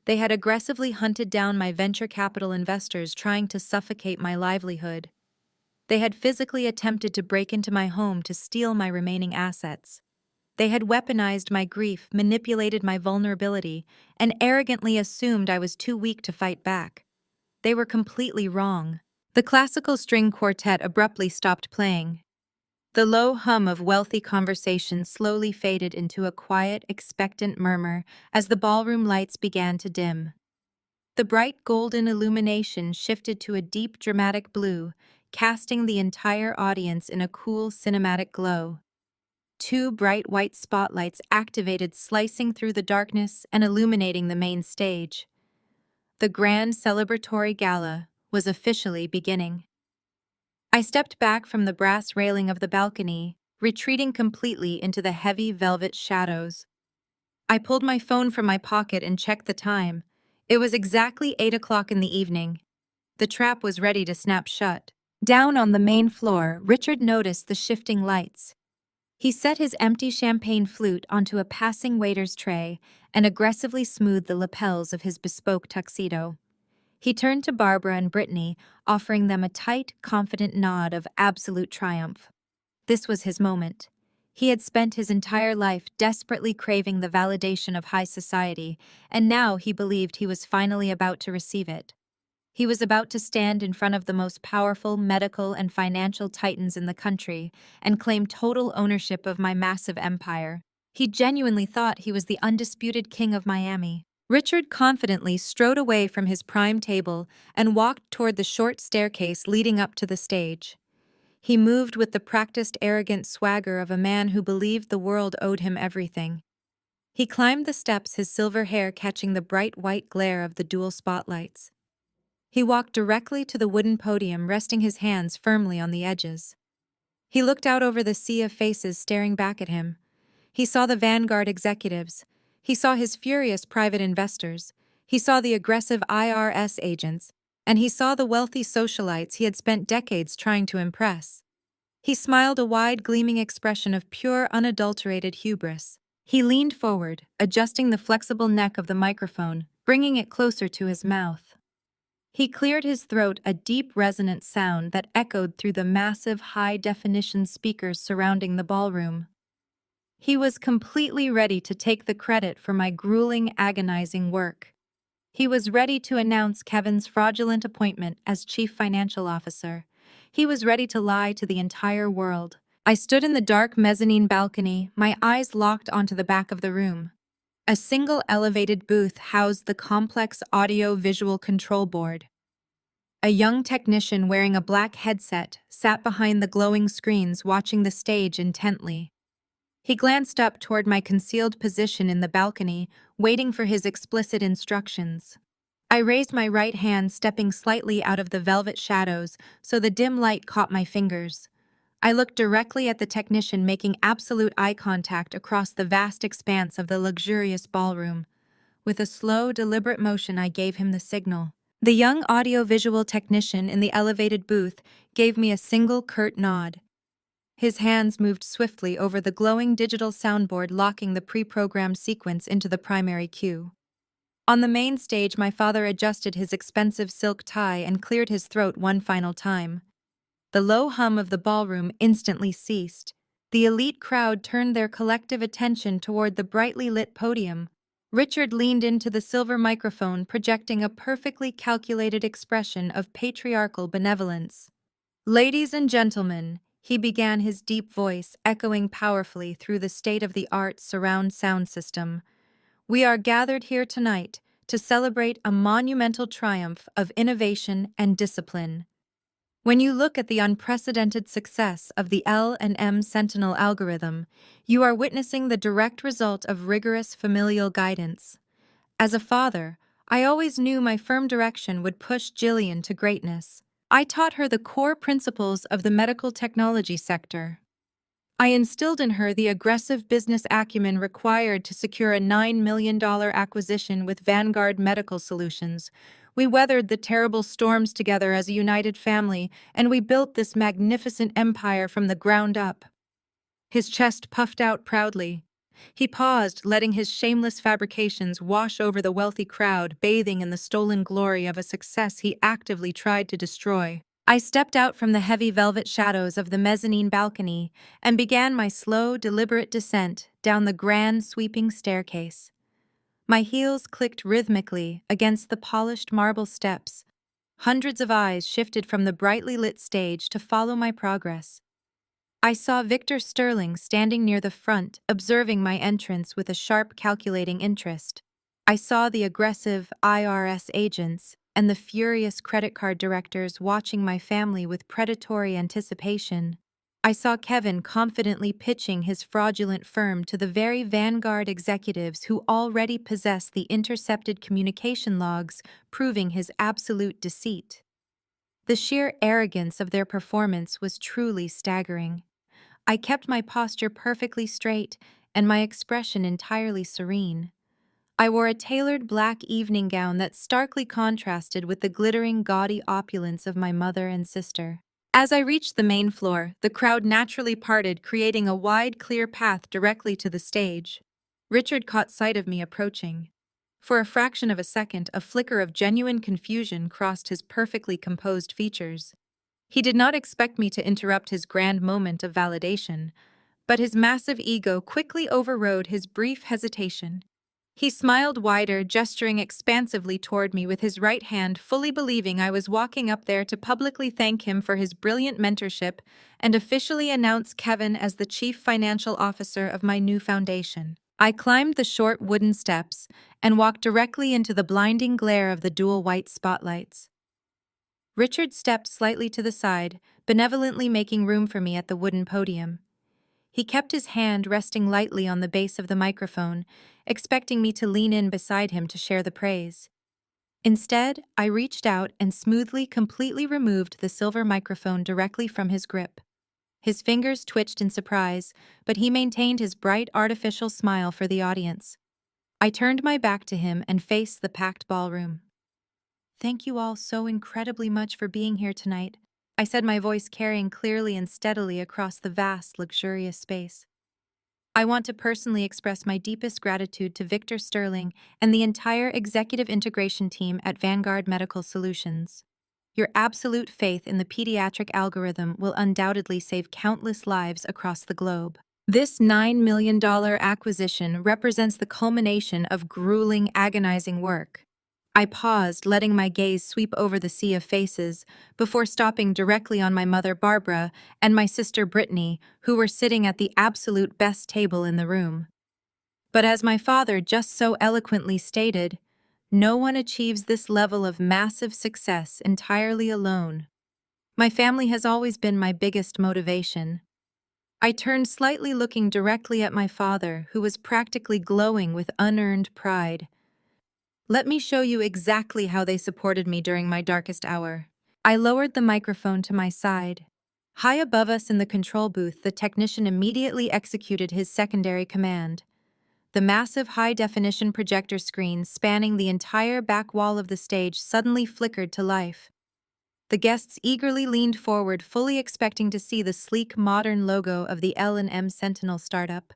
They had aggressively hunted down my venture capital investors trying to suffocate my livelihood. They had physically attempted to break into my home to steal my remaining assets. They had weaponized my grief, manipulated my vulnerability, and arrogantly assumed I was too weak to fight back. They were completely wrong. The classical string quartet abruptly stopped playing. The low hum of wealthy conversation slowly faded into a quiet, expectant murmur as the ballroom lights began to dim. The bright golden illumination shifted to a deep, dramatic blue, casting the entire audience in a cool, cinematic glow. Two bright white spotlights activated, slicing through the darkness and illuminating the main stage. The grand celebratory gala was officially beginning. I stepped back from the brass railing of the balcony, retreating completely into the heavy velvet shadows. I pulled my phone from my pocket and checked the time. It was exactly 8 o'clock in the evening. The trap was ready to snap shut. Down on the main floor, Richard noticed the shifting lights. He set his empty champagne flute onto a passing waiter's tray and aggressively smoothed the lapels of his bespoke tuxedo. He turned to Barbara and Brittany, offering them a tight, confident nod of absolute triumph. This was his moment. He had spent his entire life desperately craving the validation of high society, and now he believed he was finally about to receive it. He was about to stand in front of the most powerful medical and financial titans in the country and claim total ownership of my massive empire. He genuinely thought he was the undisputed king of Miami. Richard confidently strode away from his prime table and walked toward the short staircase leading up to the stage. He moved with the practiced, arrogant swagger of a man who believed the world owed him everything. He climbed the steps, his silver hair catching the bright white glare of the dual spotlights. He walked directly to the wooden podium, resting his hands firmly on the edges. He looked out over the sea of faces staring back at him. He saw the Vanguard executives. He saw his furious private investors. He saw the aggressive IRS agents. And he saw the wealthy socialites he had spent decades trying to impress. He smiled, a wide, gleaming expression of pure, unadulterated hubris. He leaned forward, adjusting the flexible neck of the microphone, bringing it closer to his mouth. He cleared his throat, a deep, resonant sound that echoed through the massive, high-definition speakers surrounding the ballroom. He was completely ready to take the credit for my grueling, agonizing work. He was ready to announce Kevin's fraudulent appointment as chief financial officer. He was ready to lie to the entire world. I stood in the dark mezzanine balcony, my eyes locked onto the back of the room. A single elevated booth housed the complex audio-visual control board. A young technician wearing a black headset sat behind the glowing screens, watching the stage intently. He glanced up toward my concealed position in the balcony, waiting for his explicit instructions. I raised my right hand, stepping slightly out of the velvet shadows so the dim light caught my fingers. I looked directly at the technician, making absolute eye contact across the vast expanse of the luxurious ballroom. With a slow, deliberate motion, I gave him the signal. The young audiovisual technician in the elevated booth gave me a single curt nod. His hands moved swiftly over the glowing digital soundboard, locking the pre-programmed sequence into the primary cue. On the main stage, my father adjusted his expensive silk tie and cleared his throat one final time. The low hum of the ballroom instantly ceased. The elite crowd turned their collective attention toward the brightly lit podium. Richard leaned into the silver microphone, projecting a perfectly calculated expression of patriarchal benevolence. "Ladies and gentlemen," he began, his deep voice echoing powerfully through the state-of-the-art surround sound system. "We are gathered here tonight to celebrate a monumental triumph of innovation and discipline. When you look at the unprecedented success of the L&M Sentinel algorithm, you are witnessing the direct result of rigorous familial guidance. As a father, I always knew my firm direction would push Jillian to greatness. I taught her the core principles of the medical technology sector. I instilled in her the aggressive business acumen required to secure a $9 million acquisition with Vanguard Medical Solutions. We weathered the terrible storms together as a united family, and we built this magnificent empire from the ground up." His chest puffed out proudly. He paused, letting his shameless fabrications wash over the wealthy crowd, bathing in the stolen glory of a success he actively tried to destroy. I stepped out from the heavy velvet shadows of the mezzanine balcony and began my slow, deliberate descent down the grand, sweeping staircase. My heels clicked rhythmically against the polished marble steps. Hundreds of eyes shifted from the brightly lit stage to follow my progress. I saw Victor Sterling standing near the front, observing my entrance with a sharp, calculating interest. I saw the aggressive IRS agents and the furious credit card directors watching my family with predatory anticipation. I saw Kevin confidently pitching his fraudulent firm to the very Vanguard executives who already possessed the intercepted communication logs proving his absolute deceit. The sheer arrogance of their performance was truly staggering. I kept my posture perfectly straight and my expression entirely serene. I wore a tailored black evening gown that starkly contrasted with the glittering, gaudy opulence of my mother and sister. As I reached the main floor, the crowd naturally parted, creating a wide, clear path directly to the stage. Richard caught sight of me approaching. For a fraction of a second, a flicker of genuine confusion crossed his perfectly composed features. He did not expect me to interrupt his grand moment of validation, but his massive ego quickly overrode his brief hesitation. He smiled wider, gesturing expansively toward me with his right hand, fully believing I was walking up there to publicly thank him for his brilliant mentorship and officially announce Kevin as the chief financial officer of my new foundation. I climbed the short wooden steps and walked directly into the blinding glare of the dual white spotlights. Richard stepped slightly to the side, benevolently making room for me at the wooden podium. He kept his hand resting lightly on the base of the microphone, expecting me to lean in beside him to share the praise. Instead, I reached out and smoothly, completely removed the silver microphone directly from his grip. His fingers twitched in surprise, but he maintained his bright, artificial smile for the audience. I turned my back to him and faced the packed ballroom. "Thank you all so incredibly much for being here tonight," I said, my voice carrying clearly and steadily across the vast, luxurious space. "I want to personally express my deepest gratitude to Victor Sterling and the entire executive integration team at Vanguard Medical Solutions. Your absolute faith in the pediatric algorithm will undoubtedly save countless lives across the globe. This $9 million acquisition represents the culmination of grueling, agonizing work." I paused, letting my gaze sweep over the sea of faces, before stopping directly on my mother Barbara and my sister Brittany, who were sitting at the absolute best table in the room. But as my father just so eloquently stated, no one achieves this level of massive success entirely alone. My family has always been my biggest motivation. I turned slightly, looking directly at my father, who was practically glowing with unearned pride. Let me show you exactly how they supported me during my darkest hour. I lowered the microphone to my side. High above us in the control booth, the technician immediately executed his secondary command. The massive high-definition projector screen spanning the entire back wall of the stage suddenly flickered to life. The guests eagerly leaned forward, fully expecting to see the sleek, modern logo of the L&M Sentinel startup,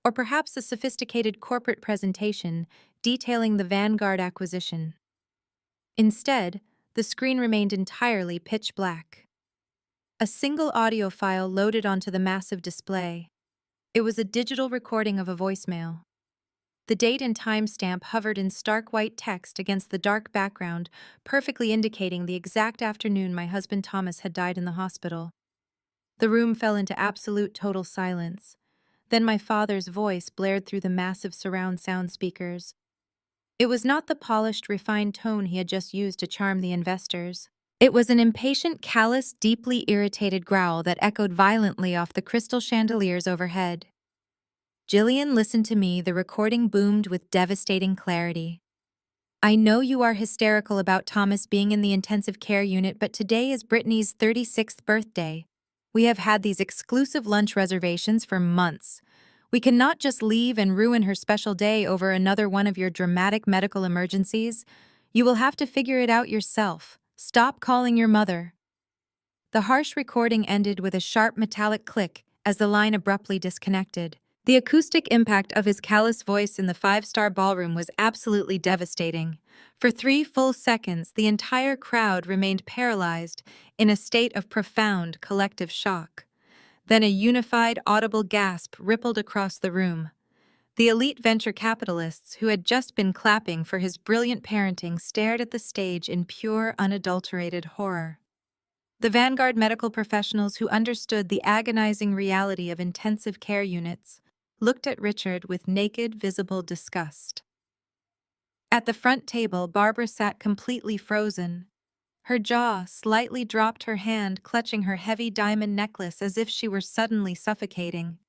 or perhaps a sophisticated corporate presentation detailing the Vanguard acquisition. Instead, the screen remained entirely pitch black. A single audio file loaded onto the massive display. It was a digital recording of a voicemail. The date and timestamp hovered in stark white text against the dark background, perfectly indicating the exact afternoon my husband Thomas had died in the hospital. The room fell into absolute total silence. Then my father's voice blared through the massive surround sound speakers. It was not the polished, refined tone he had just used to charm the investors. It was an impatient, callous, deeply irritated growl that echoed violently off the crystal chandeliers overhead. Jillian listened to me, the recording boomed with devastating clarity. I know you are hysterical about Thomas being in the intensive care unit, but today is Brittany's 36th birthday. We have had these exclusive lunch reservations for months. We cannot just leave and ruin her special day over another one of your dramatic medical emergencies. You will have to figure it out yourself. Stop calling your mother. The harsh recording ended with a sharp metallic click as the line abruptly disconnected. The acoustic impact of his callous voice in the five-star ballroom was absolutely devastating. For 3 full seconds, the entire crowd remained paralyzed in a state of profound collective shock. Then a unified, audible gasp rippled across the room. The elite venture capitalists who had just been clapping for his brilliant parenting stared at the stage in pure, unadulterated horror. The Vanguard medical professionals who understood the agonizing reality of intensive care units looked at Richard with naked, visible disgust. At the front table, Barbara sat completely frozen. Her jaw slightly dropped, her hand clutching her heavy diamond necklace as if she were suddenly suffocating.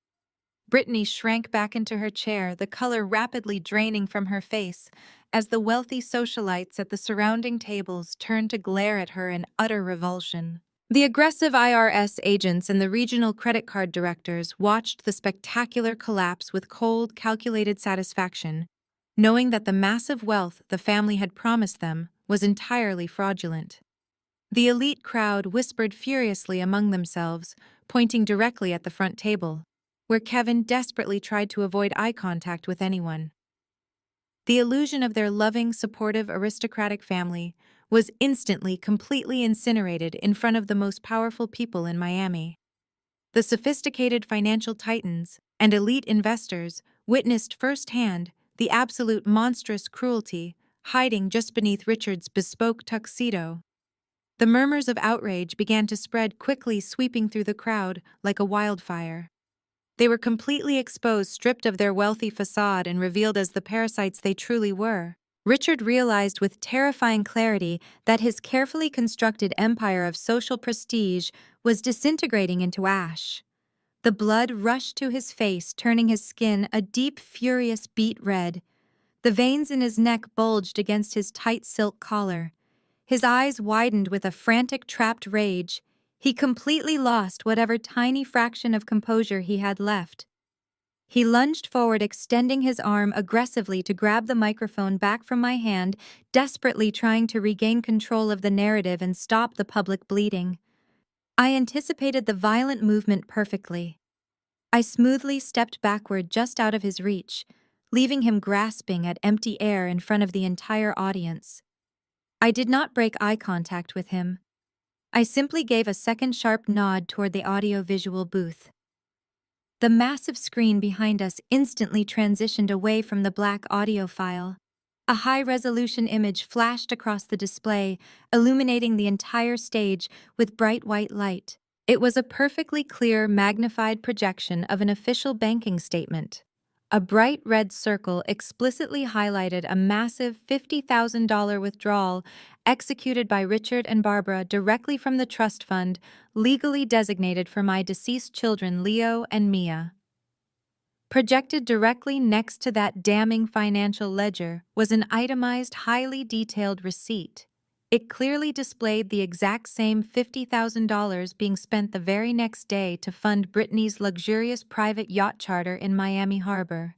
Brittany shrank back into her chair, the color rapidly draining from her face, as the wealthy socialites at the surrounding tables turned to glare at her in utter revulsion. The aggressive IRS agents and the regional credit card directors watched the spectacular collapse with cold, calculated satisfaction, knowing that the massive wealth the family had promised them was entirely fraudulent. The elite crowd whispered furiously among themselves, pointing directly at the front table, where Kevin desperately tried to avoid eye contact with anyone. The illusion of their loving, supportive, aristocratic family was instantly completely incinerated in front of the most powerful people in Miami. The sophisticated financial titans and elite investors witnessed firsthand the absolute monstrous cruelty hiding just beneath Richard's bespoke tuxedo. The murmurs of outrage began to spread quickly, sweeping through the crowd like a wildfire. They were completely exposed, stripped of their wealthy facade and revealed as the parasites they truly were. Richard realized with terrifying clarity that his carefully constructed empire of social prestige was disintegrating into ash. The blood rushed to his face, turning his skin a deep, furious beet red. The veins in his neck bulged against his tight silk collar. His eyes widened with a frantic, trapped rage. He completely lost whatever tiny fraction of composure he had left. He lunged forward, extending his arm aggressively to grab the microphone back from my hand, desperately trying to regain control of the narrative and stop the public bleeding. I anticipated the violent movement perfectly. I smoothly stepped backward just out of his reach, leaving him grasping at empty air in front of the entire audience. I did not break eye contact with him. I simply gave a second sharp nod toward the audio-visual booth. The massive screen behind us instantly transitioned away from the black audio file. A high-resolution image flashed across the display, illuminating the entire stage with bright white light. It was a perfectly clear, magnified projection of an official banking statement. A bright red circle explicitly highlighted a massive $50,000 withdrawal executed by Richard and Barbara directly from the trust fund legally designated for my deceased children Leo and Mia. Projected directly next to that damning financial ledger was an itemized, highly detailed receipt. It clearly displayed the exact same $50,000 being spent the very next day to fund Brittany's luxurious private yacht charter in Miami Harbor.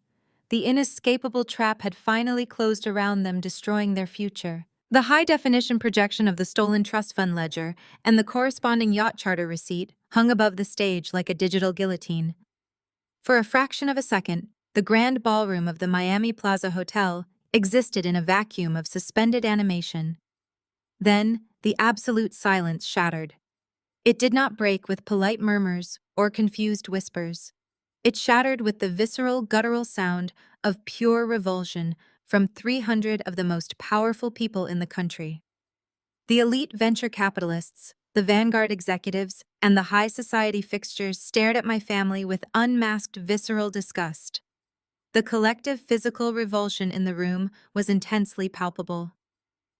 The inescapable trap had finally closed around them, destroying their future. The high-definition projection of the stolen trust fund ledger and the corresponding yacht charter receipt hung above the stage like a digital guillotine. For a fraction of a second, the grand ballroom of the Miami Plaza Hotel existed in a vacuum of suspended animation. Then, the absolute silence shattered. It did not break with polite murmurs or confused whispers. It shattered with the visceral, guttural sound of pure revulsion from 300 of the most powerful people in the country. The elite venture capitalists, the vanguard executives, and the high society fixtures stared at my family with unmasked visceral disgust. The collective physical revulsion in the room was intensely palpable.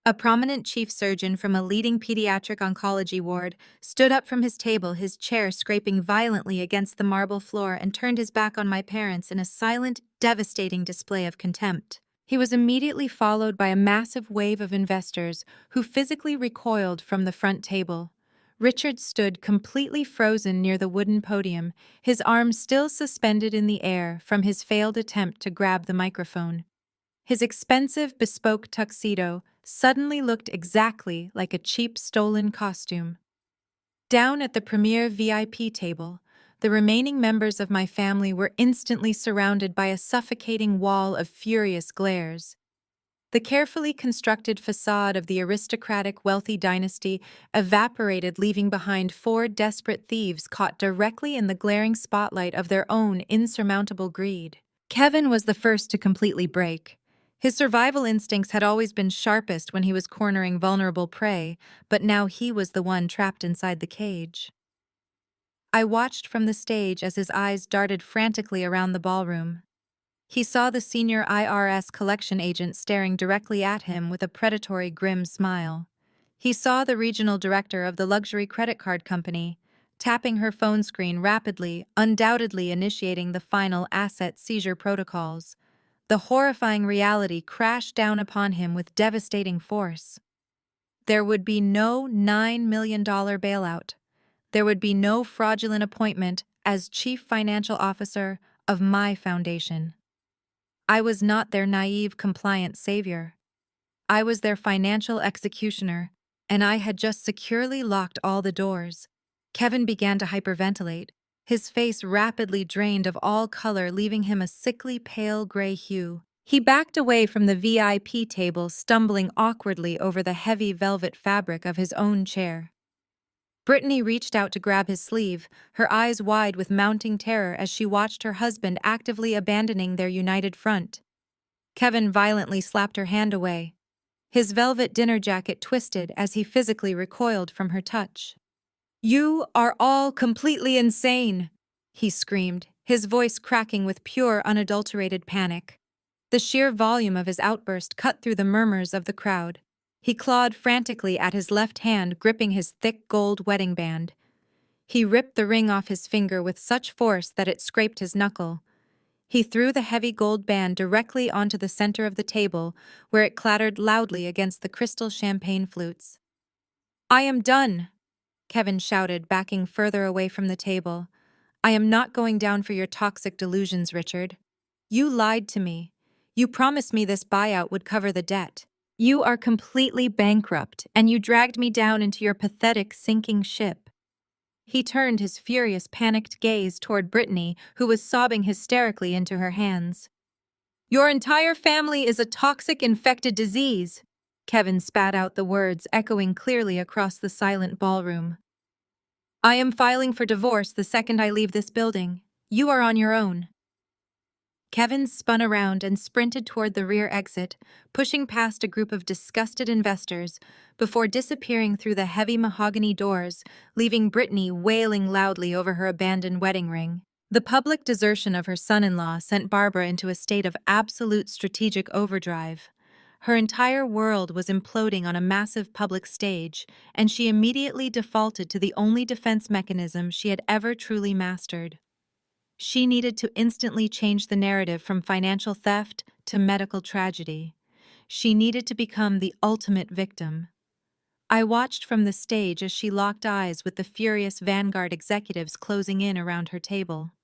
A prominent chief surgeon from a leading pediatric oncology ward stood up from his table, his chair scraping violently against the marble floor, and turned his back on my parents in a silent, devastating display of contempt. He was immediately followed by a massive wave of investors who physically recoiled from the front table. Richard stood completely frozen near the wooden podium, his arms still suspended in the air from his failed attempt to grab the microphone. His expensive, bespoke tuxedo suddenly looked exactly like a cheap, stolen costume. Down at the premier VIP table, the remaining members of my family were instantly surrounded by a suffocating wall of furious glares. The carefully constructed facade of the aristocratic, wealthy dynasty evaporated, leaving behind four desperate thieves caught directly in the glaring spotlight of their own insurmountable greed. Kevin was the first to completely break. His survival instincts had always been sharpest when he was cornering vulnerable prey, but now he was the one trapped inside the cage. I watched from the stage as his eyes darted frantically around the ballroom. He saw the senior IRS collection agent staring directly at him with a predatory, grim smile. He saw the regional director of the luxury credit card company, tapping her phone screen rapidly, undoubtedly initiating the final asset seizure protocols. The horrifying reality crashed down upon him with devastating force. There would be no $9 million bailout. There would be no fraudulent appointment as chief financial officer of my foundation. I was not their naive, compliant savior. I was their financial executioner, and I had just securely locked all the doors. Kevin began to hyperventilate. His face rapidly drained of all color, leaving him a sickly pale gray hue. He backed away from the VIP table, stumbling awkwardly over the heavy velvet fabric of his own chair. Brittany reached out to grab his sleeve, her eyes wide with mounting terror as she watched her husband actively abandoning their united front. Kevin violently slapped her hand away. His velvet dinner jacket twisted as he physically recoiled from her touch. "You are all completely insane!" he screamed, his voice cracking with pure, unadulterated panic. The sheer volume of his outburst cut through the murmurs of the crowd. He clawed frantically at his left hand, gripping his thick gold wedding band. He ripped the ring off his finger with such force that it scraped his knuckle. He threw the heavy gold band directly onto the center of the table, where it clattered loudly against the crystal champagne flutes. "I am done," Kevin shouted, backing further away from the table. "I am not going down for your toxic delusions, Richard. You lied to me. You promised me this buyout would cover the debt. You are completely bankrupt, and you dragged me down into your pathetic, sinking ship." He turned his furious, panicked gaze toward Brittany, who was sobbing hysterically into her hands. "Your entire family is a toxic, infected disease." Kevin spat out the words, echoing clearly across the silent ballroom. "I am filing for divorce the second I leave this building. You are on your own." Kevin spun around and sprinted toward the rear exit, pushing past a group of disgusted investors before disappearing through the heavy mahogany doors, leaving Brittany wailing loudly over her abandoned wedding ring. The public desertion of her son-in-law sent Barbara into a state of absolute strategic overdrive. Her entire world was imploding on a massive public stage, and she immediately defaulted to the only defense mechanism she had ever truly mastered. She needed to instantly change the narrative from financial theft to medical tragedy. She needed to become the ultimate victim. I watched from the stage as she locked eyes with the furious Vanguard executives closing in around her table.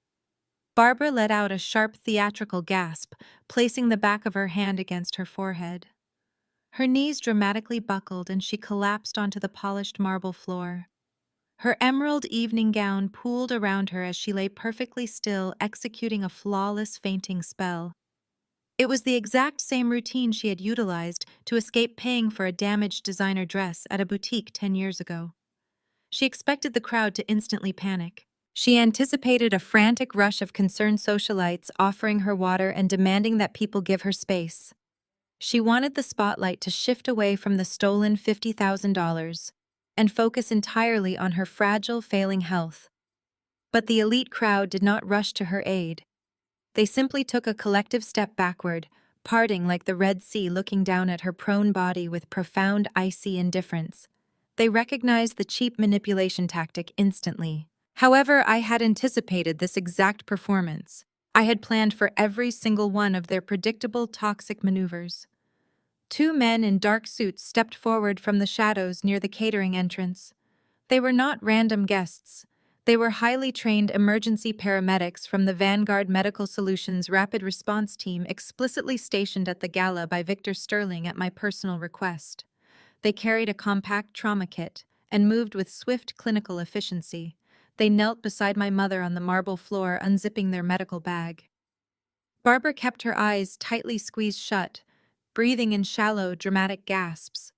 Barbara let out a sharp theatrical gasp, placing the back of her hand against her forehead. Her knees dramatically buckled and she collapsed onto the polished marble floor. Her emerald evening gown pooled around her as she lay perfectly still, executing a flawless fainting spell. It was the exact same routine she had utilized to escape paying for a damaged designer dress at a boutique 10 years ago. She expected the crowd to instantly panic. She anticipated a frantic rush of concerned socialites offering her water and demanding that people give her space. She wanted the spotlight to shift away from the stolen $50,000 and focus entirely on her fragile, failing health. But the elite crowd did not rush to her aid. They simply took a collective step backward, parting like the Red Sea, looking down at her prone body with profound, icy indifference. They recognized the cheap manipulation tactic instantly. However, I had anticipated this exact performance. I had planned for every single one of their predictable, toxic maneuvers. Two men in dark suits stepped forward from the shadows near the catering entrance. They were not random guests. They were highly trained emergency paramedics from the Vanguard Medical Solutions Rapid Response Team, explicitly stationed at the gala by Victor Sterling at my personal request. They carried a compact trauma kit and moved with swift clinical efficiency. They knelt beside my mother on the marble floor, unzipping their medical bag. Barbara kept her eyes tightly squeezed shut, breathing in shallow, dramatic gasps.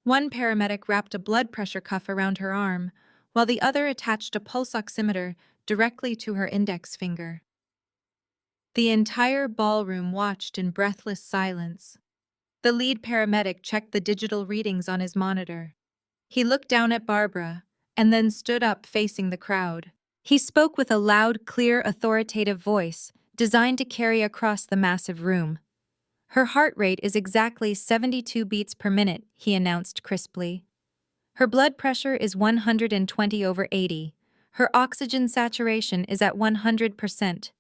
One paramedic wrapped a blood pressure cuff around her arm, while the other attached a pulse oximeter directly to her index finger. The entire ballroom watched in breathless silence. The lead paramedic checked the digital readings on his monitor. He looked down at Barbara, and then stood up facing the crowd. He spoke with a loud, clear, authoritative voice, designed to carry across the massive room. "Her heart rate is exactly 72 beats per minute," he announced crisply. "Her blood pressure is 120/80. Her oxygen saturation is at 100%.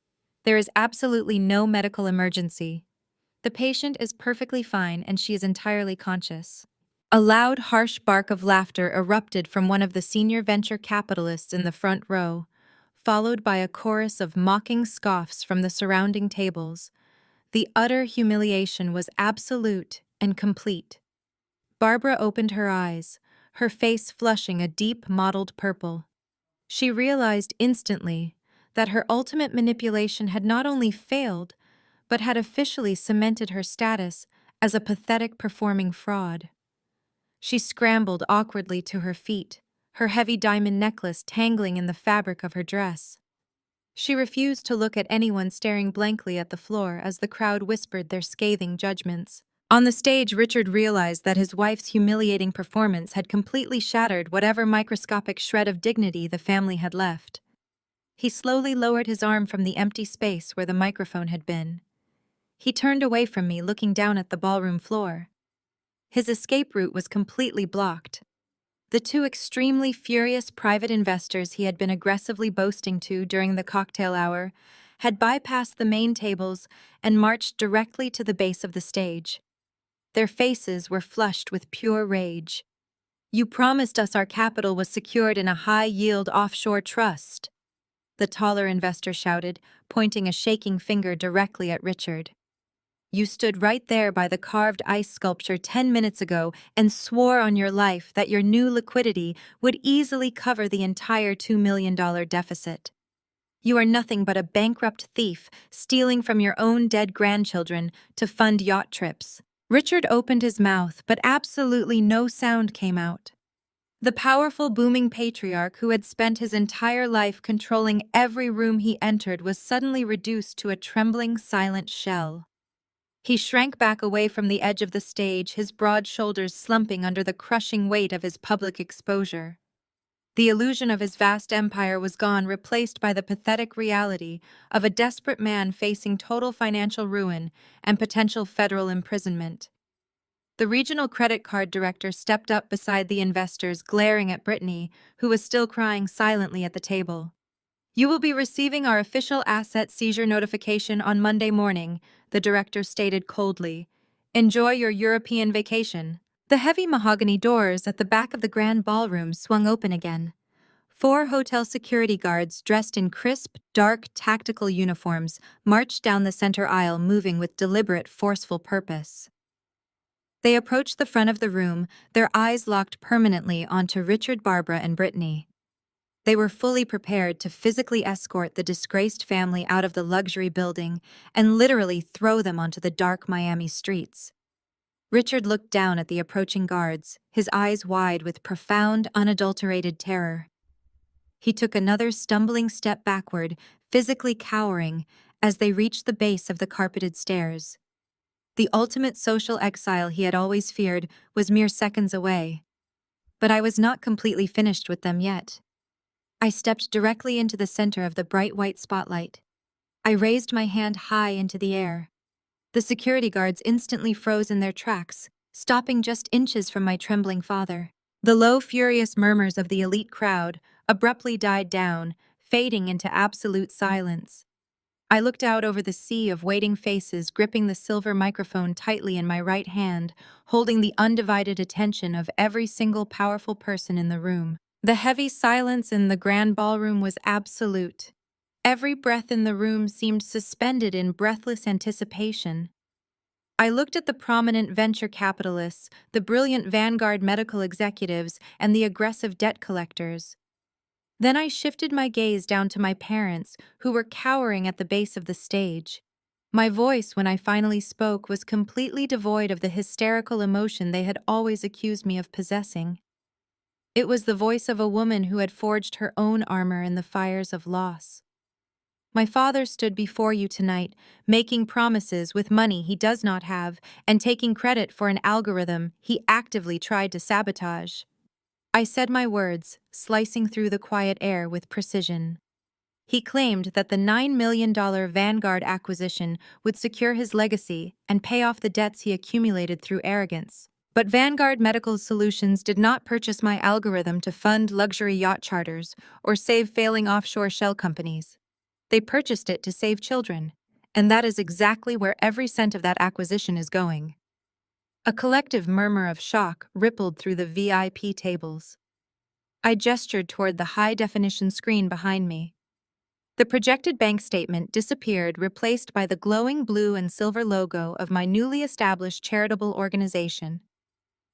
There is absolutely no medical emergency. The patient is perfectly fine and she is entirely conscious." A loud, harsh bark of laughter erupted from one of the senior venture capitalists in the front row, followed by a chorus of mocking scoffs from the surrounding tables. The utter humiliation was absolute and complete. Barbara opened her eyes, her face flushing a deep mottled purple. She realized instantly that her ultimate manipulation had not only failed, but had officially cemented her status as a pathetic performing fraud. She scrambled awkwardly to her feet, her heavy diamond necklace tangling in the fabric of her dress. She refused to look at anyone staring blankly at the floor as the crowd whispered their scathing judgments. On the stage, Richard realized that his wife's humiliating performance had completely shattered whatever microscopic shred of dignity the family had left. He slowly lowered his arm from the empty space where the microphone had been. He turned away from me, looking down at the ballroom floor. His escape route was completely blocked. The two extremely furious private investors he had been aggressively boasting to during the cocktail hour had bypassed the main tables and marched directly to the base of the stage. Their faces were flushed with pure rage. "You promised us our capital was secured in a high-yield offshore trust," the taller investor shouted, pointing a shaking finger directly at Richard. "You stood right there by the carved ice sculpture 10 minutes ago and swore on your life that your new liquidity would easily cover the entire $2 million deficit. You are nothing but a bankrupt thief, stealing from your own dead grandchildren to fund yacht trips." Richard opened his mouth, but absolutely no sound came out. The powerful, booming patriarch who had spent his entire life controlling every room he entered was suddenly reduced to a trembling, silent shell. He shrank back away from the edge of the stage, his broad shoulders slumping under the crushing weight of his public exposure. The illusion of his vast empire was gone, replaced by the pathetic reality of a desperate man facing total financial ruin and potential federal imprisonment. The regional credit card director stepped up beside the investors, glaring at Brittany, who was still crying silently at the table. You will be receiving our official asset seizure notification on Monday morning, the director stated coldly. Enjoy your European vacation. The heavy mahogany doors at the back of the grand ballroom swung open again. 4 hotel security guards dressed in crisp, dark, tactical uniforms marched down the center aisle, moving with deliberate, forceful purpose. They approached the front of the room, their eyes locked permanently onto Richard, Barbara, and Brittany. They were fully prepared to physically escort the disgraced family out of the luxury building and literally throw them onto the dark Miami streets. Richard looked down at the approaching guards, his eyes wide with profound, unadulterated terror. He took another stumbling step backward, physically cowering, as they reached the base of the carpeted stairs. The ultimate social exile he had always feared was mere seconds away. But I was not completely finished with them yet. I stepped directly into the center of the bright white spotlight. I raised my hand high into the air. The security guards instantly froze in their tracks, stopping just inches from my trembling father. The low, furious murmurs of the elite crowd abruptly died down, fading into absolute silence. I looked out over the sea of waiting faces, gripping the silver microphone tightly in my right hand, holding the undivided attention of every single powerful person in the room. The heavy silence in the grand ballroom was absolute. Every breath in the room seemed suspended in breathless anticipation. I looked at the prominent venture capitalists, the brilliant Vanguard medical executives, and the aggressive debt collectors. Then I shifted my gaze down to my parents, who were cowering at the base of the stage. My voice, when I finally spoke, was completely devoid of the hysterical emotion they had always accused me of possessing. It was the voice of a woman who had forged her own armor in the fires of loss. My father stood before you tonight, making promises with money he does not have and taking credit for an algorithm he actively tried to sabotage. I said my words, slicing through the quiet air with precision. He claimed that the $9 million Vanguard acquisition would secure his legacy and pay off the debts he accumulated through arrogance. But Vanguard Medical Solutions did not purchase my algorithm to fund luxury yacht charters or save failing offshore shell companies. They purchased it to save children, and that is exactly where every cent of that acquisition is going. A collective murmur of shock rippled through the VIP tables. I gestured toward the high-definition screen behind me. The projected bank statement disappeared, replaced by the glowing blue and silver logo of my newly established charitable organization.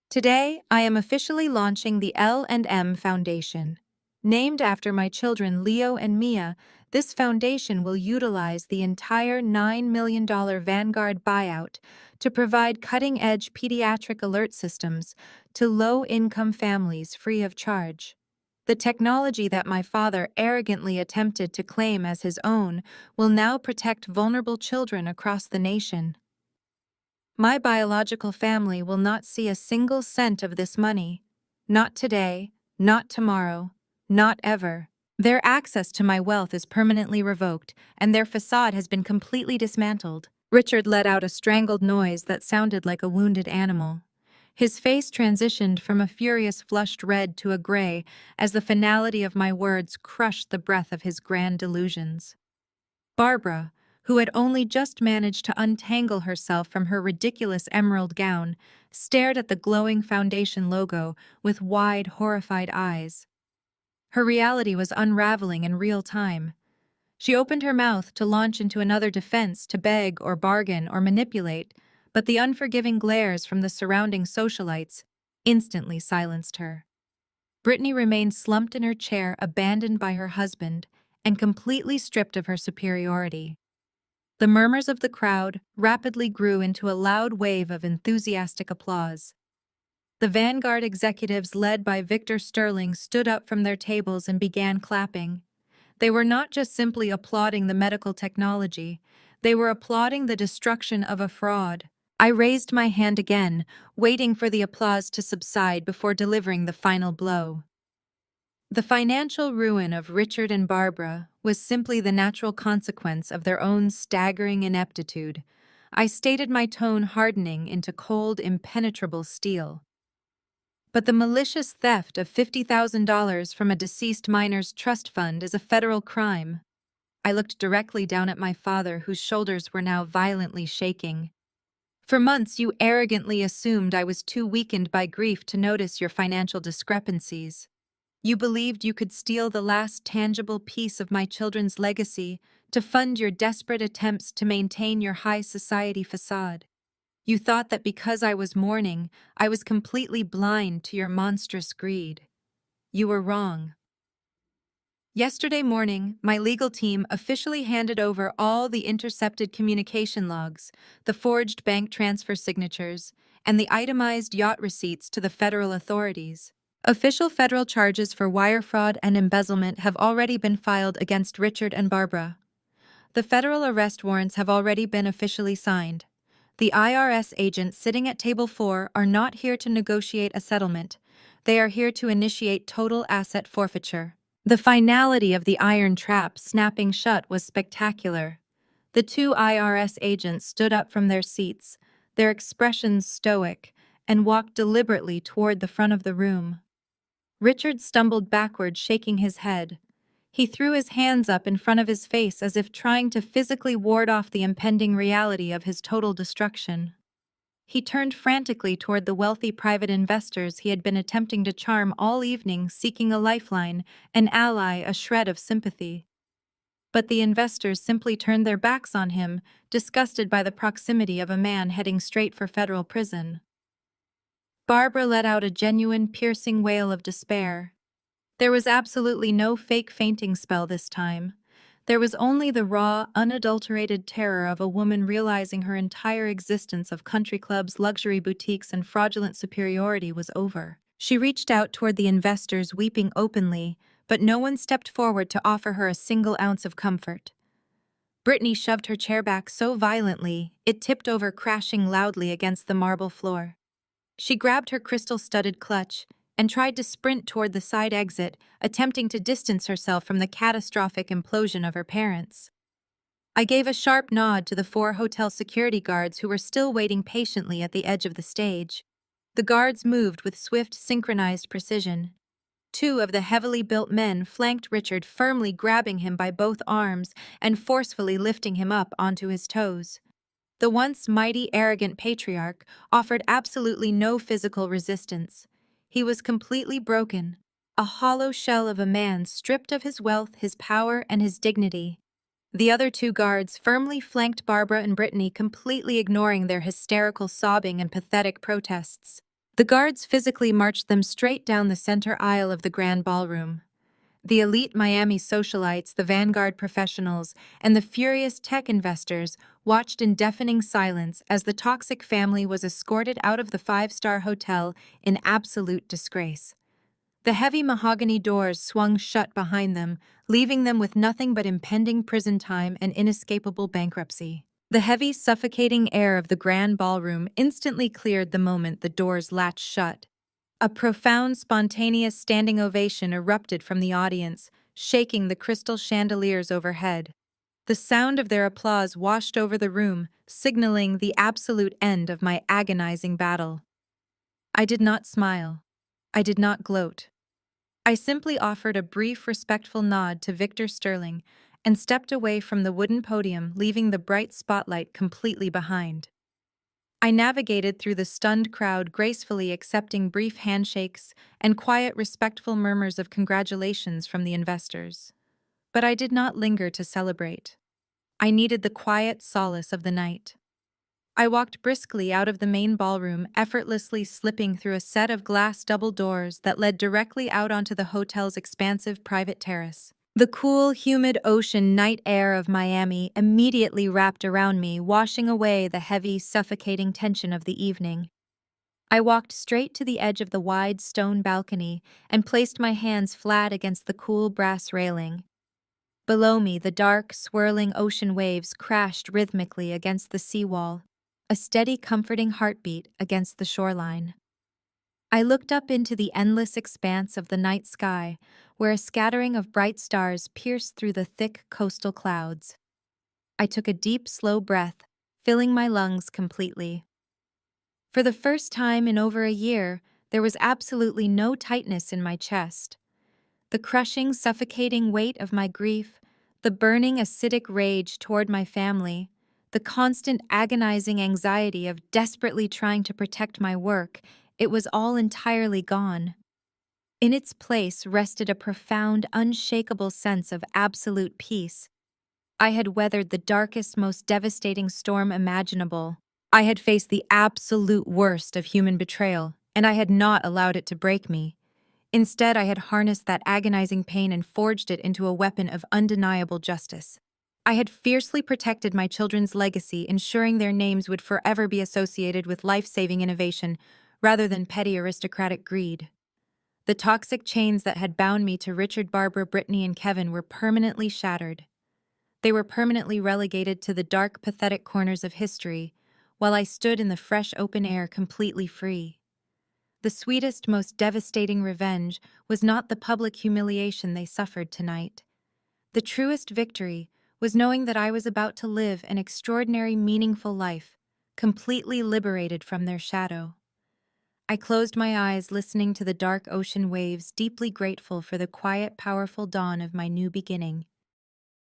Today, I am officially launching the L&M Foundation. Named after my children Leo and Mia, this foundation will utilize the entire $9 million Vanguard buyout to provide cutting-edge pediatric alert systems to low-income families free of charge. The technology that my father arrogantly attempted to claim as his own will now protect vulnerable children across the nation. My biological family will not see a single cent of this money. Not today, not tomorrow, not ever. Their access to my wealth is permanently revoked, and their facade has been completely dismantled. Richard let out a strangled noise that sounded like a wounded animal. His face transitioned from a furious flushed red to a gray as the finality of my words crushed the breath of his grand delusions. Barbara, who had only just managed to untangle herself from her ridiculous emerald gown, stared at the glowing foundation logo with wide, horrified eyes. Her reality was unraveling in real time. She opened her mouth to launch into another defense, to beg or bargain or manipulate, but the unforgiving glares from the surrounding socialites instantly silenced her. Brittany remained slumped in her chair, abandoned by her husband, and completely stripped of her superiority. The murmurs of the crowd rapidly grew into a loud wave of enthusiastic applause. The Vanguard executives led by Victor Sterling stood up from their tables and began clapping. They were not just simply applauding the medical technology, they were applauding the destruction of a fraud. I raised my hand again, waiting for the applause to subside before delivering the final blow. The financial ruin of Richard and Barbara was simply the natural consequence of their own staggering ineptitude. I stated, my tone hardening into cold, impenetrable steel. But the malicious theft of $50,000 from a deceased miner's trust fund is a federal crime. I looked directly down at my father, whose shoulders were now violently shaking. For months, you arrogantly assumed I was too weakened by grief to notice your financial discrepancies. You believed you could steal the last tangible piece of my children's legacy to fund your desperate attempts to maintain your high society facade. You thought that because I was mourning, I was completely blind to your monstrous greed. You were wrong. Yesterday morning, my legal team officially handed over all the intercepted communication logs, the forged bank transfer signatures, and the itemized yacht receipts to the federal authorities. Official federal charges for wire fraud and embezzlement have already been filed against Richard and Barbara. The federal arrest warrants have already been officially signed. The IRS agents sitting at table 4 are not here to negotiate a settlement. They are here to initiate total asset forfeiture. The finality of the iron trap snapping shut was spectacular. The two IRS agents stood up from their seats, their expressions stoic, and walked deliberately toward the front of the room. Richard stumbled backward, shaking his head. He threw his hands up in front of his face as if trying to physically ward off the impending reality of his total destruction. He turned frantically toward the wealthy private investors he had been attempting to charm all evening, seeking a lifeline, an ally, a shred of sympathy. But the investors simply turned their backs on him, disgusted by the proximity of a man heading straight for federal prison. Barbara let out a genuine, piercing wail of despair. There was absolutely no fake fainting spell this time. There was only the raw, unadulterated terror of a woman realizing her entire existence of country clubs, luxury boutiques, and fraudulent superiority was over. She reached out toward the investors, weeping openly, but no one stepped forward to offer her a single ounce of comfort. Brittany shoved her chair back so violently, it tipped over, crashing loudly against the marble floor. She grabbed her crystal-studded clutch and tried to sprint toward the side exit, attempting to distance herself from the catastrophic implosion of her parents. I gave a sharp nod to the 4 hotel security guards who were still waiting patiently at the edge of the stage. The guards moved with swift, synchronized precision. 2 of the heavily built men flanked Richard, firmly grabbing him by both arms and forcefully lifting him up onto his toes. The once mighty, arrogant patriarch offered absolutely no physical resistance. He was completely broken, a hollow shell of a man stripped of his wealth, his power, and his dignity. The other 2 guards firmly flanked Barbara and Brittany, completely ignoring their hysterical sobbing and pathetic protests. The guards physically marched them straight down the center aisle of the grand ballroom. The elite Miami socialites, the vanguard professionals, and the furious tech investors watched in deafening silence as the toxic family was escorted out of the 5-star hotel in absolute disgrace. The heavy mahogany doors swung shut behind them, leaving them with nothing but impending prison time and inescapable bankruptcy. The heavy, suffocating air of the grand ballroom instantly cleared the moment the doors latched shut. A profound, spontaneous standing ovation erupted from the audience, shaking the crystal chandeliers overhead. The sound of their applause washed over the room, signaling the absolute end of my agonizing battle. I did not smile. I did not gloat. I simply offered a brief, respectful nod to Victor Sterling and stepped away from the wooden podium, leaving the bright spotlight completely behind. I navigated through the stunned crowd, gracefully accepting brief handshakes and quiet, respectful murmurs of congratulations from the investors. But I did not linger to celebrate. I needed the quiet solace of the night. I walked briskly out of the main ballroom, effortlessly slipping through a set of glass double doors that led directly out onto the hotel's expansive private terrace. The cool, humid ocean night air of Miami immediately wrapped around me, washing away the heavy, suffocating tension of the evening. I walked straight to the edge of the wide stone balcony and placed my hands flat against the cool brass railing. Below me, the dark, swirling ocean waves crashed rhythmically against the seawall, a steady, comforting heartbeat against the shoreline. I looked up into the endless expanse of the night sky, where a scattering of bright stars pierced through the thick coastal clouds. I took a deep, slow breath, filling my lungs completely. For the first time in over a year, There was absolutely no tightness in my chest. The crushing, suffocating weight of my grief, the burning, acidic rage toward my family, the constant, agonizing anxiety of desperately trying to protect my work, it was all entirely gone. In its place rested a profound, unshakable sense of absolute peace. I had weathered the darkest, most devastating storm imaginable. I had faced the absolute worst of human betrayal, and I had not allowed it to break me. Instead, I had harnessed that agonizing pain and forged it into a weapon of undeniable justice. I had fiercely protected my children's legacy, ensuring their names would forever be associated with life-saving innovation rather than petty aristocratic greed. The toxic chains that had bound me to Richard, Barbara, Brittany, and Kevin were permanently shattered. They were permanently relegated to the dark, pathetic corners of history, while I stood in the fresh, open air completely free. The sweetest, most devastating revenge was not the public humiliation they suffered tonight. The truest victory was knowing that I was about to live an extraordinary, meaningful life, completely liberated from their shadow. I closed my eyes, listening to the dark ocean waves, deeply grateful for the quiet, powerful dawn of my new beginning.